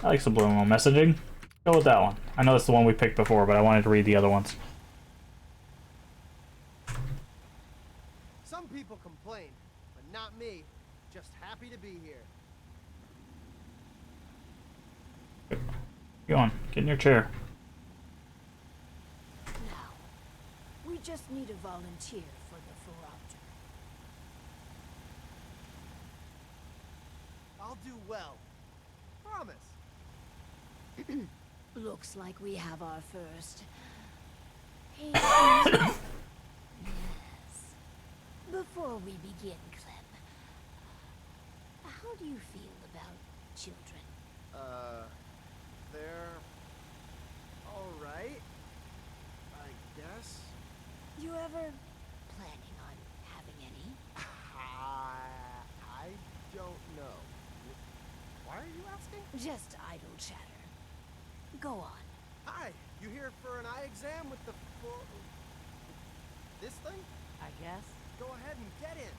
Speaker 1: I like subliminal messaging. Go with that one. I know it's the one we picked before, but I wanted to read the other ones.
Speaker 13: Some people complain, but not me. Just happy to be here.
Speaker 1: Go on, get in your chair.
Speaker 8: Now, we just need a volunteer for the Phoropter.
Speaker 13: I'll do well. Promise.
Speaker 8: Looks like we have our first. Yes. Before we begin, Clem, how do you feel about children?
Speaker 13: They're all right, I guess.
Speaker 8: You ever planning on having any?
Speaker 13: I don't know. Why are you asking?
Speaker 8: Just idle chatter. Go on.
Speaker 13: Hi, you here for an eye exam with the this thing?
Speaker 11: I guess.
Speaker 13: Go ahead and get in.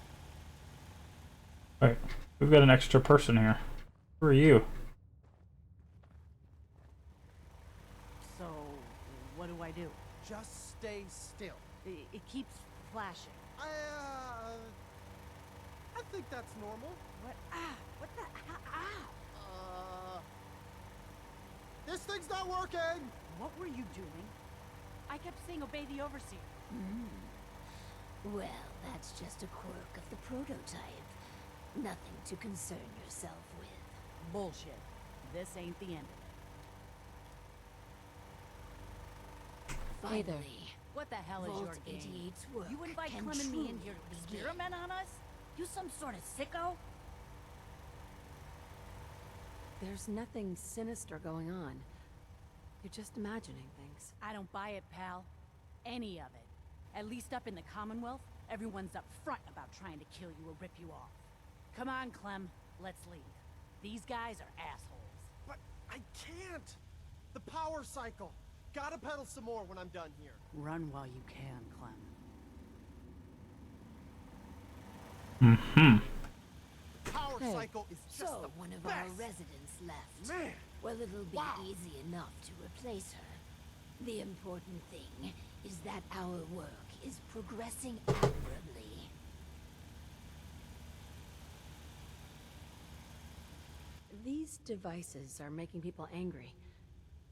Speaker 1: Alright, we've got an extra person here. Who are you?
Speaker 11: So, what do I do?
Speaker 13: Just stay still.
Speaker 11: It keeps flashing.
Speaker 13: I think that's normal.
Speaker 11: What? Ah! What the?
Speaker 13: This thing's not working!
Speaker 11: What were you doing? I kept saying obey the overseer.
Speaker 8: Well, that's just a quirk of the prototype. Nothing to concern yourself with.
Speaker 11: Bullshit. This ain't the end of it.
Speaker 8: Finally,
Speaker 10: Hey there.
Speaker 11: What the hell is
Speaker 8: Vault
Speaker 11: your game?
Speaker 8: 88's work
Speaker 11: You invite
Speaker 8: can
Speaker 11: Clem and me in
Speaker 8: truly
Speaker 11: here to
Speaker 8: begin.
Speaker 11: experiment on us? You some sort of sicko?
Speaker 10: There's nothing sinister going on. You're just imagining things.
Speaker 11: I don't buy it, pal. Any of it. At least up in the Commonwealth, everyone's up front about trying to kill you or rip you off. Come on, Clem. Let's leave. These guys are assholes.
Speaker 13: But I can't! The power cycle! Gotta pedal some more when I'm done here.
Speaker 11: Run while you can, Clem.
Speaker 13: Power
Speaker 8: Hey,
Speaker 13: cycle is just
Speaker 8: so
Speaker 13: the
Speaker 8: one of
Speaker 13: best.
Speaker 8: our residents left.
Speaker 13: Man!
Speaker 8: Well, it'll be
Speaker 13: Wow.
Speaker 8: easy enough to replace her. The important thing is that our work is progressing admirably.
Speaker 10: These devices are making people angry.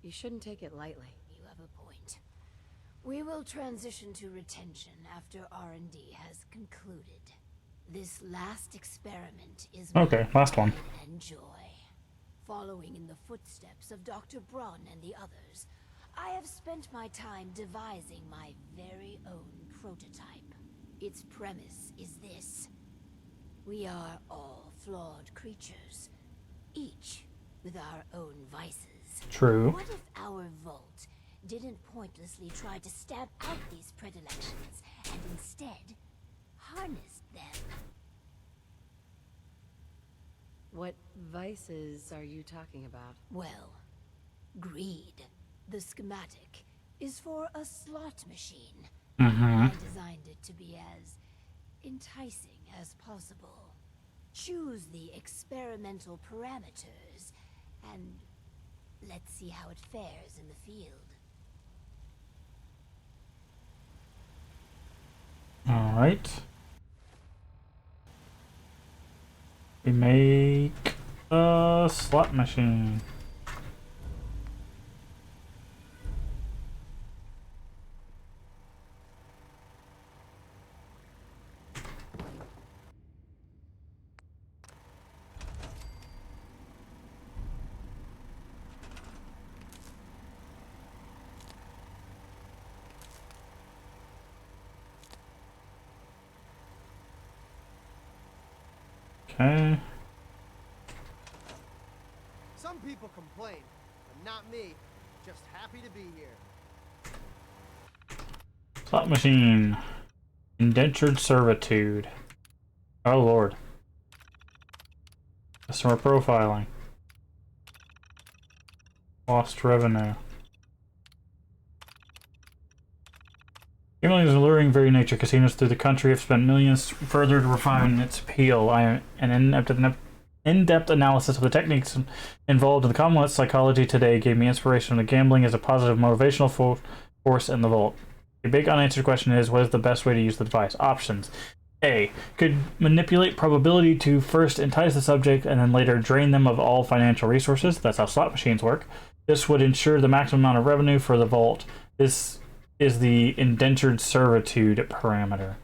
Speaker 10: You shouldn't take it lightly.
Speaker 8: You have a point. We will transition to retention after R&D has concluded. This last experiment is
Speaker 1: Okay,
Speaker 8: my
Speaker 1: last one.
Speaker 8: pride and joy. Following in the footsteps of Dr. Braun and the others, I have spent my time devising my very own prototype. Its premise is this. We are all flawed creatures, each with our own vices.
Speaker 1: True.
Speaker 8: What if our vault didn't pointlessly try to stamp out these predilections and instead harnessed them?
Speaker 10: What vices are you talking about?
Speaker 8: Well, greed. The schematic is for a slot machine. I designed it to be as enticing as possible. Choose the experimental parameters, and let's see how it fares in the field.
Speaker 1: Alright. We make a slot machine. Okay.
Speaker 13: Some people complain, but not me. Just happy to be here.
Speaker 1: Slot machine. Indentured servitude. Oh lord. Customer profiling. Lost revenue. Gambling is an alluring very nature. Casinos through the country have spent millions further to refine its appeal. An in-depth analysis of the techniques involved in the Commonwealth psychology today gave me inspiration to gambling as a positive motivational force in the vault. A big unanswered question is, what is the best way to use the device? Options. A. Could manipulate probability to first entice the subject and then later drain them of all financial resources. That's how slot machines work. This would ensure the maximum amount of revenue for the vault. This is the indentured servitude parameter.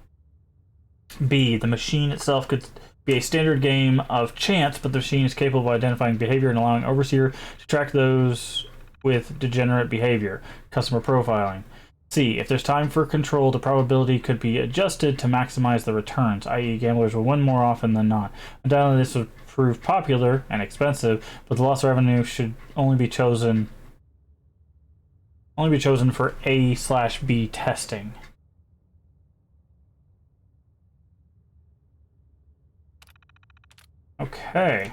Speaker 1: B. The machine itself could be a standard game of chance, but the machine is capable of identifying behavior and allowing Overseer to track those with degenerate behavior. Customer profiling. C. If there's time for control, the probability could be adjusted to maximize the returns, i.e. gamblers will win more often than not. Undoubtedly this would prove popular and expensive, but the loss of revenue should only be chosen for A/B testing. Okay.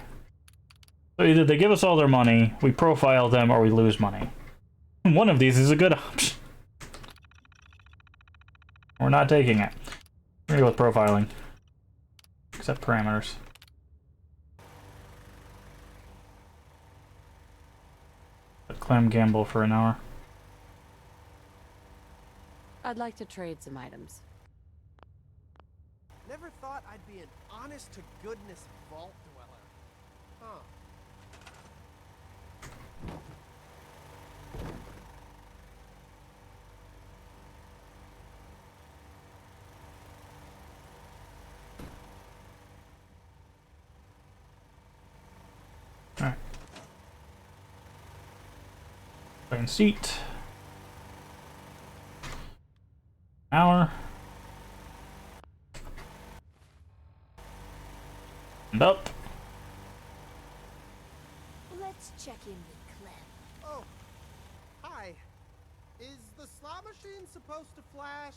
Speaker 1: So either they give us all their money, we profile them, or we lose money. One of these is a good option. We're not taking it. We're gonna go with profiling. Accept parameters. Clem gamble for an hour.
Speaker 10: I'd like to trade some items.
Speaker 13: Never thought I'd be an honest-to-goodness vault dweller. Huh.
Speaker 1: Alright. Plain seat. Hour. And up.
Speaker 8: Let's check in with Clem.
Speaker 13: Oh, hi. Is the slot machine supposed to flash?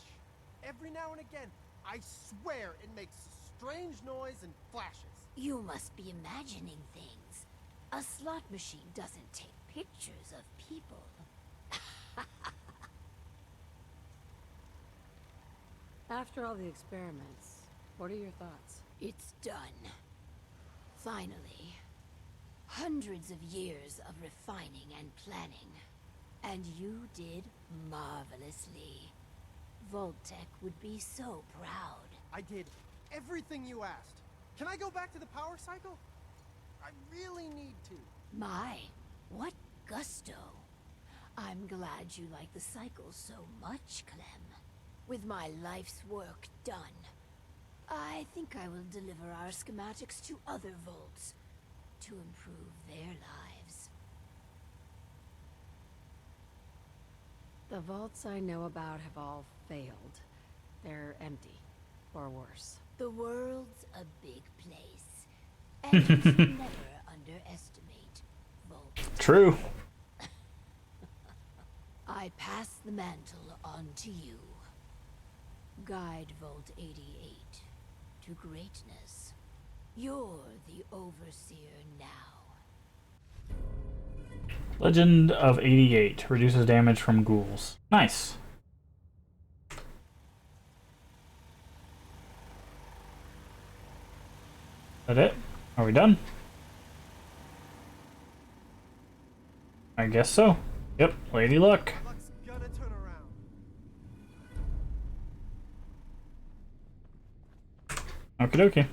Speaker 13: Every now and again, I swear it makes a strange noise and flashes.
Speaker 8: You must be imagining things. A slot machine doesn't take pictures of people.
Speaker 10: After all the experiments, what are your thoughts?
Speaker 8: It's done. Finally. Hundreds of years of refining and planning. And you did marvelously. Vault-Tec would be so proud.
Speaker 13: I did everything you asked. Can I go back to the power cycle? I really need to.
Speaker 8: My, what gusto. I'm glad you like the cycle so much, Clem. With my life's work done, I think I will deliver our schematics to other vaults to improve their lives.
Speaker 10: The vaults I know about have all failed. They're empty, or worse.
Speaker 8: The world's a big place, and you should never underestimate vaults.
Speaker 1: True.
Speaker 8: I pass the mantle on to you. Guide Vault 88 to greatness. You're the overseer now.
Speaker 1: Legend of 88 reduces damage from ghouls. Nice. That it? Are we done? I guess so. Yep, Lady Luck.
Speaker 13: Luck's gonna turn around.
Speaker 1: Okie dokie.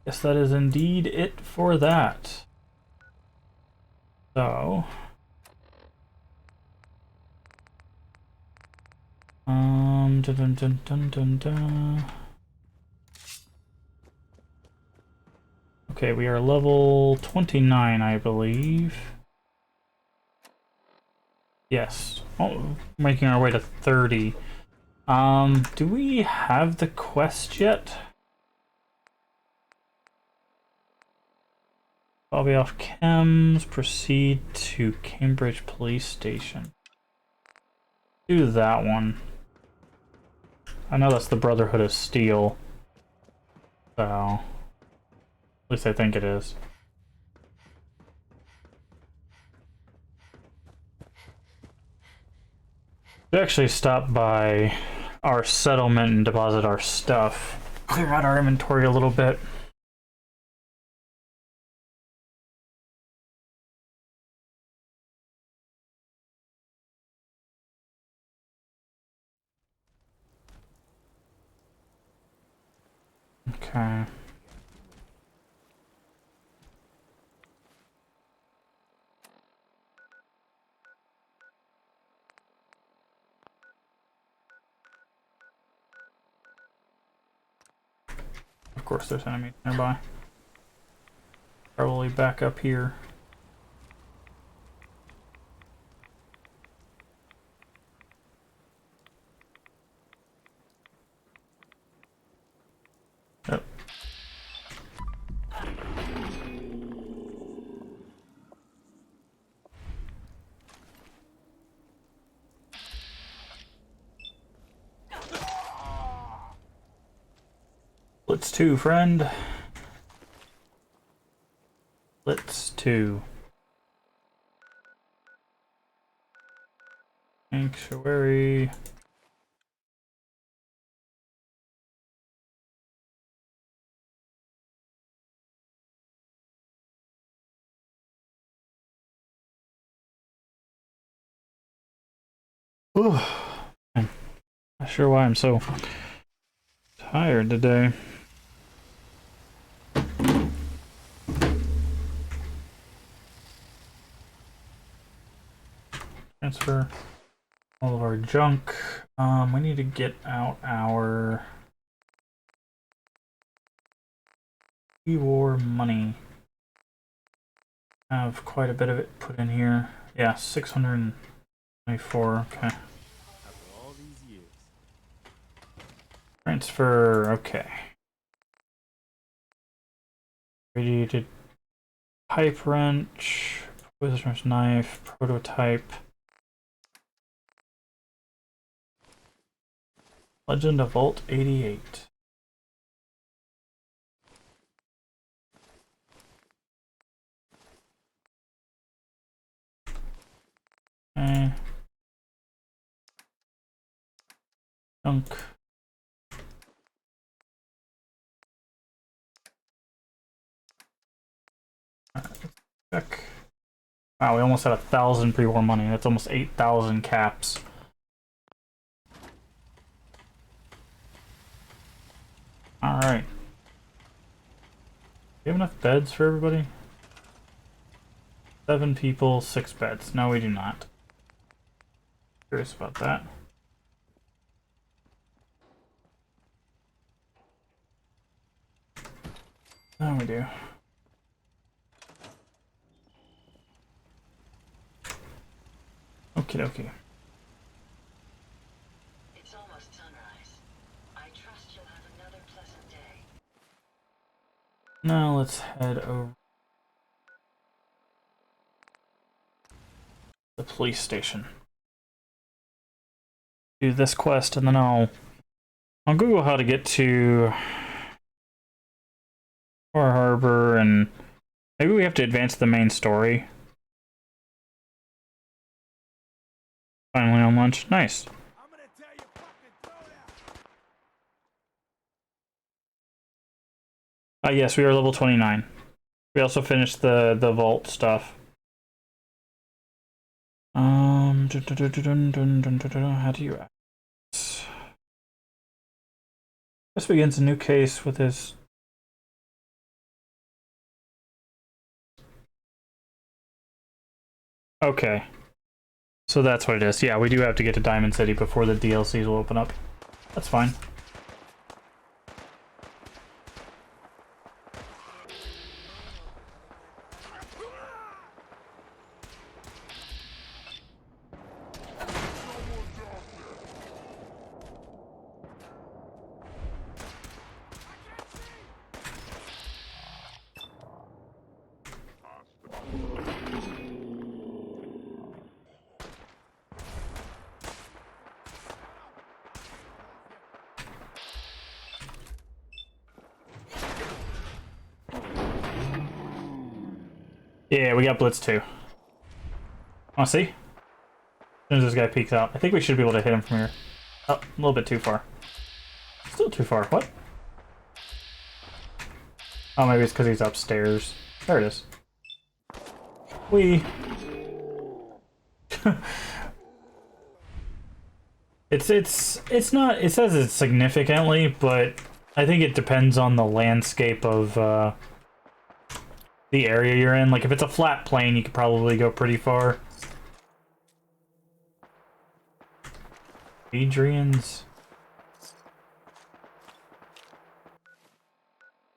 Speaker 1: Guess that is indeed it for that. So, dun dun dun dun dun dun. Okay, we are level 29, I believe. Yes. Oh, making our way to 30. Do we have the quest yet? Bobby off chems, proceed to Cambridge Police Station. Do that one. I know that's the Brotherhood of Steel. So, at least I think it is. We actually stop by our settlement and deposit our stuff. Clear out our inventory a little bit. Okay. Of course there's enemies nearby. Probably back up here. Yep. Blitz 2, friend. Blitz 2. Sanctuary. I'm not sure why I'm so tired today. Transfer all of our junk. We need to get out our war money. I have quite a bit of it put in here. Yeah, 624. Okay. Transfer. Okay. Radiated pipe wrench. Poisoner's knife. Prototype. Legend of Vault 88. Okay. Junk. Alright, check. Wow, we almost had 1,000 pre-war money. That's almost 8,000 caps. Alright. Do we have enough beds for everybody? 7 people, 6 beds. No, we do not. Curious about that. No, we do. Okie dokie.
Speaker 15: It's almost sunrise. I trust you'll have another pleasant day.
Speaker 1: Now let's head over the police station. Do this quest and then I'll Google how to get to Bar Harbor, and maybe we have to advance the main story. Finally on lunch. Nice. Yes, we are level 29. We also finished the vault stuff. How do you act? This begins a new case with his... Okay. So that's what it is. Yeah, we do have to get to Diamond City before the DLCs will open up. That's fine. Yeah, we got Blitz too. Wanna see? As soon as this guy peeks out. I think we should be able to hit him from here. Oh, a little bit too far. Still too far. What? Oh, maybe it's because he's upstairs. There it is. It's not, it says it's significantly, but I think it depends on the landscape of the area you're in. Like if it's a flat plane, you could probably go pretty far. Adrian's.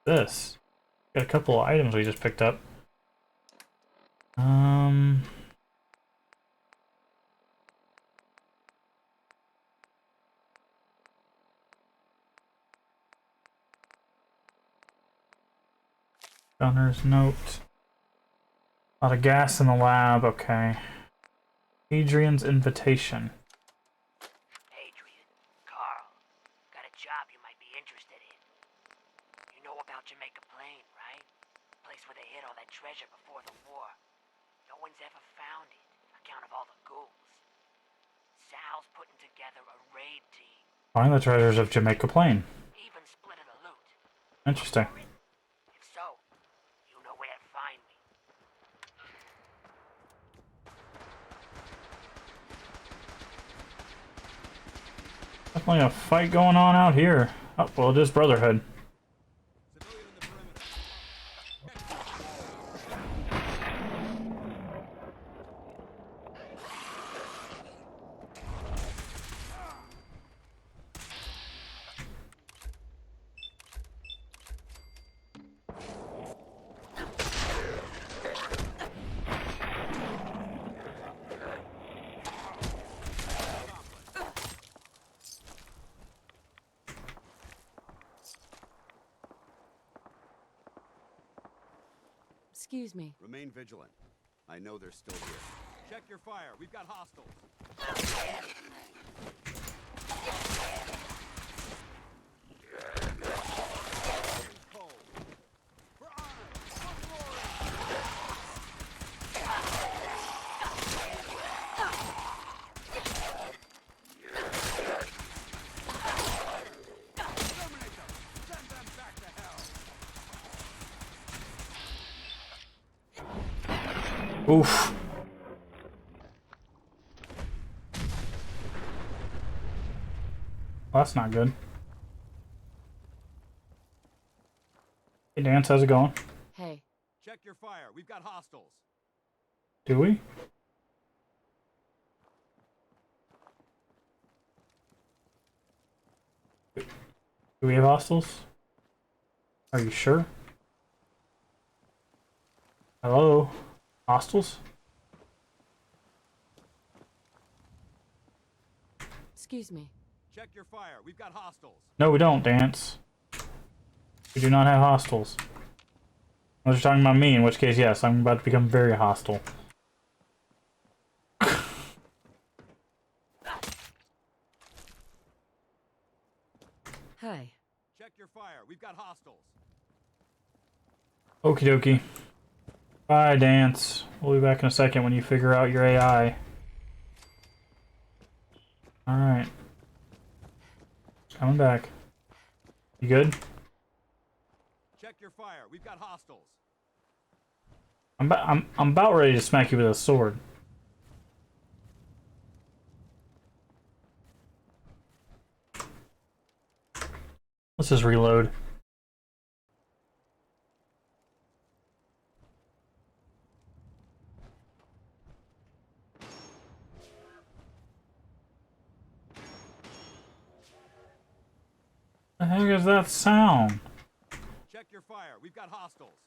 Speaker 1: This. Got a couple of items we just picked up. Gunner's note. A lot of gas in the lab, okay. Adrian's invitation.
Speaker 18: Adrian, Carl, got a job you might be interested in. You know about Jamaica Plain, right? Place where they hid all that treasure before the war. No one's ever found it, account of all the ghouls. Sal's putting together a raid team.
Speaker 1: Find the treasures of Jamaica Plain.
Speaker 18: Even splitting the loot.
Speaker 1: Interesting.
Speaker 18: If so, you know where to find me.
Speaker 1: Definitely a fight going on out here. Oh, well, it is Brotherhood.
Speaker 10: Excuse me.
Speaker 19: Remain vigilant. I know they're still here. Check your fire. We've got hostiles.
Speaker 1: Oof. Well, that's not good. Hey, Dance, how's it going?
Speaker 10: Hey.
Speaker 19: Check your fire. We've got hostiles.
Speaker 1: Do we? Do we have hostiles? Are you sure? Hello? Hostiles?
Speaker 10: Excuse me.
Speaker 19: Check your fire. We've got hostiles.
Speaker 1: No, we don't, Dance. We do not have hostiles. Unless you're talking about me, in which case, yes, I'm about to become very hostile.
Speaker 10: Hi.
Speaker 19: Check your fire. We've got hostiles.
Speaker 1: Okie dokie. Bye, Dance. We'll be back in a second when you figure out your AI. Alright. Coming back. You good?
Speaker 19: Check your fire. We've got hostiles.
Speaker 1: I'm about ready to smack you with a sword. Let's just reload. The heck is that sound?
Speaker 19: Check your fire. We've got hostiles.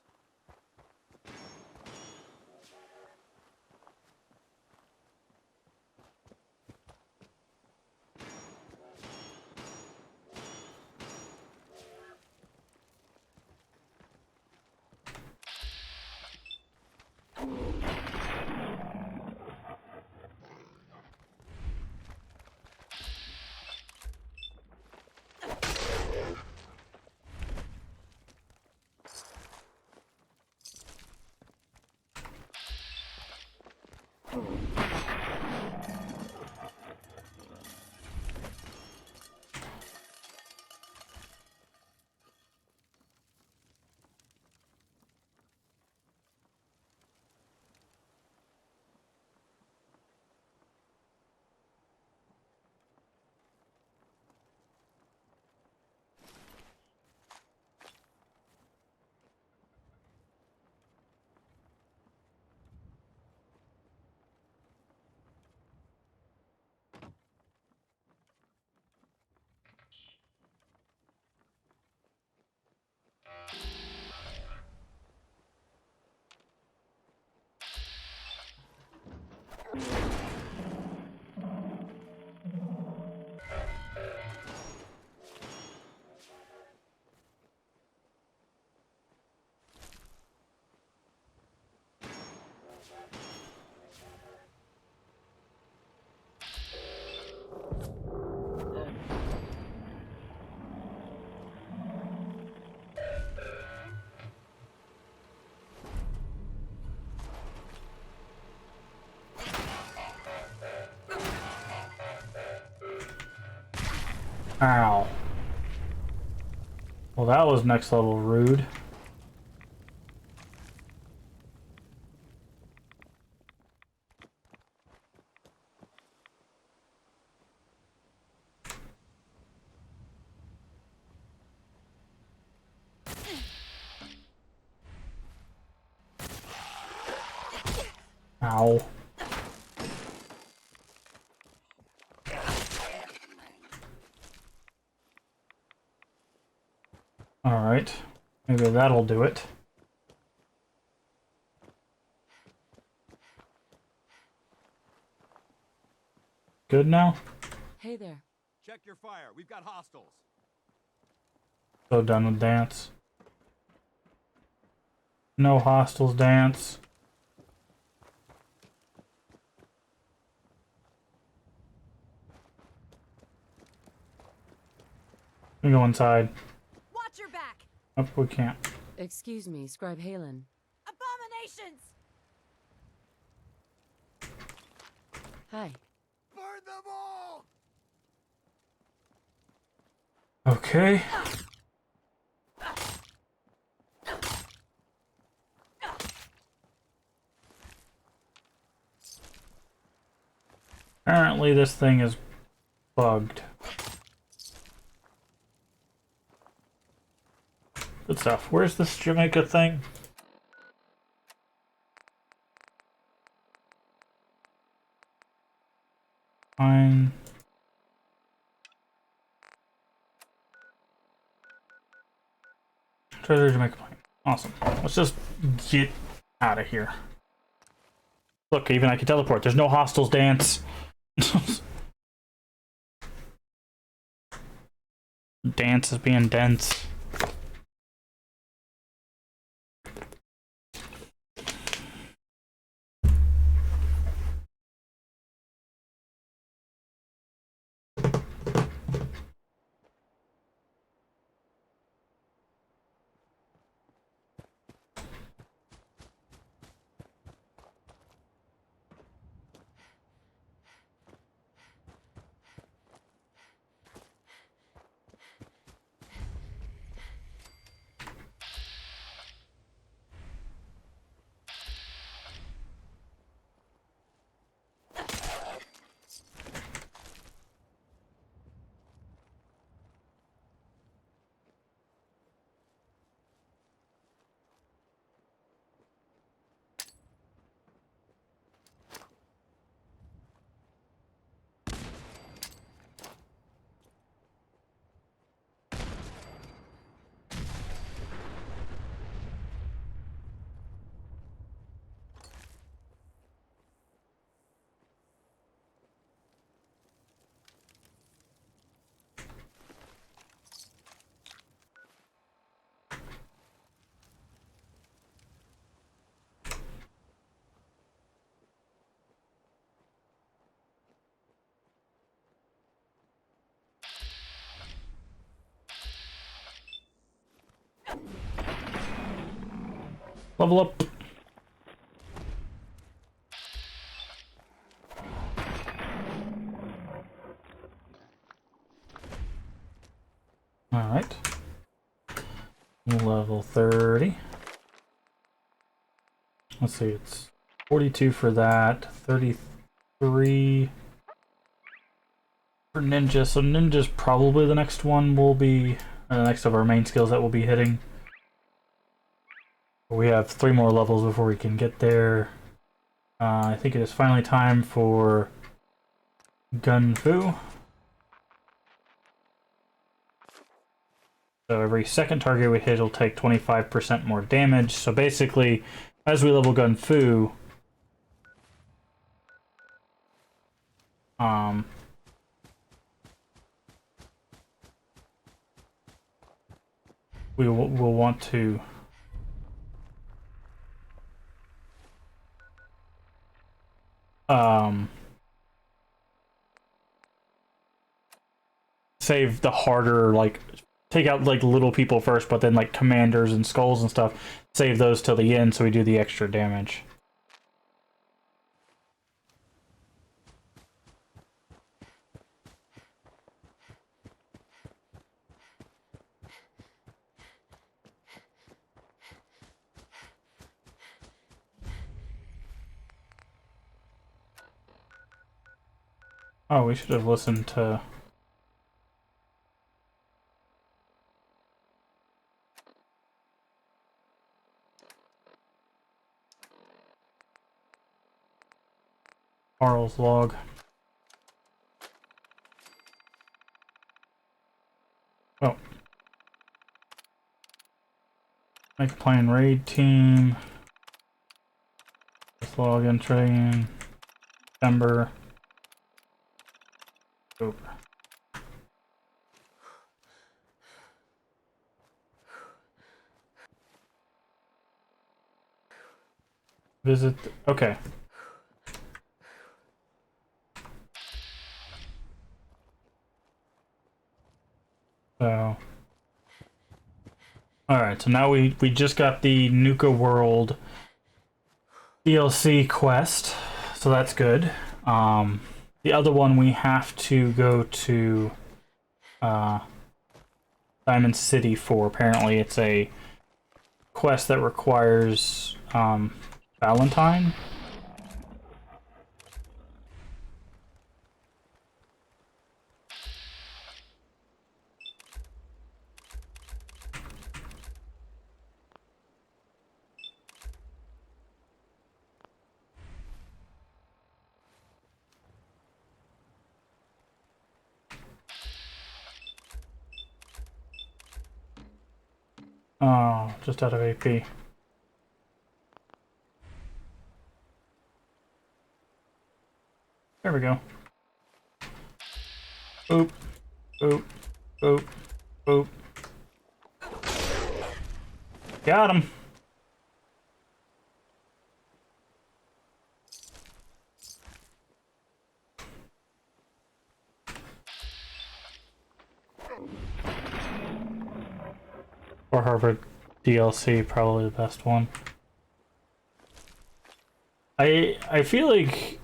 Speaker 1: Ow. Well, that was next level rude. Ow. Alright. Maybe that'll do it. Good now?
Speaker 16: Hey there.
Speaker 19: Check your fire. We've got hostiles.
Speaker 1: So done with dance. No hostiles dance. We go inside.
Speaker 11: Watch your back!
Speaker 1: Oh, we can't.
Speaker 10: Excuse me, Scribe Halen.
Speaker 11: Abominations!
Speaker 10: Hi.
Speaker 2: Burn them all!
Speaker 1: Okay. Apparently this thing is bugged. Good stuff. Where's this Jamaica thing? Fine. Treasure Jamaica plane. Awesome. Let's just get out of here. Look, even I can teleport. There's no hostiles dance. Dance is being dense. Level up. Alright. Level 30. Let's see, it's 42 for that, 33 for Ninja. So Ninja's probably the next one will be, the next of our main skills that we'll be hitting. We have 3 more levels before we can get there. I think it is finally time for Gun Fu. So every second target we hit will take 25% more damage. So basically, as we level Gun Fu, we'll want to save the harder, like, take out like little people first, but then like commanders and skulls and stuff, save those till the end so we do the extra damage. Oh, we should have listened to... Carl's log. Oh. Make a plane raid team. Just log in train. December. Oop. Visit. Okay. So. Alright, so now we just got the Nuka World DLC quest, so that's good. The other one we have to go to Diamond City for. Apparently it's a quest that requires Valentine. Oh, just out of AP. There we go. Boop. Boop. Boop. Boop. Got him. Or Harvard DLC, probably the best one. I feel like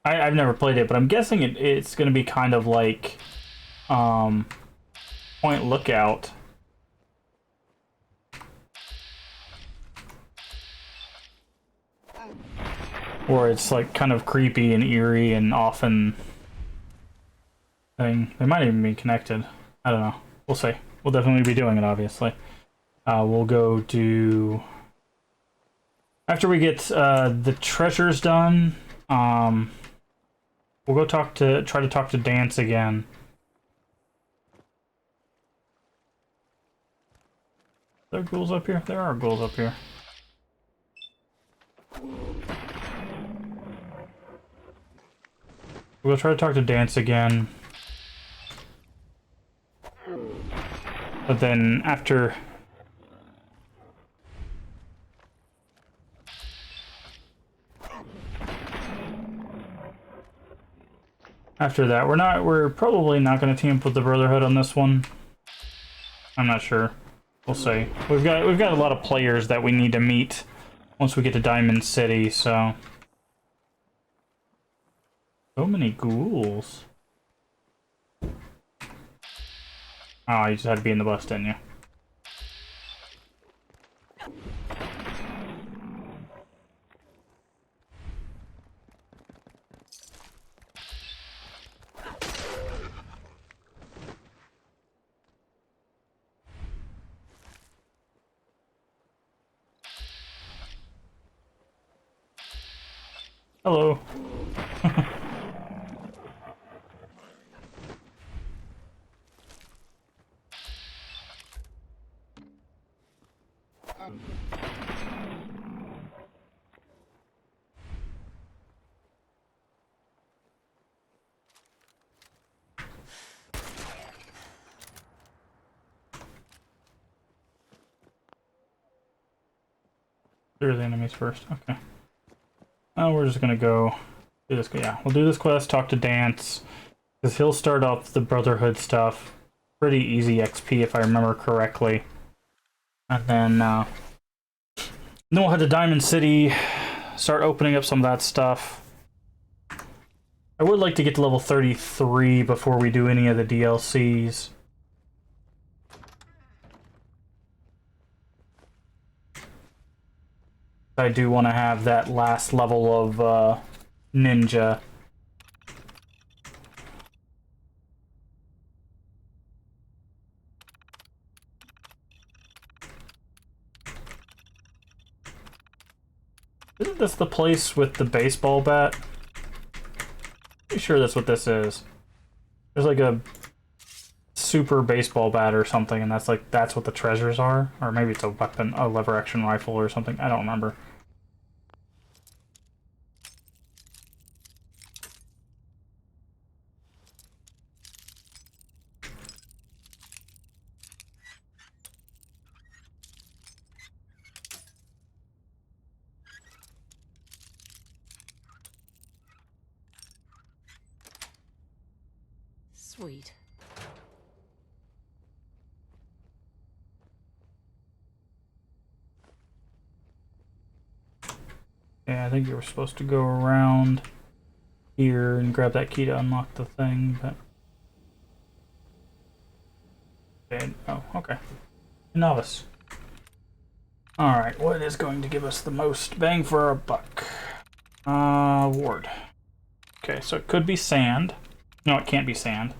Speaker 1: I've never played it, but I'm guessing it's gonna be kind of like Point Lookout. Or it's like kind of creepy and eerie and often thing. They might even be connected. I don't know. We'll see. We'll definitely be doing it, obviously. We'll go do... After we get the treasures done, we'll go try to talk to Dance again. Are there ghouls up here? There are ghouls up here. We'll try to talk to Dance again. But then after that, we're probably not going to team up with the Brotherhood on this one. I'm not sure. We'll see. We've got a lot of players that we need to meet once we get to Diamond City, so many ghouls. Oh, you just had to be in the bus, didn't you? Hello. There's the enemies first. Okay. Oh, we're just gonna go do this. Yeah, we'll do this quest. Talk to Dance, because he'll start off the Brotherhood stuff. Pretty easy XP if I remember correctly. And then we'll head to Diamond City, start opening up some of that stuff. I would like to get to level 33 before we do any of the DLCs. I do want to have that last level of ninja. Isn't this the place with the baseball bat? sure that's what this is. There's like a super baseball bat or something, and that's what the treasures are. Or maybe it's a weapon, a lever action rifle or something. I don't remember.
Speaker 10: Sweet.
Speaker 1: Yeah, I think you were supposed to go around here and grab that key to unlock the thing, but... Oh, okay. Novice. Alright, what is going to give us the most bang for our buck? Ward. Okay, so it could be sand. No, it can't be sand.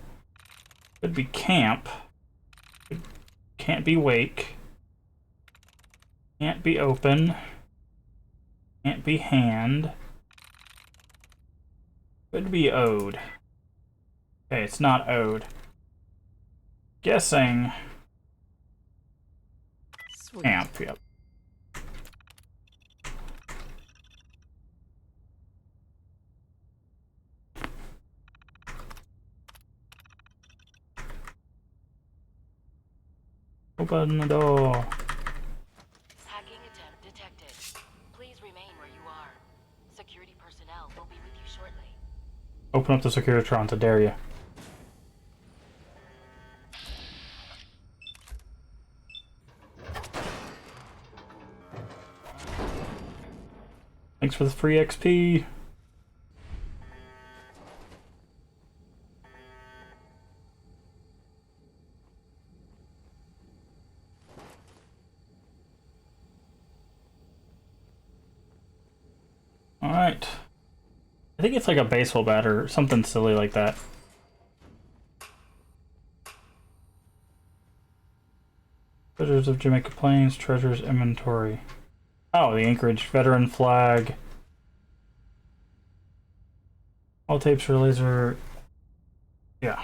Speaker 1: Could be camp. Can't be wake. Can't be open. Can't be hand. Could be ode. Okay, it's not ode. Guessing.
Speaker 10: Sweet.
Speaker 1: Camp, yep. Open the door.
Speaker 15: Hacking attempt detected. Please remain where you are. Security personnel will be with you shortly.
Speaker 1: Open up the Securitron to dare you. Thanks for the free XP. Alright. I think it's like a baseball bat or something silly like that. Treasures of Jamaica Plains, treasures inventory. Oh, the Anchorage veteran flag. All tapes for laser. Yeah.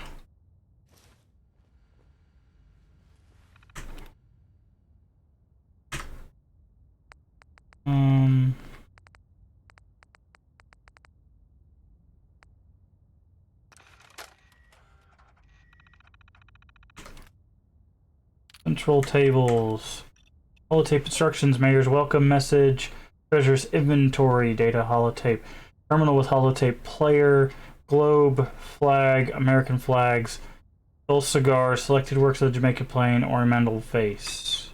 Speaker 1: Control tables. Holotape instructions, mayor's welcome message, treasures inventory, data holotape, terminal with holotape player, globe, flag, American flags, full cigar, selected works of the Jamaica Plain, ornamental vase.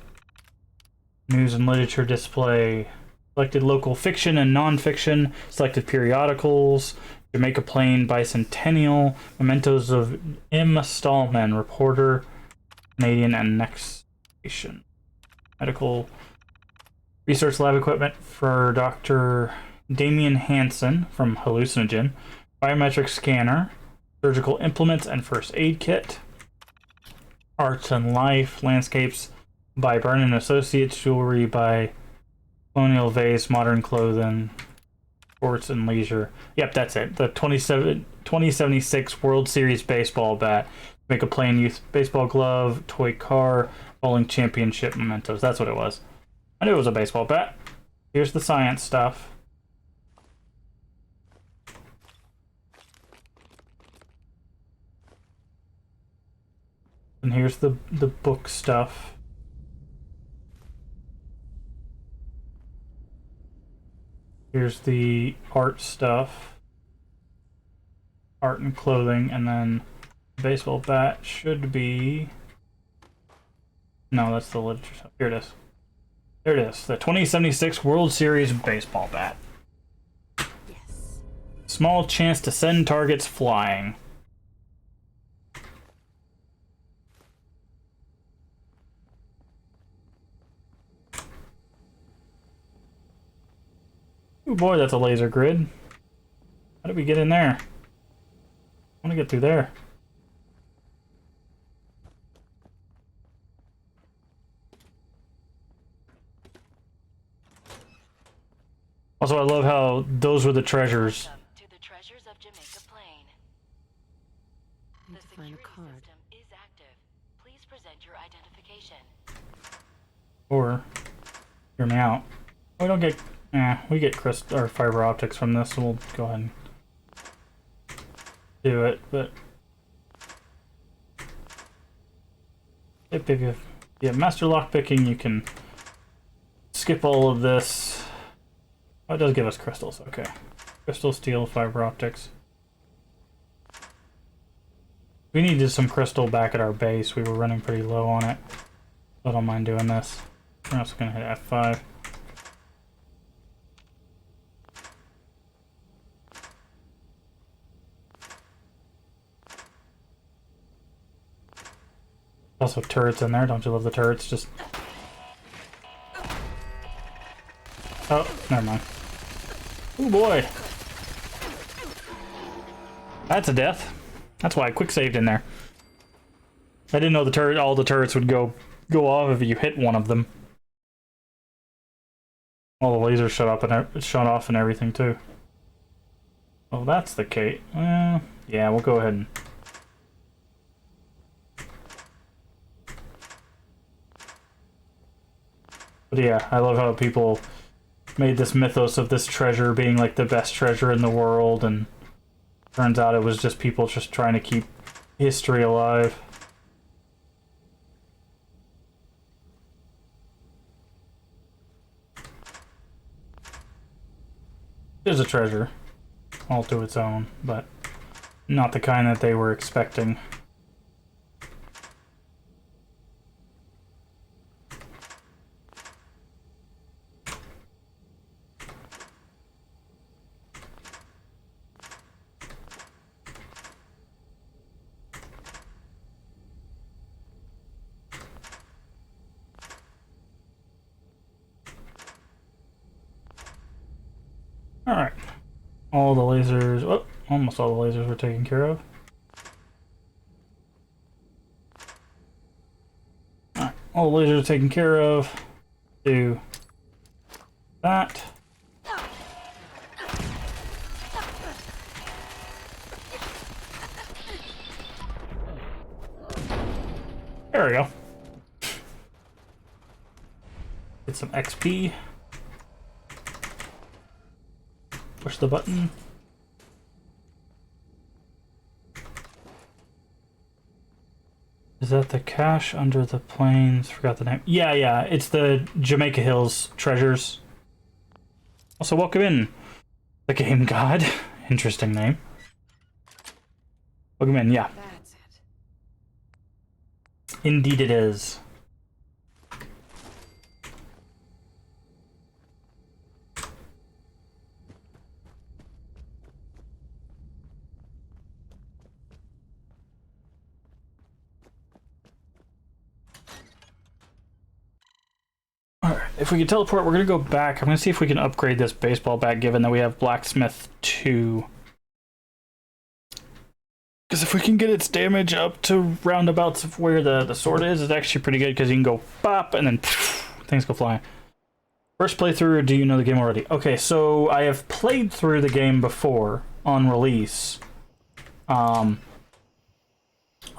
Speaker 1: News and literature display, selected local fiction and non-fiction, selected periodicals, Jamaica Plain bicentennial, mementos of M. Stallman, reporter, Canadian annexation. Medical research lab equipment for Dr. Damien Hansen from Hallucinogen, biometric scanner, surgical implements and first aid kit, arts and life, landscapes by Byrne & Associates, jewelry by Colonial Vase, modern clothing, sports and leisure. Yep, that's it. The 2076 World Series baseball bat, make a plain youth baseball glove, toy car, bowling championship mementos. That's what it was. I knew it was a baseball bat. Here's the science stuff. And here's the book stuff. Here's the art stuff. Art and clothing, and then baseball bat should be... No, that's the literature stuff. Here it is. There it is. The 2076 World Series baseball bat.
Speaker 10: Yes.
Speaker 1: Small chance to send targets flying. Oh boy, that's a laser grid. How did we get in there? I want to get through there. Also, I love how those were the treasures.
Speaker 15: To the treasures of Jamaica Plain.
Speaker 10: on a card.
Speaker 15: Is active. Please present your identification.
Speaker 1: Or hear me out. We don't get we get crystal or fiber optics from this, so we'll go ahead and do it, but if you have master lockpicking, you can skip all of this. Oh, it does give us crystals, okay. Crystal, steel, fiber optics. We needed some crystal back at our base. We were running pretty low on it. I don't mind doing this. We're also gonna hit F5. Also turrets in there, don't you love the turrets? Just... Oh, never mind. Oh boy! That's a death. That's why I quick saved in there. I didn't know all the turrets would go off if you hit one of them. All the lasers shut off and everything too. Oh, that's the case. Yeah, we'll go ahead and... But yeah, I love how people made this mythos of this treasure being like the best treasure in the world, and turns out it was just people just trying to keep history alive. It is a treasure, all to its own, but not the kind that they were expecting. Alright. All the lasers... Oh, almost all the lasers were taken care of. Alright, all the lasers are taken care of. Do that. There we go. Get some XP. Push the button. Is that the cache under the plains? Forgot the name. Yeah, it's the Jamaica Hills treasures. Also, welcome in, the game god. Interesting name. Welcome in, yeah.
Speaker 10: That's it.
Speaker 1: Indeed it is. If we can teleport, we're going to go back. I'm going to see if we can upgrade this baseball bat, given that we have Blacksmith 2. Because if we can get its damage up to roundabouts of where the sword is, it's actually pretty good, because you can go bop, and then things go flying. First playthrough, or do you know the game already? Okay, so I have played through the game before, on release.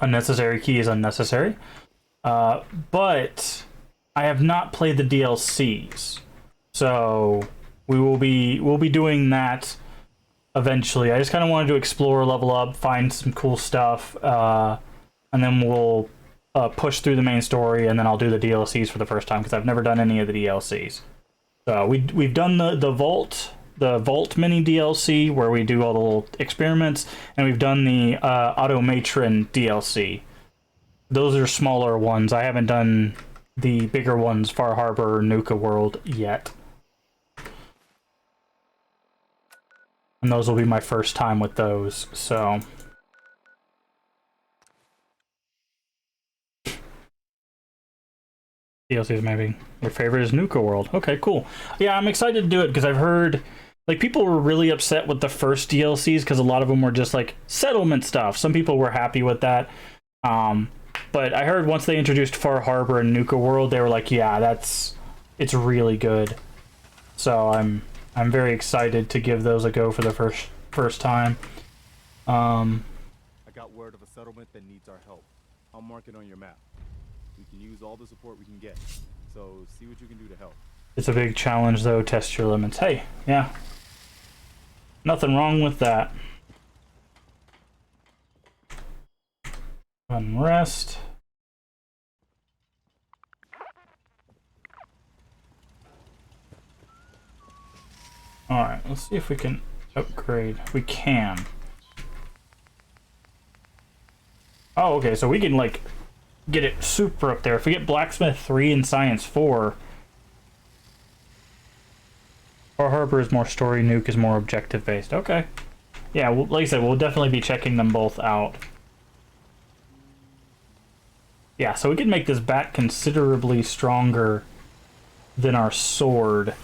Speaker 1: Unnecessary key is unnecessary. But... I have not played the DLCs, so we'll be doing that eventually. I just kind of wanted to explore, level up, find some cool stuff, and then we'll push through the main story, and then I'll do the DLCs for the first time, because I've never done any of the DLCs. So we've done the Vault mini DLC, where we do all the little experiments, and we've done the Automatron DLC. Those are smaller ones. I haven't done the bigger ones, Far Harbor or Nuka World, yet. And those will be my first time with those, so... DLCs maybe. Your favorite is Nuka World. Okay, cool. Yeah, I'm excited to do it, because I've heard... Like, people were really upset with the first DLCs, because a lot of them were just, like, settlement stuff. Some people were happy with that. But I heard once they introduced Far Harbor and Nuka World, they were like, yeah, it's really good. So I'm very excited to give those a go for the first time.
Speaker 20: word of a settlement that needs our help. I'll mark it on your map. We can use all the support we can get. So see what you can do to help.
Speaker 1: It's a big challenge, though. Test your limits. Hey, yeah. Nothing wrong with that. Unrest. Alright, let's see if we can upgrade. We can. Oh, okay, so we can, like, get it super up there. If we get Blacksmith 3 and Science 4... Or Harbor is more story, Nuke is more objective-based. Okay. Yeah, well, like I said, we'll definitely be checking them both out. Yeah, so we can make this bat considerably stronger than our sword.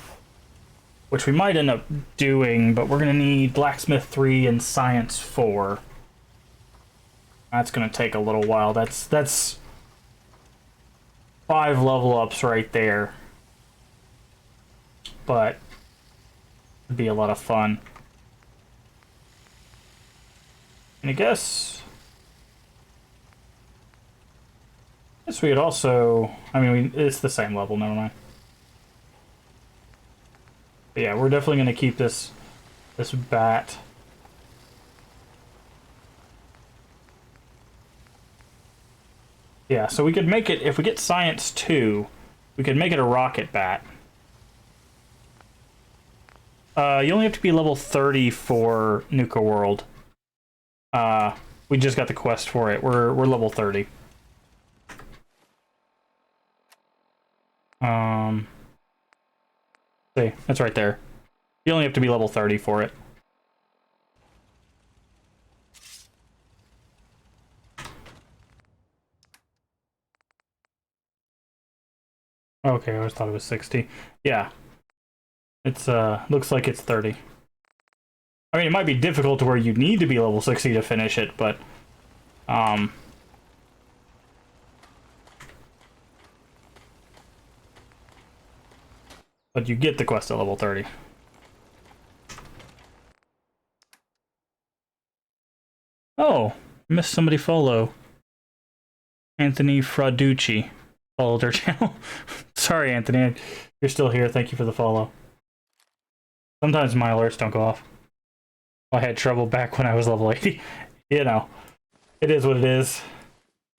Speaker 1: Which we might end up doing, but we're going to need Blacksmith 3 and Science 4. That's going to take a little while. That's 5 level ups right there. But it'd be a lot of fun. And I guess we could also... I mean, it's the same level, never mind. But yeah, we're definitely going to keep this bat. Yeah, so we could make it, if we get Science 2, we could make it a rocket bat. You only have to be level 30 for Nuka World. We just got the quest for it. We're level 30. See, that's right there. You only have to be level 30 for it. Okay, I always thought it was 60. Yeah. It's, looks like it's 30. I mean, it might be difficult to where you need to be level 60 to finish it, but, but you get the quest at level 30. Oh, missed somebody follow. Anthony Frauducci followed our channel. Sorry, Anthony. You're still here. Thank you for the follow. Sometimes my alerts don't go off. I had trouble back when I was level 80. You know, it is what it is.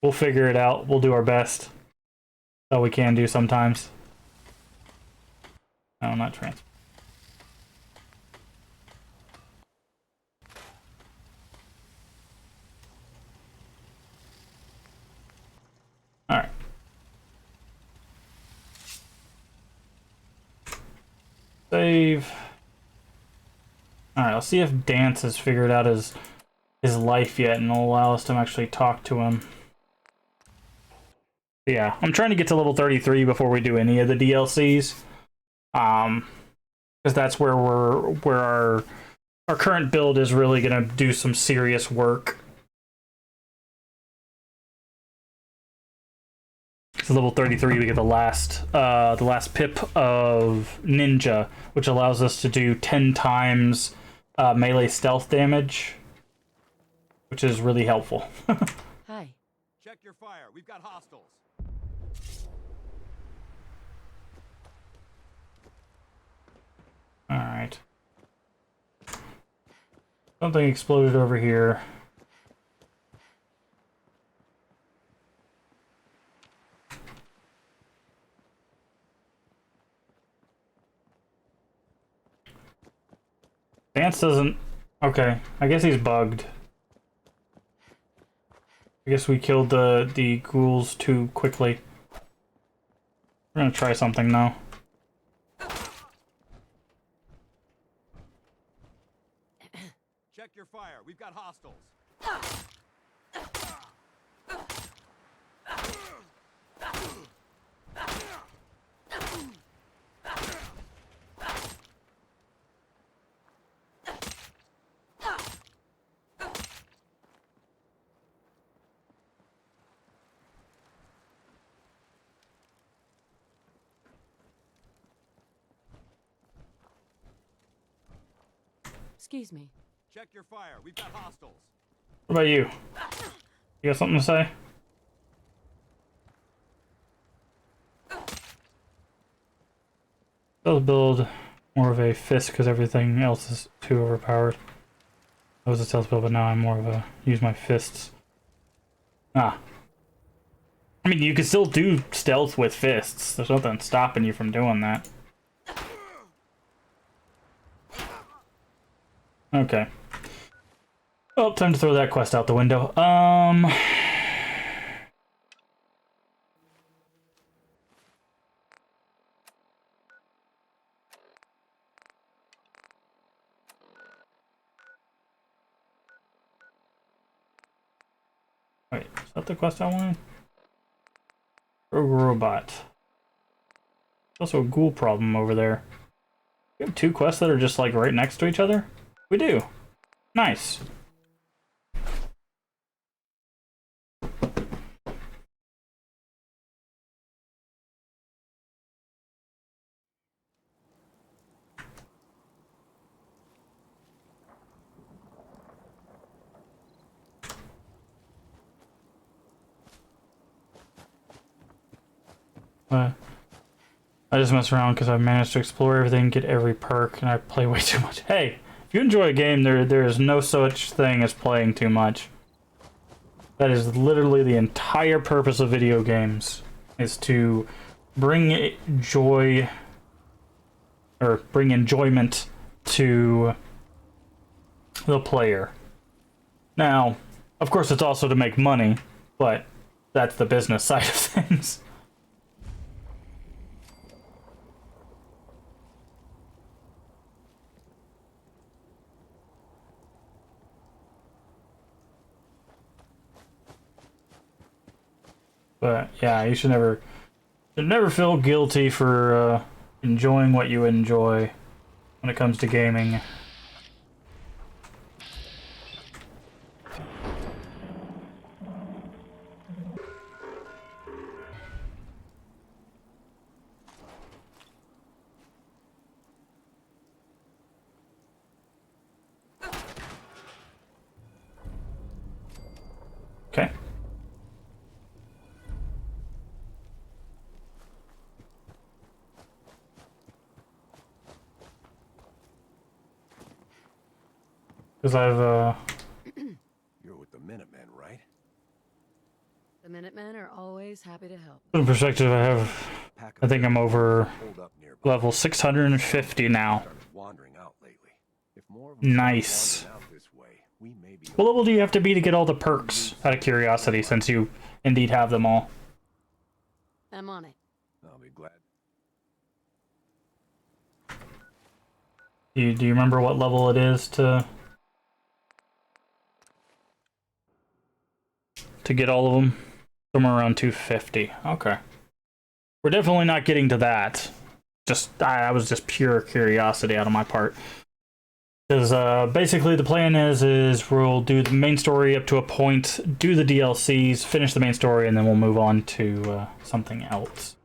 Speaker 1: We'll figure it out. We'll do our best. That's all we can do sometimes. No, not transfer. Alright. Save. Alright, I'll see if Dance has figured out his life yet and will allow us to actually talk to him. Yeah, I'm trying to get to level 33 before we do any of the DLCs. Because that's where our current build is really gonna do some serious work. So level 33 we get the last pip of Ninja, which allows us to do 10 times melee stealth damage, which is really helpful.
Speaker 10: Hi.
Speaker 19: Check your fire. We've got hostiles.
Speaker 1: Alright. Something exploded over here. Dance doesn't... Okay, I guess he's bugged. I guess we killed the ghouls too quickly. We're gonna try something now.
Speaker 19: Check your fire. We've got hostiles.
Speaker 10: Excuse me.
Speaker 19: Check your fire. We've got hostiles.
Speaker 1: What about you? You got something to say? I'll build more of a fist because everything else is too overpowered. I was a stealth build, but now I'm more of a use my fists. Ah. I mean, you can still do stealth with fists. There's nothing stopping you from doing that. Okay. Oh, time to throw that quest out the window. Wait, is that the quest I wanted? Rogue robot. There's also a ghoul problem over there. We have two quests that are just like right next to each other? We do. Nice. I just mess around because I've managed to explore everything, get every perk, and I play way too much. Hey, if you enjoy a game, there is no such thing as playing too much. That is literally the entire purpose of video games, is to bring joy, or bring enjoyment to the player. Now, of course it's also to make money, but that's the business side of things. But yeah, you should never feel guilty for enjoying what you enjoy when it comes to gaming. Okay. Because I've
Speaker 12: You're with the Minutemen, right?
Speaker 10: The Minutemen are always happy to help.
Speaker 1: in perspective, I think I'm over level 650 now. Nice. What level do you have to be to get all the perks, out of curiosity, since you indeed have them all?
Speaker 10: I'm on it.
Speaker 12: I'll be glad.
Speaker 1: Do you remember what level it is to get all of them? Somewhere around 250. Okay. We're definitely not getting to that. I was just pure curiosity out of my part. Because basically the plan is we'll do the main story up to a point, do the DLCs, finish the main story, and then we'll move on to something else.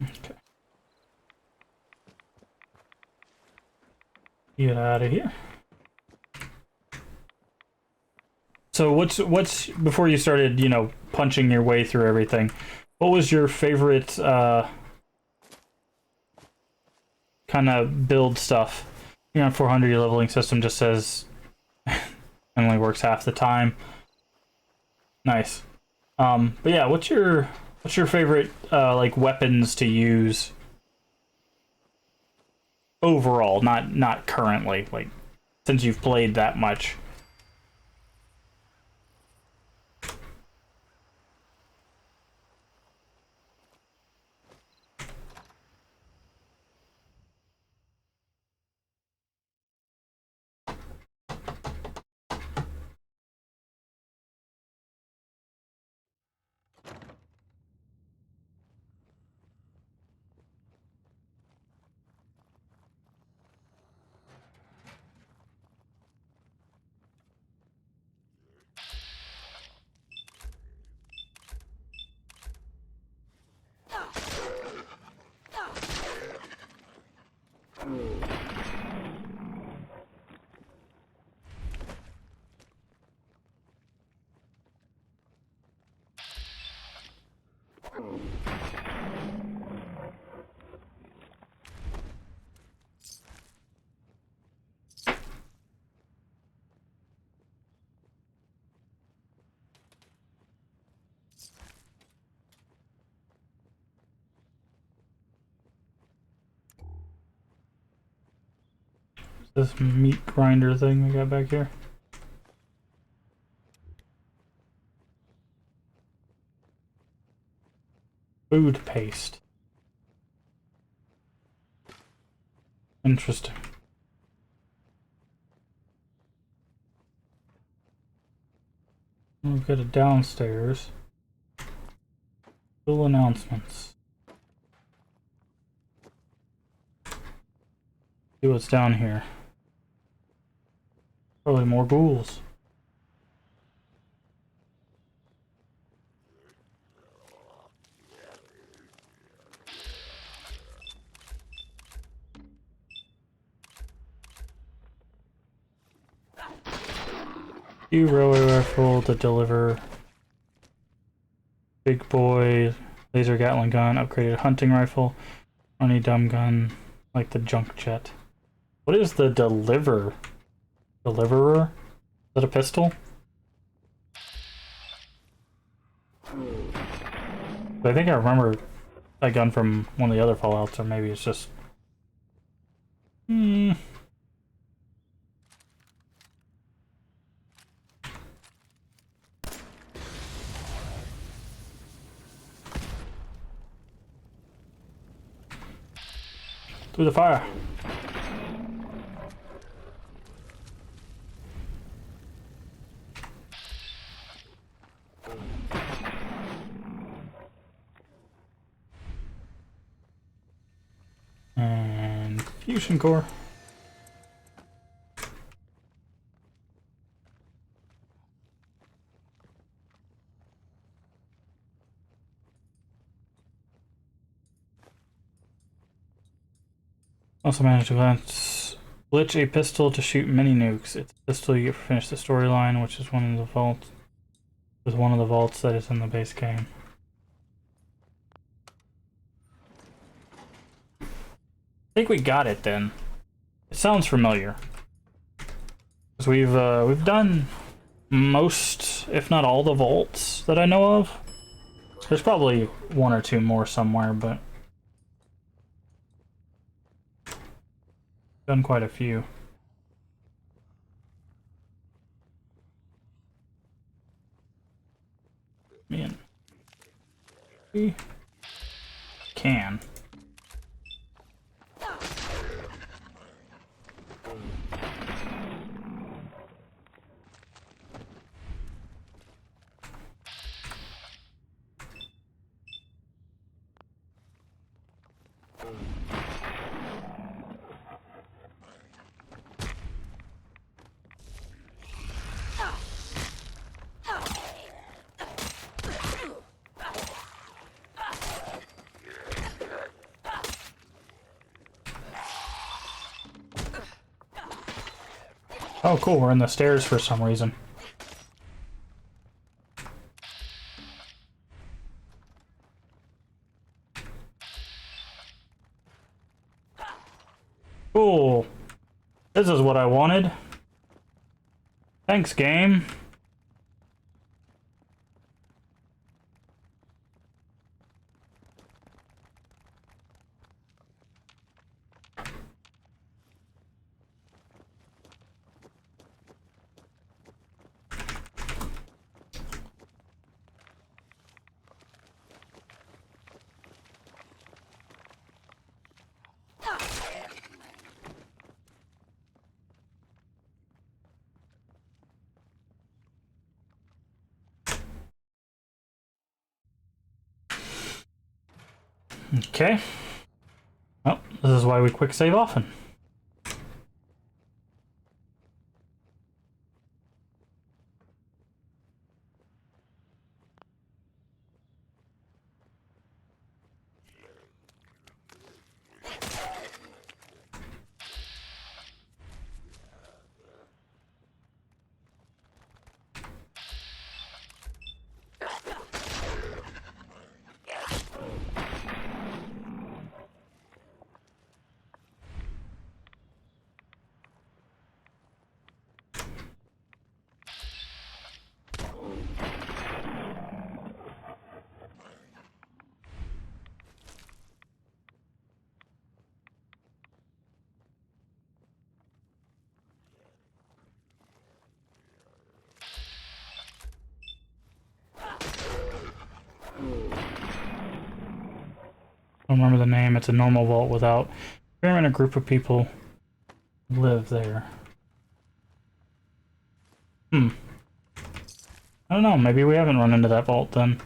Speaker 1: Okay. Get out of here. So what's before you started, punching your way through everything, what was your favorite kind of build stuff? You're on 400, your leveling system just says only works half the time. Nice. But yeah, what's your favorite like weapons to use overall, not currently, like since you've played that much? This meat grinder thing we got back here. Food paste. Interesting. We've got a downstairs. Full announcements. See what's down here. Probably more ghouls. New railway rifle to deliver. Big boy laser Gatling gun, upgraded hunting rifle, only dumb gun, like the junk jet. What is the deliverer? Is that a pistol? I think I remember that gun from one of the other Fallouts, or maybe it's just... Through the fire. And fusion core. Also managed to glitch a pistol to shoot mini nukes. It's a pistol you get to finish the storyline, which is one of the vaults. With one of the vaults that is in the base game. I think we got it then. It sounds familiar. Because we've done most, if not all, the vaults that I know of. There's probably one or two more somewhere, but done quite a few. Man. We can. Oh cool, we're in the stairs for some reason. Cool. This is what I wanted. Thanks, game. Okay. Well, this is why we quick save often.
Speaker 21: don't remember the name. It's a normal vault without... Experiment a group of people live there. I don't know. Maybe we haven't run into that vault then.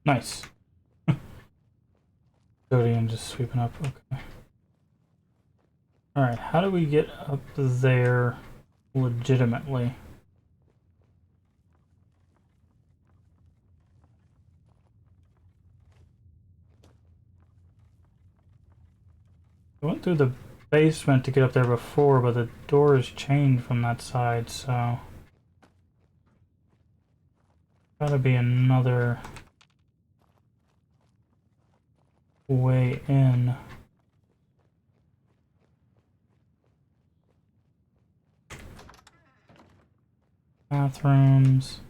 Speaker 21: Nice. Custodian just sweeping up. Okay. Alright, how do we get up there legitimately? I went through the basement to get up there before, but the door is chained from that side, so... Gotta be another way in. Bathrooms.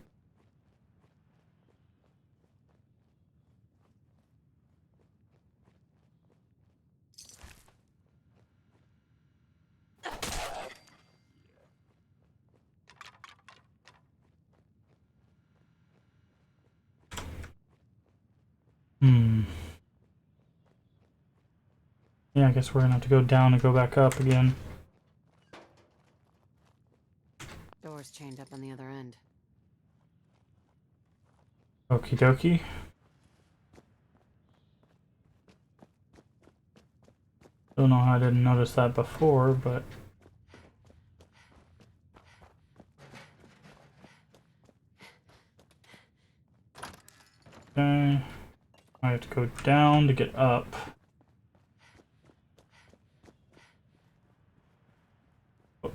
Speaker 21: Yeah, I guess we're gonna have to go down and go back up again.
Speaker 10: Door's chained up on the other end.
Speaker 21: Okie dokie. Don't know how I didn't notice that before, but... Okay. I have to go down to get up. Oh.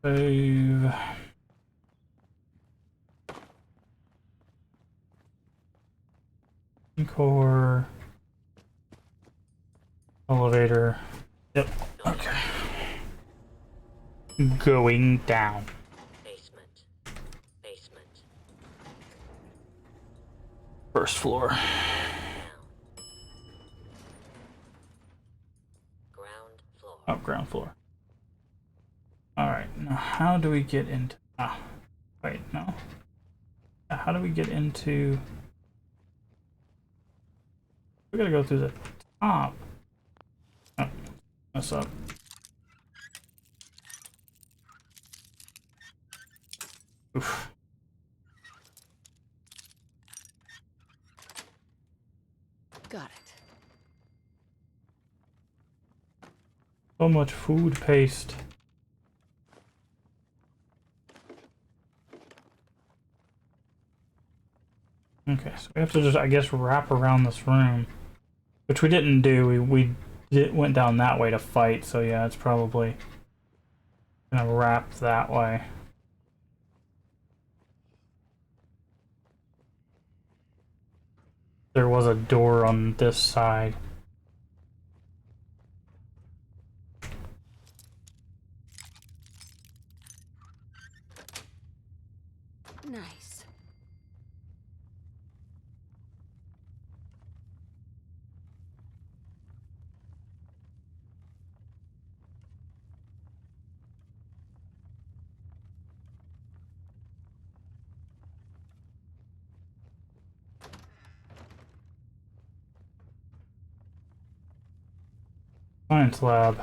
Speaker 21: Save. Core. Elevator. Yep. Okay. Going down.
Speaker 4: Basement. Basement.
Speaker 21: First floor.
Speaker 4: Ground floor.
Speaker 21: Oh, ground floor. Alright, now how do we get into... Ah, wait, no. How do we get into... We gotta go through the top. Oh, mess up. Oof.
Speaker 10: Got it.
Speaker 21: So much food paste. Okay, so we have to just, I guess, wrap around this room. Which we didn't do. We went down that way to fight, so yeah, it's probably gonna wrap that way. There was a door on this side.
Speaker 10: Nice.
Speaker 21: Science lab.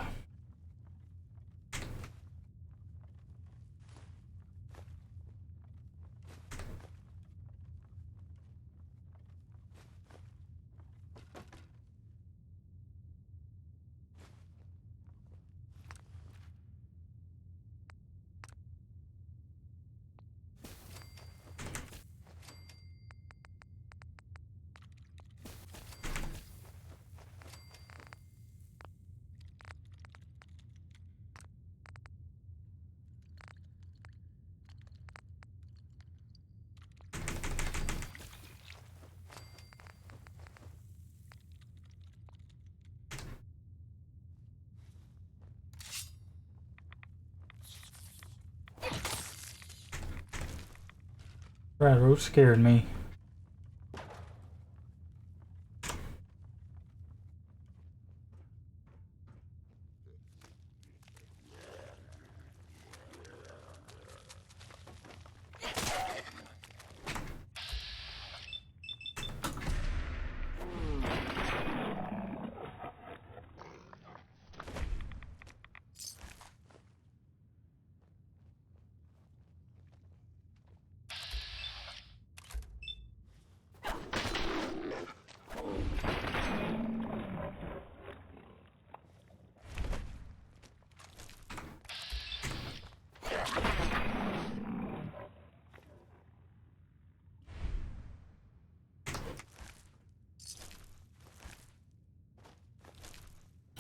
Speaker 21: Brad Roach scared me.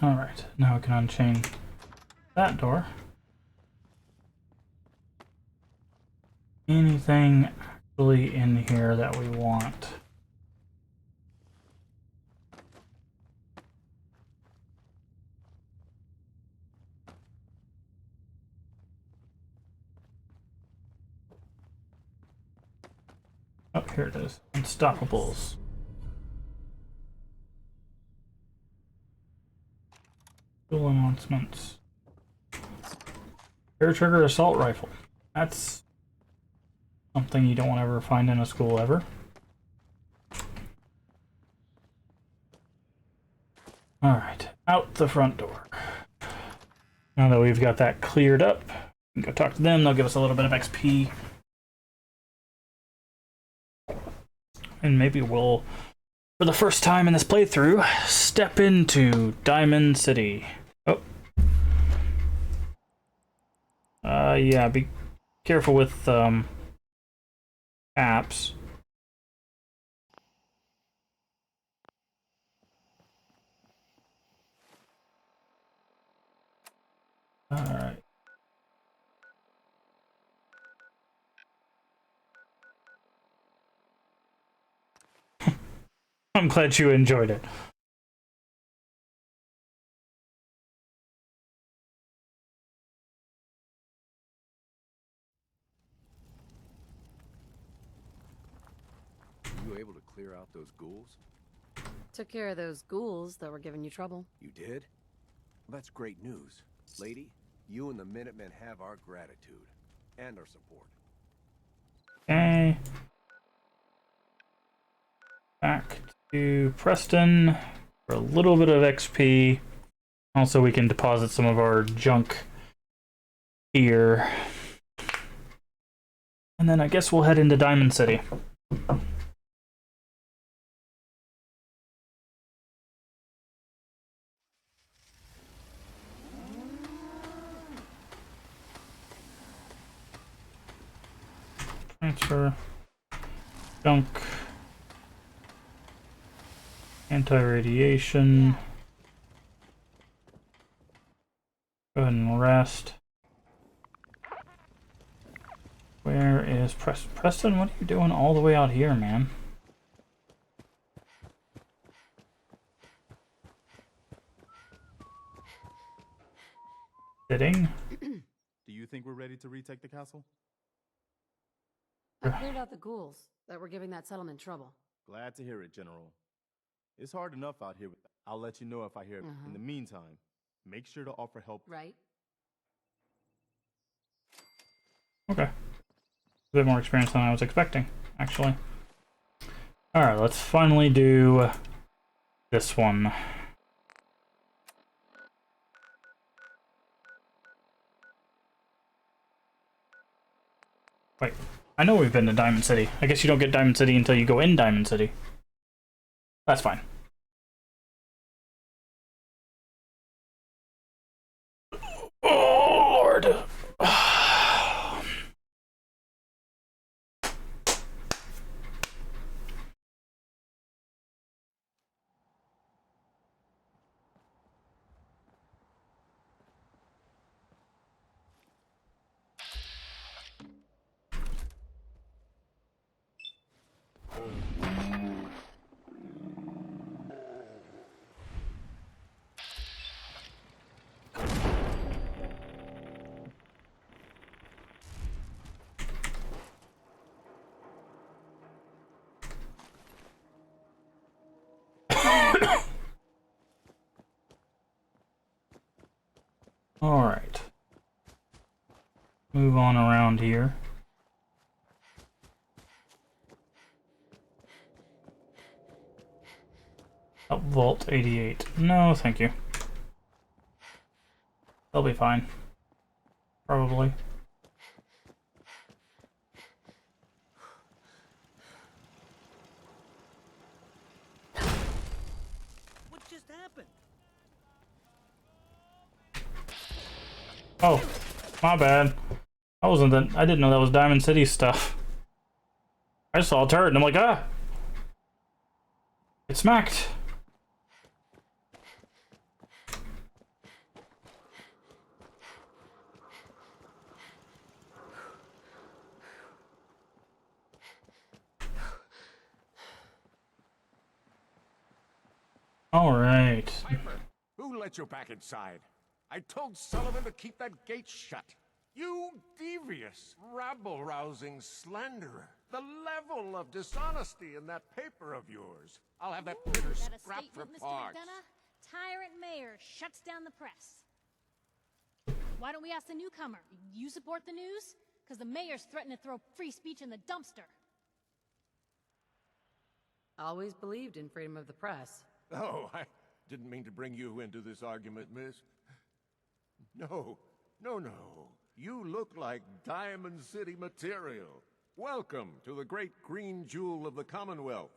Speaker 21: Alright, now we can unchain that door. Anything actually in here that we want? Oh, here it is. Unstoppables. School announcements. Air trigger assault rifle. That's something you don't want to ever find in a school ever. Alright, out the front door. Now that we've got that cleared up, we can go talk to them. They'll give us a little bit of XP. And maybe we'll, for the first time in this playthrough, step into Diamond City. Oh. Yeah, be careful with, apps. Alright. I'm glad you enjoyed it.
Speaker 12: Were you able to clear out those ghouls?
Speaker 10: Took care of those ghouls that were giving you trouble.
Speaker 12: You did? Well, that's great news. Lady, you and the Minutemen have our gratitude. And our support.
Speaker 21: Okay. Back to Preston for a little bit of XP. Also, we can deposit some of our junk here. And then I guess we'll head into Diamond City. Transfer. Junk. Anti-radiation. Go ahead and rest. Where is Preston? Preston, what are you doing all the way out here, man? Sitting.
Speaker 20: Do you think we're ready to retake the castle?
Speaker 10: I cleared out the ghouls that were giving that settlement trouble.
Speaker 20: Glad to hear it, General. It's hard enough out here. I'll let you know if I hear it. In the meantime, make sure to offer help.
Speaker 10: Right.
Speaker 21: Okay. A bit more experience than I was expecting, actually. Alright, let's finally do this one. Wait, I know we've been to Diamond City. I guess you don't get Diamond City until you go in Diamond City. That's fine. Oh, Lord. Alright. Move on around here. Up Vault 88. No, thank you. They'll be fine. Probably.
Speaker 18: What just happened?
Speaker 21: Oh, my bad. I wasn't that. I didn't know that was Diamond City stuff. I saw a turret and I'm like, ah! It smacked. All right.
Speaker 3: Piper, who let you back inside? I told Sullivan to keep that gate shut. You devious, rabble-rousing slanderer. The level of dishonesty in that paper of yours. I'll have that critter scrapped for parts.
Speaker 7: Tyrant mayor shuts down the press. Why don't we ask the newcomer? You support the news? Because the mayor's threatened to throw free speech in the dumpster.
Speaker 10: Always believed in freedom of the press.
Speaker 3: Oh, I didn't mean to bring you into this argument, miss. No. You look like Diamond City material. Welcome to the great green jewel of the Commonwealth.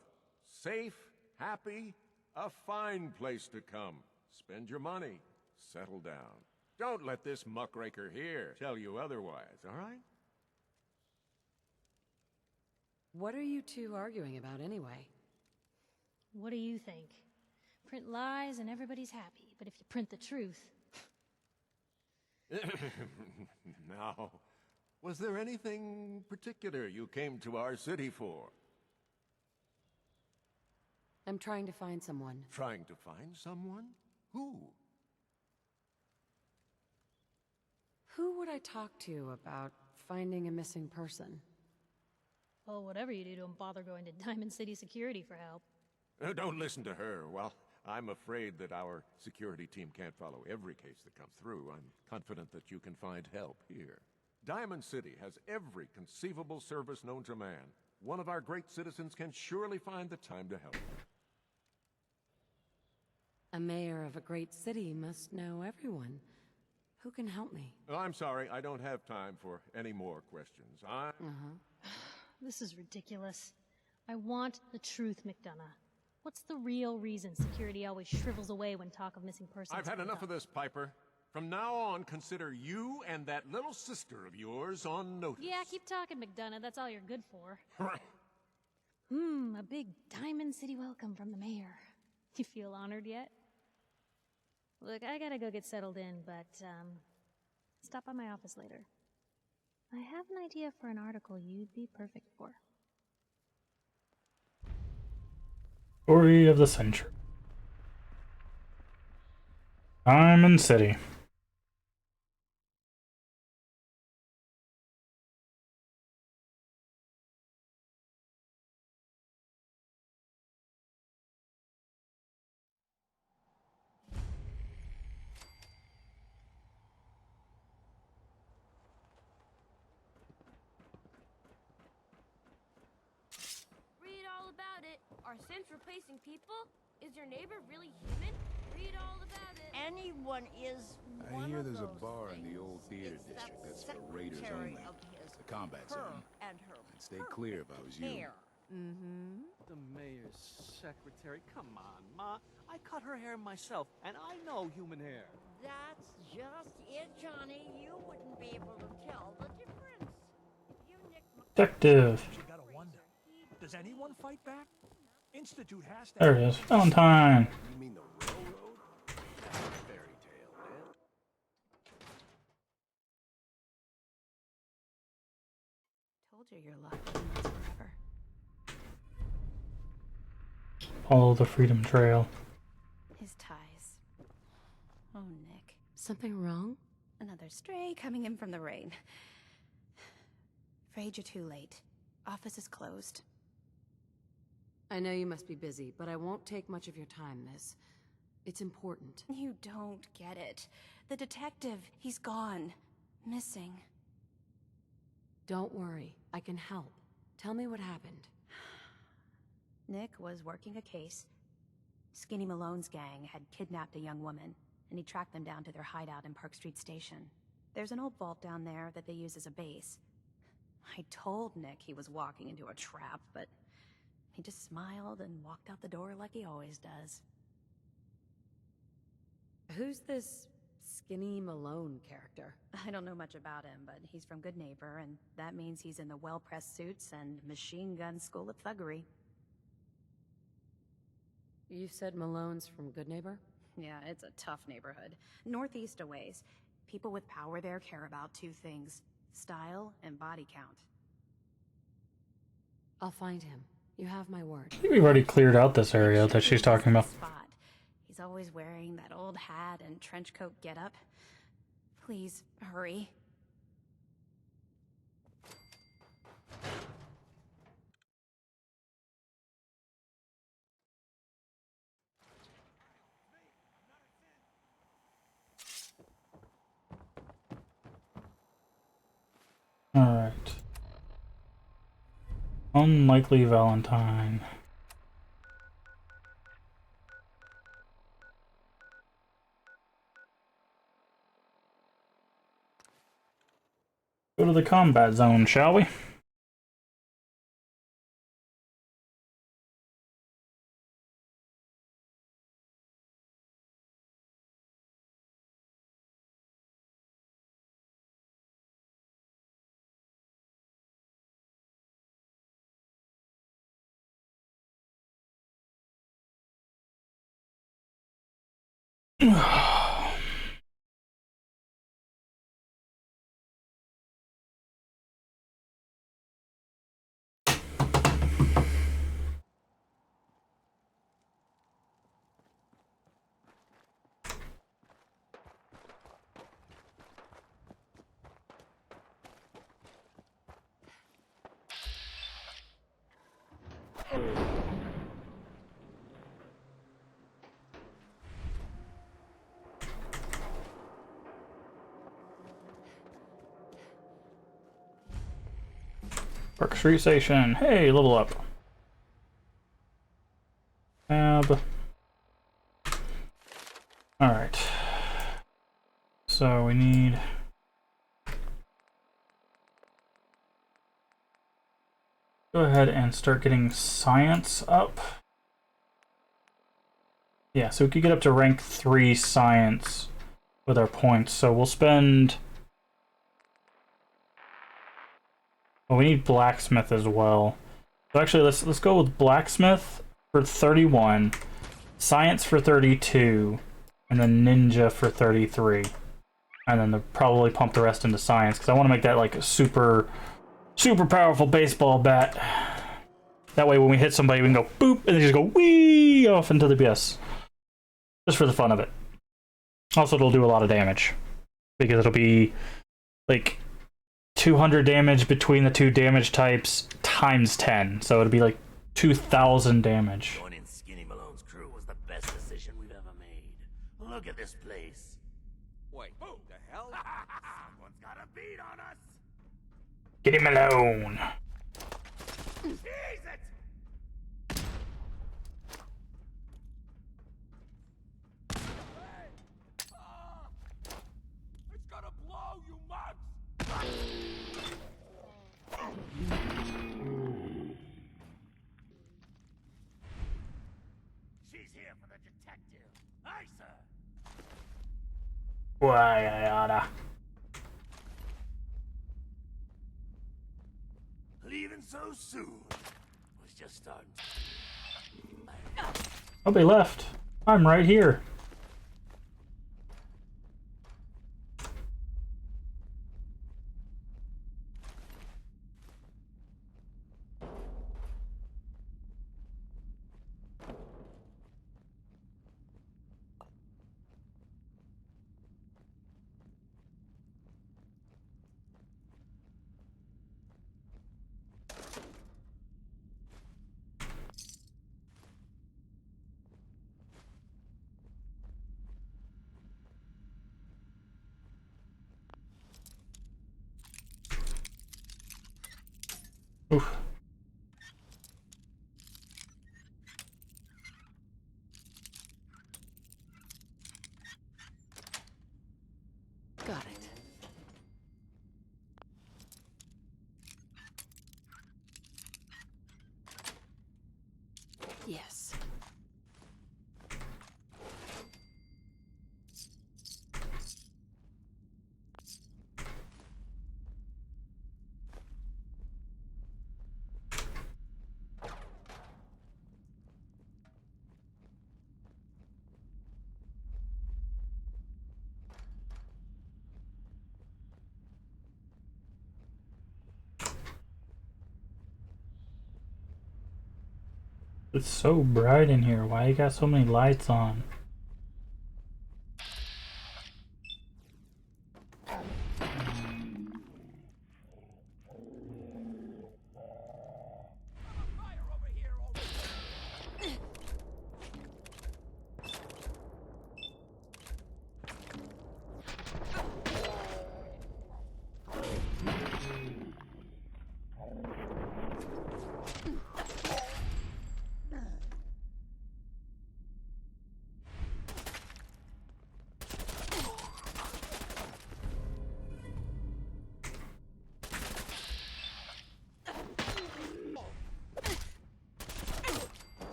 Speaker 3: Safe, happy, a fine place to come. Spend your money, settle down. Don't let this muckraker here tell you otherwise, all right?
Speaker 10: What are you two arguing about anyway?
Speaker 7: What do you think? Print lies and everybody's happy, but if you print the truth...
Speaker 3: Now, was there anything particular you came to our city for?
Speaker 10: I'm trying to find someone.
Speaker 3: Trying to find someone? Who?
Speaker 10: Who would I talk to about finding a missing person?
Speaker 7: Well, whatever you do, don't bother going to Diamond City Security for help.
Speaker 3: Don't listen to her. Well, I'm afraid that our security team can't follow every case that comes through. I'm confident that you can find help here. Diamond City has every conceivable service known to man. One of our great citizens can surely find the time to help.
Speaker 10: A mayor of a great city must know everyone. Who can help me?
Speaker 3: Oh, I'm sorry, I don't have time for any more questions.
Speaker 7: This is ridiculous. I want the truth, McDonough. What's the real reason security always shrivels away when talk of missing persons
Speaker 3: I've had
Speaker 7: comes
Speaker 3: enough
Speaker 7: up?
Speaker 3: of this, Piper. From now on, consider you and that little sister of yours on notice.
Speaker 7: Yeah, keep talking, McDonough. That's all you're good for. A big Diamond City welcome from the mayor. You feel honored yet? Look, I gotta go get settled in, but, stop by my office later. I have an idea for an article you'd be perfect for.
Speaker 21: Story of the century. Diamond City.
Speaker 22: Read all about it. Are synths replacing people? Is your neighbor really human? Read all about it.
Speaker 23: Anyone is
Speaker 12: I hear there's a bar in the old theater district that's for raiders only. The combat zone.
Speaker 23: And her
Speaker 12: I'd stay clear if I was you.
Speaker 18: The mayor's secretary? Come on, Ma. I cut her hair myself, and I know human hair.
Speaker 23: That's just it, Johnny. You wouldn't be able to tell the difference. You nicked
Speaker 21: Detective.
Speaker 18: You gotta wonder, does anyone fight back? Institute has to...
Speaker 21: There it is. Valentine.
Speaker 12: You mean the railroad? That's a fairy tale, man.
Speaker 10: Told you you're lucky and it's forever.
Speaker 21: Follow the Freedom Trail.
Speaker 24: His ties. Oh, Nick.
Speaker 10: Something wrong?
Speaker 24: Another stray coming in from the rain. Afraid you're too late. Office is closed.
Speaker 10: I know you must be busy, but I won't take much of your time, miss. It's important.
Speaker 24: You don't get it. The detective, he's gone. Missing.
Speaker 10: Don't worry, I can help. Tell me what happened.
Speaker 24: Nick was working a case. Skinny Malone's gang had kidnapped a young woman, and he tracked them down to their hideout in Park Street Station. There's an old vault down there that they use as a base. I told Nick he was walking into a trap, but he just smiled and walked out the door like he always does.
Speaker 10: Who's this Skinny Malone character?
Speaker 24: I don't know much about him, but he's from Good Neighbor, and that means he's in the well-pressed suits and machine gun school of thuggery.
Speaker 10: You said Malone's from Good Neighbor?
Speaker 24: Yeah, it's a tough neighborhood. Northeast a ways. People with power there care about two things: style and body count.
Speaker 10: I'll find him. You have my word.
Speaker 21: I think we've already cleared out this area that she's talking about.
Speaker 24: He's always wearing that old hat and trench coat getup. Please, hurry.
Speaker 21: Alright. Unlikely Valentine. Go to the combat zone, shall we? Park Street Station. Hey, level up. Tab. Alright. So we need... Go ahead and start getting science up. Yeah, so we could get up to rank 3 science with our points. So we'll spend... Well, we need blacksmith as well. So actually, let's go with blacksmith for 31, science for 32, and then ninja for 33. And then probably pump the rest into science, because I want to make that like a super powerful baseball bat. That way when we hit somebody, we can go boop, and then just go wee off into the abyss. Just for the fun of it. Also, it'll do a lot of damage, because it'll be like 200 damage between the two damage types times 10. So it'll be like 2,000 damage.
Speaker 5: Joining Skinny Malone's crew was the best decision we've ever made. Look at this place.
Speaker 19: Wait, who the hell? Someone's got a beat on us.
Speaker 21: Get him alone.
Speaker 19: Seize it! It's gonna blow, you mugs! She's here for the detective. Aye, sir.
Speaker 21: Why, I oughta.
Speaker 5: Leaving so soon. Was just starting.
Speaker 21: Nobody left. I'm right here. Oof.
Speaker 8: Got it. Yes.
Speaker 21: It's so bright in here. Why you got so many lights on?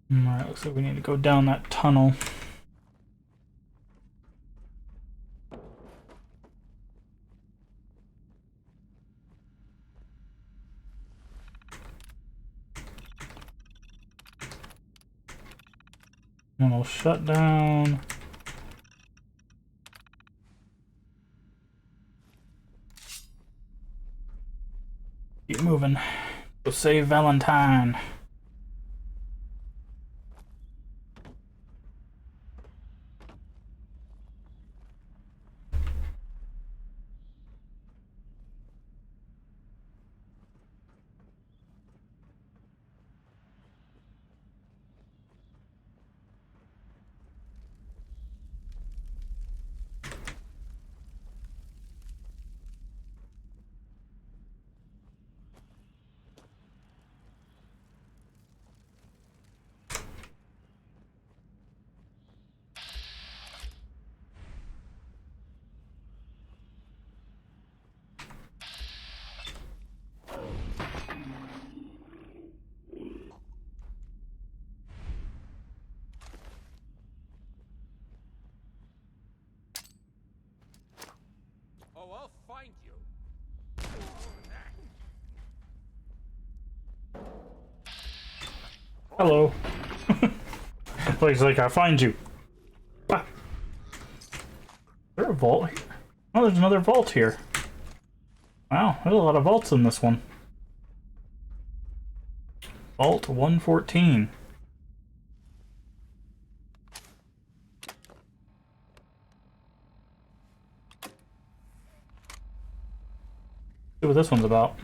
Speaker 21: Alright, looks like we need to go down that tunnel. And we'll shut down. Keep moving. Go save Valentine.
Speaker 3: Oh, I'll find you.
Speaker 21: Hello. He's like, I'll find you. Ah. Is there a vault here? Oh, there's another vault here. Wow, there's a lot of vaults in this one. Vault 114. See what this one's about.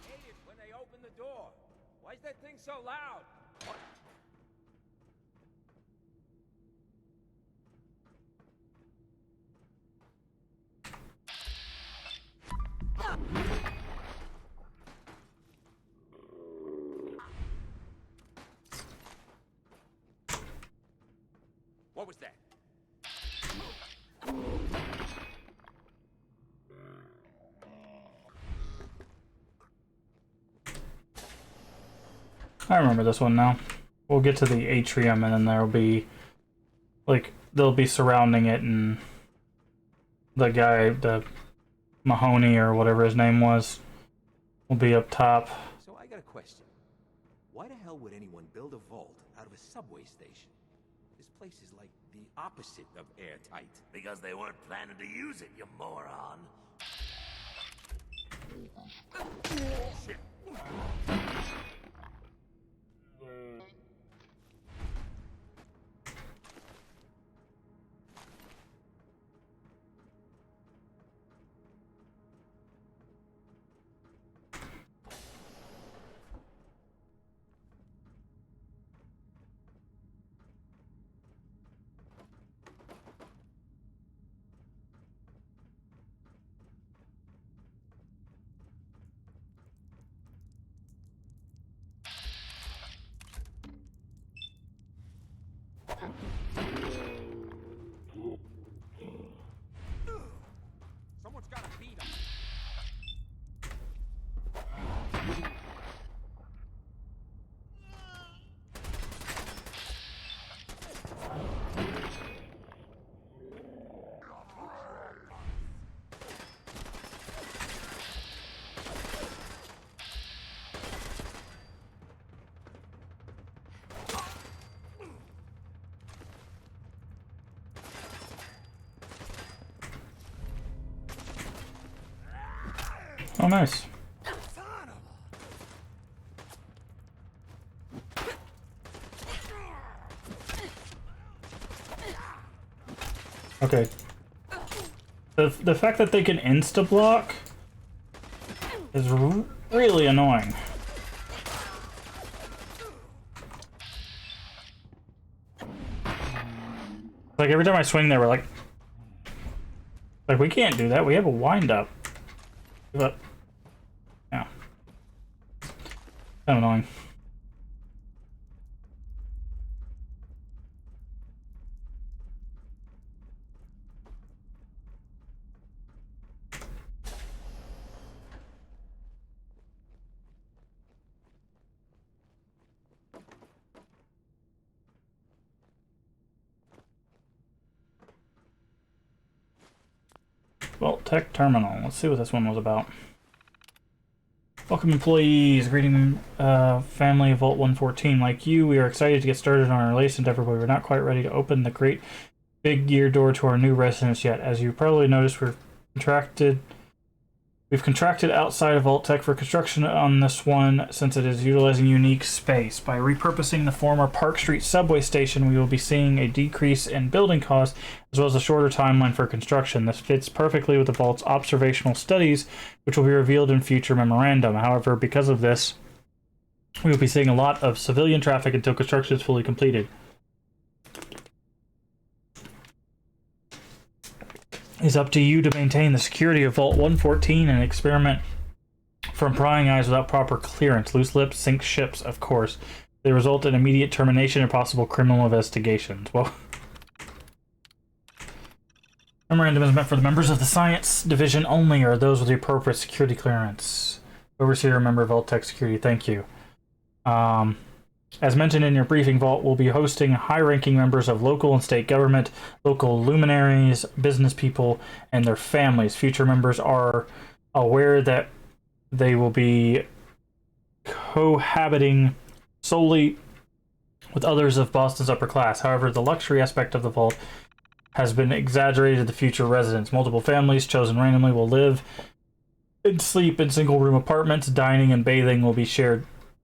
Speaker 6: Hate it when they open the door. Why is that thing so loud? What was that?
Speaker 21: I remember this one now. We'll get to the atrium and then there'll be, like, they'll be surrounding it and the guy, the Mahoney or whatever his name was, will be up top.
Speaker 9: So I got a question. Why the hell would anyone build a vault out of a subway station? This place is like the opposite of airtight.
Speaker 5: Because they weren't planning to use it, you moron.
Speaker 6: Someone's got to beat him.
Speaker 21: Oh, nice. Okay. The fact that they can insta-block is really annoying. Like, every time I swing there, we're like, we can't do that. We have a wind-up. But, yeah. Kind of annoying. Vault Tech Terminal. Let's see what this one was about. Welcome employees, greeting family of Vault 114. Like you, we are excited to get started on our latest endeavor, but we're not quite ready to open the great big gear door to our new residence yet. As you probably noticed, we've contracted outside of Vault Tech for construction on this one since it is utilizing unique space. By repurposing the former Park Street subway station, we will be seeing a decrease in building costs as well as a shorter timeline for construction. This fits perfectly with the Vault's observational studies, which will be revealed in future memorandum. However, because of this, we will be seeing a lot of civilian traffic until construction is fully completed. It's up to you to maintain the security of Vault 114 and experiment from prying eyes without proper clearance. Loose lips sink ships, of course. They result in immediate termination and possible criminal investigations. Well, memorandum is meant for the members of the Science Division only, or those with the appropriate security clearance. Overseer, member of Vault Tech Security, thank you. As mentioned in your briefing, Vault will be hosting high-ranking members of local and state government, local luminaries, business people, and their families. Future members are aware that they will be cohabiting solely with others of Boston's upper class. However, the luxury aspect of the Vault has been exaggerated to the future residents. Multiple families, chosen randomly, will live and sleep in single-room apartments. Dining and bathing will be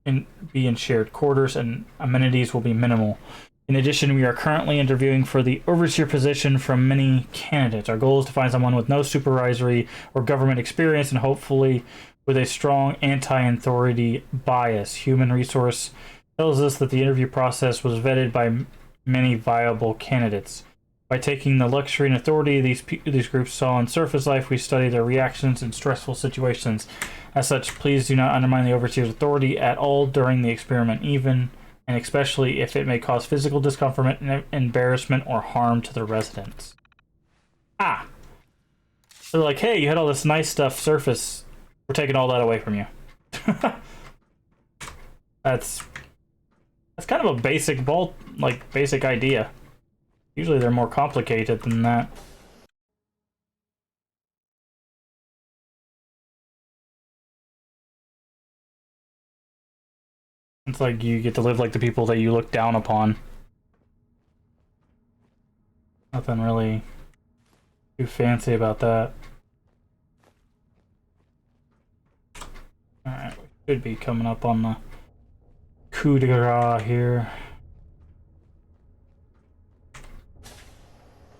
Speaker 21: in shared quarters, and amenities will be minimal. In addition, we are currently interviewing for the overseer position from many candidates. Our goal is to find someone with no supervisory or government experience and hopefully with a strong anti-authority bias. Human Resource tells us that the interview process was vetted by many viable candidates. By taking the luxury and authority these groups saw in surface life, we study their reactions in stressful situations. As such, please do not undermine the Overseer's authority at all during the experiment, even and especially if it may cause physical discomfort, embarrassment, or harm to the residents. Ah! They're like, hey, you had all this nice stuff surface. We're taking all that away from you. That's kind of a basic vault, basic idea. Usually they're more complicated than that. It's like you get to live like the people that you look down upon. Nothing really too fancy about that. Should be coming up on the coup de grace here.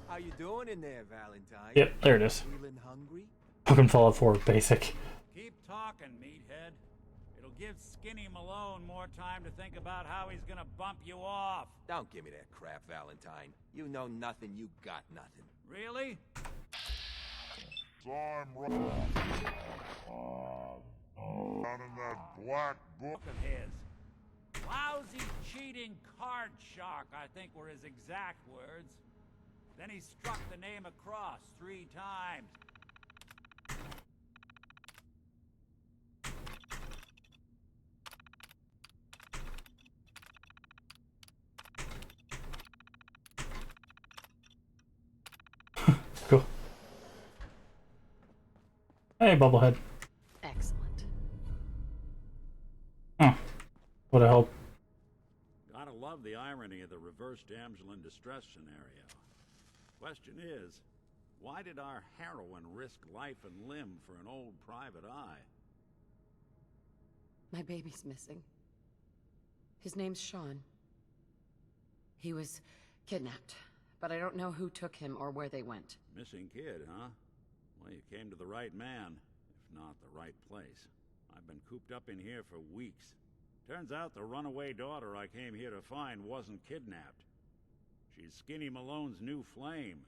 Speaker 19: How you doing in there, Valentine?
Speaker 21: Yep, there it is.
Speaker 19: Feeling hungry?
Speaker 21: Fucking Fallout 4 basic.
Speaker 5: Keep talking, meathead. It'll give Skinny Malone more time to think about how he's gonna bump you off.
Speaker 9: Don't give me that crap, Valentine. You know nothing, you got nothing.
Speaker 5: Really?
Speaker 2: I'm running that black book
Speaker 5: of his. Lousy, cheating card shark, I think were his exact words. Then he struck the name across 3 times.
Speaker 21: Cool. Hey, Bubblehead.
Speaker 10: Excellent.
Speaker 21: Oh, what a help.
Speaker 5: Gotta love the irony of the reverse damsel in distress scenario. Question is, why did our heroine risk life and limb for an old private eye?
Speaker 10: My baby's missing. His name's Sean. He was kidnapped, but I don't know who took him or where they went.
Speaker 5: Missing kid, huh? Well, you came to the right man, if not the right place. I've been cooped up in here for weeks. Turns out the runaway daughter I came here to find wasn't kidnapped. She's Skinny Malone's new flame.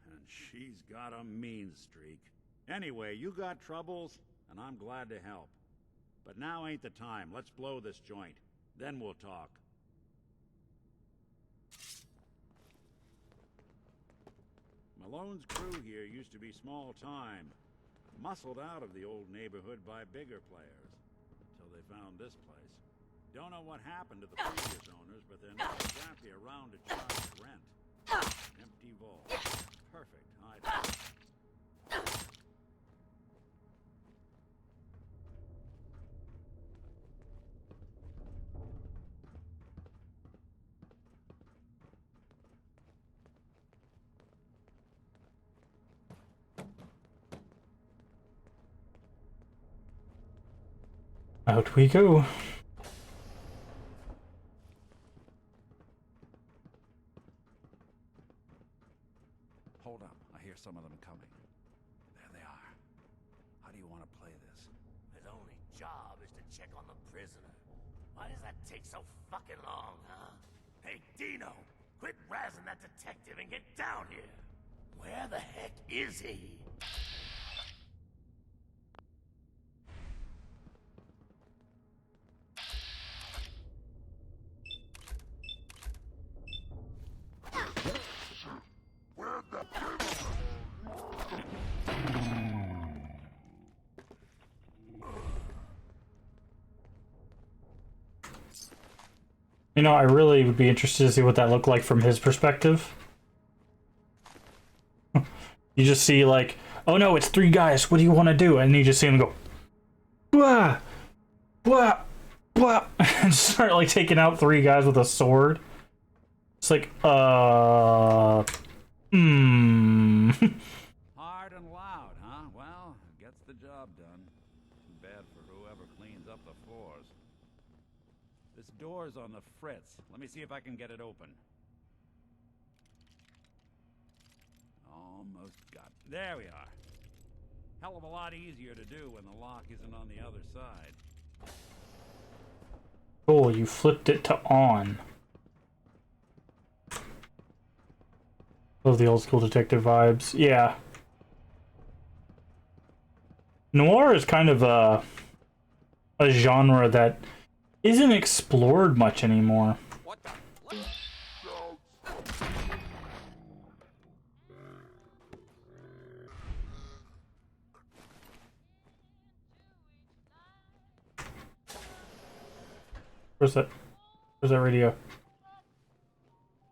Speaker 5: And she's got a mean streak. Anyway, you got troubles, and I'm glad to help. But now ain't the time. Let's blow this joint. Then we'll talk. Malone's crew here used to be small time. Muscled out of the old neighborhood by bigger players. Until they found this place. Don't know what happened to the previous owners, but they're not exactly around to charge rent. Empty vault. Perfect hiding.
Speaker 21: Out we go.
Speaker 5: Hold up. I hear some of them coming. There they are. How do you want to play this?
Speaker 18: His only job is to check on the prisoner. Why does that take so fucking long, huh? Hey, Dino! Quit razzing that detective and get down here! Where the heck is he?
Speaker 21: You know, I really would be interested to see what that looked like from his perspective. You just see like, oh no, it's 3 guys, what do you want to do? And you just see him go, blah, blah, blah, and start like taking out 3 guys with a sword. It's like,
Speaker 5: Hard and loud, huh? Well, gets the job done. Too bad for whoever cleans up the floors. This door's on the fritz. Let me see if I can get it open. Almost got it. There we are. Hell of a lot easier to do when the lock isn't on the other side.
Speaker 21: cool, you flipped it to on. Love the old school detective vibes. Yeah. Noir is kind of a genre that isn't explored much anymore. Where's that? Where's that radio?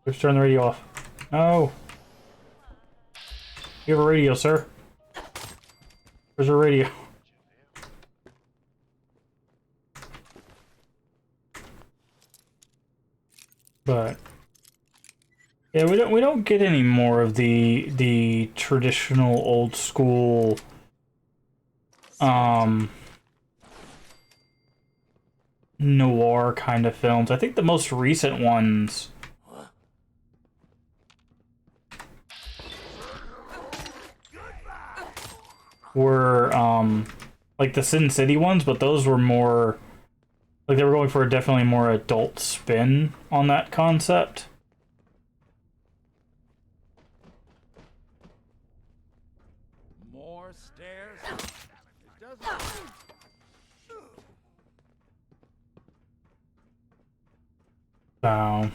Speaker 21: Let's turn the radio off. No. You have a radio, sir. Where's your radio? But yeah, we don't get any more of the traditional old school noir kind of films. I think the most recent ones were like the Sin City ones, but those were more like they were going for a definitely more adult spin on that concept.
Speaker 5: More stairs? It doesn't...
Speaker 21: So,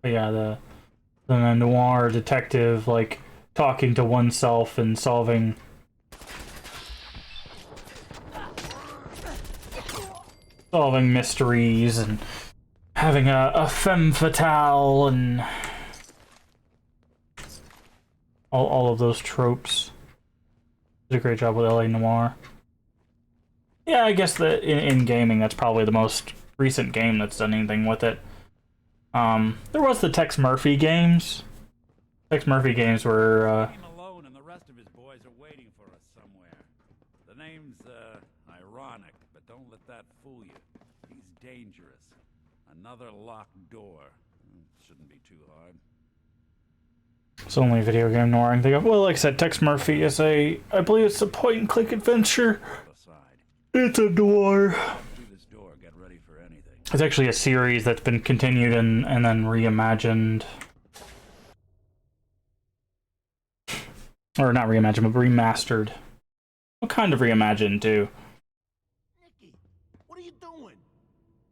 Speaker 21: but yeah, the noir detective like talking to oneself and solving mysteries and having a femme fatale and all of those tropes. Did a great job with LA Noire. Yeah, I guess that in gaming, that's probably the most recent game that's done anything with it. There was the Tex Murphy games. Tex Murphy games were,
Speaker 5: Malone and the rest of his boys are waiting for us somewhere. The name's, ironic, but don't let that fool you. He's dangerous. Another locked door. Shouldn't be too hard.
Speaker 21: It's only video game noir I can think of. Well, like I said, Tex Murphy is I believe it's a point-and-click adventure. It's a noir. It's actually a series that's been continued and then reimagined. Or not reimagined, but remastered. Well, kind of reimagined, too.
Speaker 2: Nicky, what are you doing?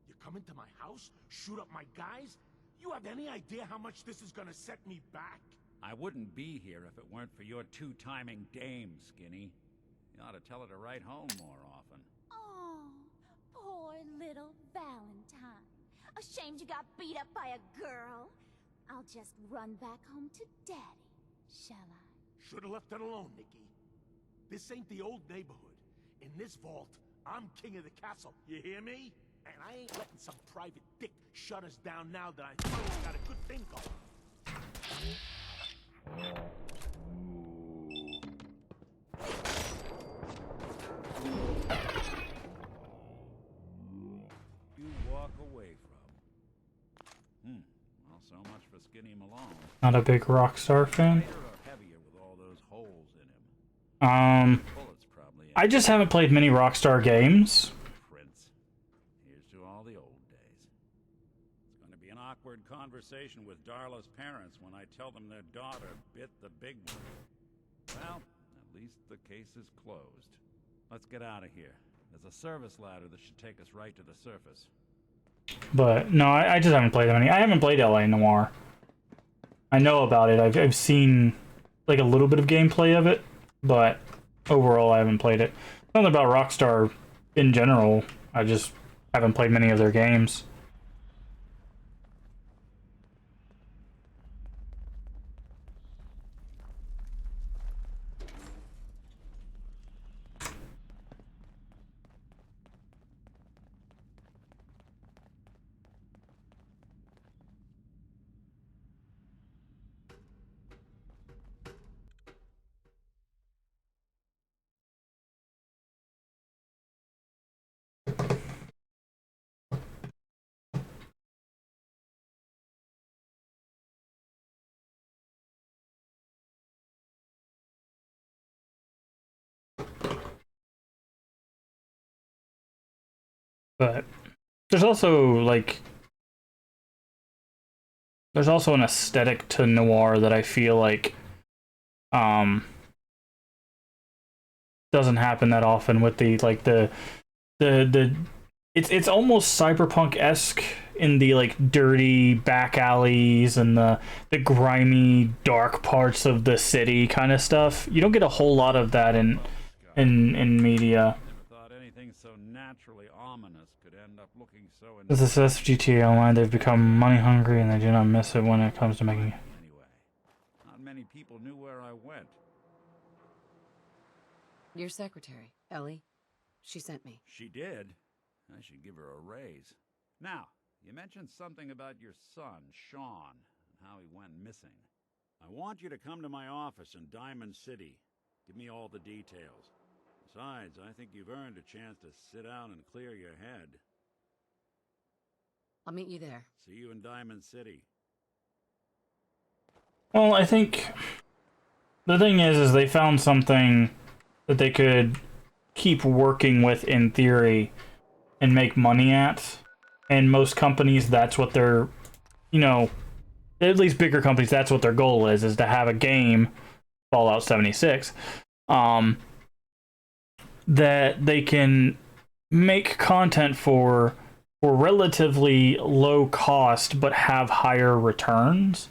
Speaker 2: You come into my house, shoot up my guys? You have any idea how much this is gonna set me back?
Speaker 5: I wouldn't be here if it weren't for your two-timing dame, Skinny. You ought to tell her to write home more often.
Speaker 22: Oh, poor little Valentine. Ashamed you got beat up by a girl. I'll just run back home to Daddy, shall I?
Speaker 2: Should've left it alone, Nicky. This ain't the old neighborhood. In this vault, I'm king of the castle. You hear me? And I ain't letting some private dick shut us down now that I finally got a good thing going.
Speaker 5: You walk away from. Well, so much for Skinny Malone.
Speaker 21: Not a big Rockstar fan.
Speaker 5: Heavier with all those holes in him.
Speaker 21: I just haven't played many Rockstar games.
Speaker 5: Prince. Here's to all the old days. It's going to be an awkward conversation with Darla's parents when I tell them their daughter bit the big one. Well, at least the case is closed. Let's get out of here. There's a service ladder that should take us right to the surface.
Speaker 21: But no, I just haven't played any. I haven't played LA Noire. I know about it. I've seen like a little bit of gameplay of it, but overall I haven't played it. Something about Rockstar in general. I just haven't played many of their games. But there's also like there's also an aesthetic to noir that I feel like doesn't happen that often with the like the it's almost cyberpunk-esque in the like dirty back alleys and the grimy dark parts of the city kind of stuff. You don't get a whole lot of that in media.
Speaker 5: Thought anything so naturally ominous could end up looking so.
Speaker 21: With this GTA Online, they've become money hungry and they do not miss it when it comes to making.
Speaker 5: Anyway, not many people knew where I went.
Speaker 10: Your secretary, Ellie, she sent me.
Speaker 5: She did. I should give her a raise. Now, you mentioned something about your son, Sean, and how he went missing. I want you to come to my office in Diamond City. Give me all the details. Besides, I think you've earned a chance to sit down and clear your head.
Speaker 10: I'll meet you there.
Speaker 5: See you in Diamond City.
Speaker 21: Well, I think the thing is they found something that they could keep working with in theory and make money at. And most companies, that's what they're, you know, at least bigger companies, that's what their goal is to have a game, Fallout 76, that they can make content for relatively low cost but have higher returns.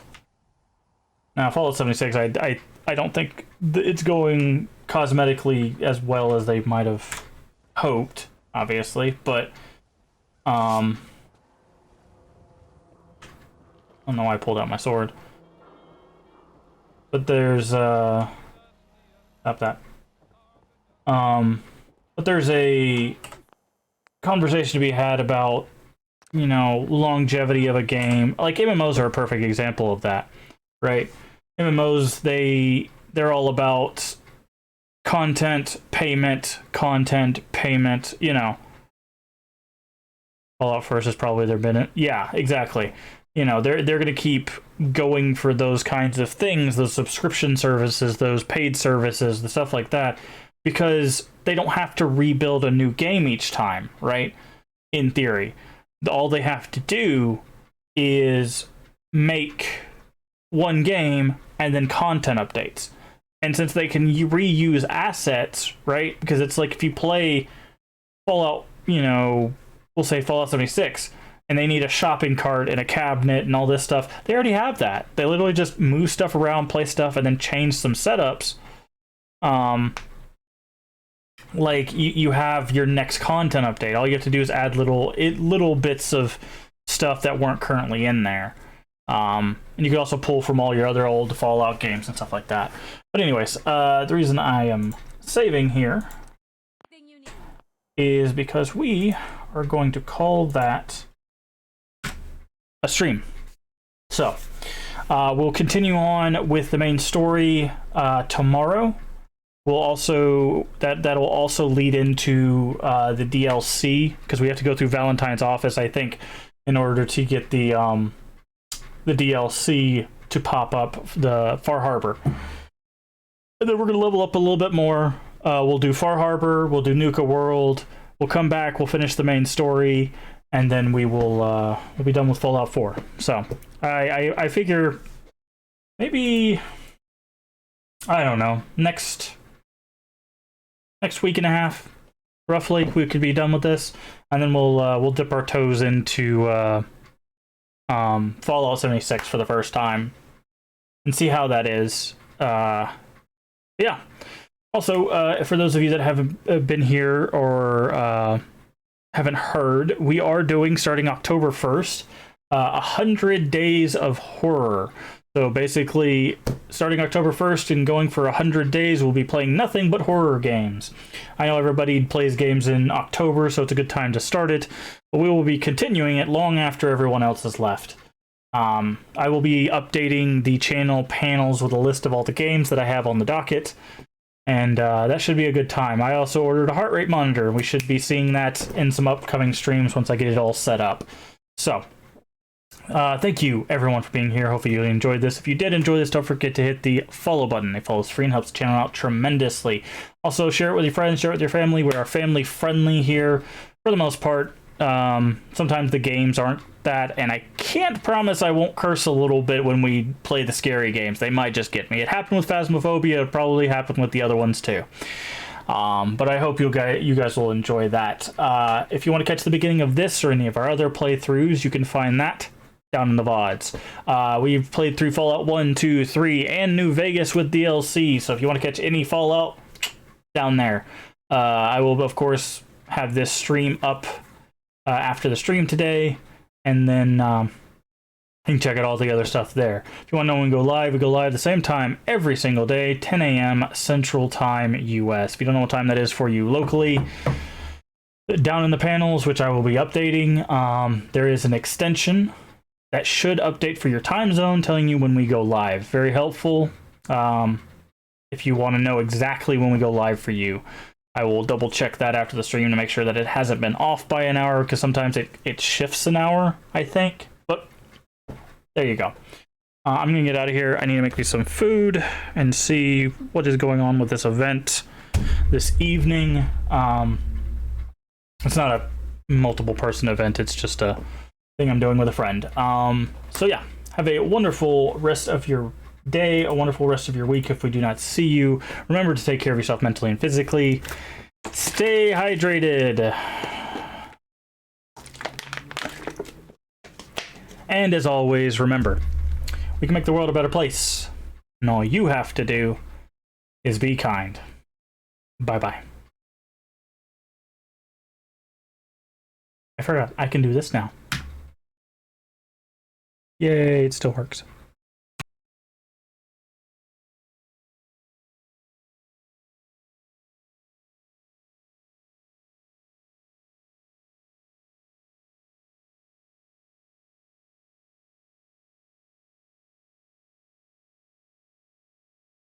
Speaker 21: Now, Fallout 76, I don't think it's going cosmetically as well as they might have hoped, obviously, but I don't know why I pulled out my sword. But there's stop that. But there's a conversation to be had about, you know, longevity of a game. Like MMOs are a perfect example of that, right? MMOs, they're all about content, payment, you know. Fallout First is probably their minute. Yeah, exactly. You know, they're going to keep going for those kinds of things, those subscription services, those paid services, the stuff like that, because they don't have to rebuild a new game each time, right? In theory. All they have to do is make one game and then content updates. And since they can reuse assets, right? Because it's like if you play Fallout, you know, we'll say Fallout 76, and they need a shopping cart and a cabinet and all this stuff, they already have that. They literally just move stuff around, play stuff, and then change some setups. Like you have your next content update. All you have to do is add little bits of stuff that weren't currently in there. And you can also pull from all your other old Fallout games and stuff like that. But anyways, the reason I am saving here is because we are going to call that a stream. So we'll continue on with the main story tomorrow. We'll also that'll also lead into the DLC, because we have to go through Valentine's office, I think, in order to get the DLC to pop up, the Far Harbor. And then we're gonna level up a little bit more. We'll do Far Harbor, we'll do Nuka World, we'll come back, we'll finish the main story, and then we will we'll be done with Fallout 4. So I figure maybe, I don't know, next week and a half, roughly, we could be done with this, and then we'll dip our toes into Fallout 76 for the first time and see how that is. Yeah. Also, for those of you that haven't been here or haven't heard, we are doing, starting October 1st, 100 Days of Horror. So basically, starting October 1st and going for 100 days, we'll be playing nothing but horror games. I know everybody plays games in October, so it's a good time to start it, but we will be continuing it long after everyone else has left. I will be updating the channel panels with a list of all the games that I have on the docket, and that should be a good time. I also ordered a heart rate monitor. We should be seeing that in some upcoming streams once I get it all set up. So, thank you everyone for being here. Hopefully you enjoyed this. If you did enjoy this, don't forget to hit the follow button. It follows free and helps the channel out tremendously. Also, share it with your friends, share it with your family. We are family friendly here for the most part. Sometimes the games aren't that, and I can't promise I won't curse a little bit when we play the scary games. They might just get me. It happened with Phasmophobia. It probably happened with the other ones too. But I hope you guys will enjoy that. If you want to catch the beginning of this or any of our other playthroughs, you can find that down in the VODs. We've played through Fallout 1, 2, 3, and New Vegas with DLC, so if you want to catch any Fallout, down there. I will, of course, have this stream up after the stream today, and then you can check out all the other stuff there. If you want to know when we go live the same time every single day, 10 a.m. Central Time US. If you don't know what time that is for you locally, down in the panels, which I will be updating, there is an extension that should update for your time zone telling you when we go live. Very helpful if you want to know exactly when we go live for you. I will double check that after the stream to make sure that it hasn't been off by an hour, because sometimes it shifts an hour, I think. But there you go. I'm gonna get out of here. I need to make me some food and see what is going on with this event this evening. It's not a multiple person event, it's just a thing I'm doing with a friend. So yeah, have a wonderful rest of your day, a wonderful rest of your week if we do not see you. Remember to take care of yourself mentally and physically. Stay hydrated. And as always, remember, we can make the world a better place. And all you have to do is be kind. Bye-bye. I forgot, I can do this now. Yay, it still works.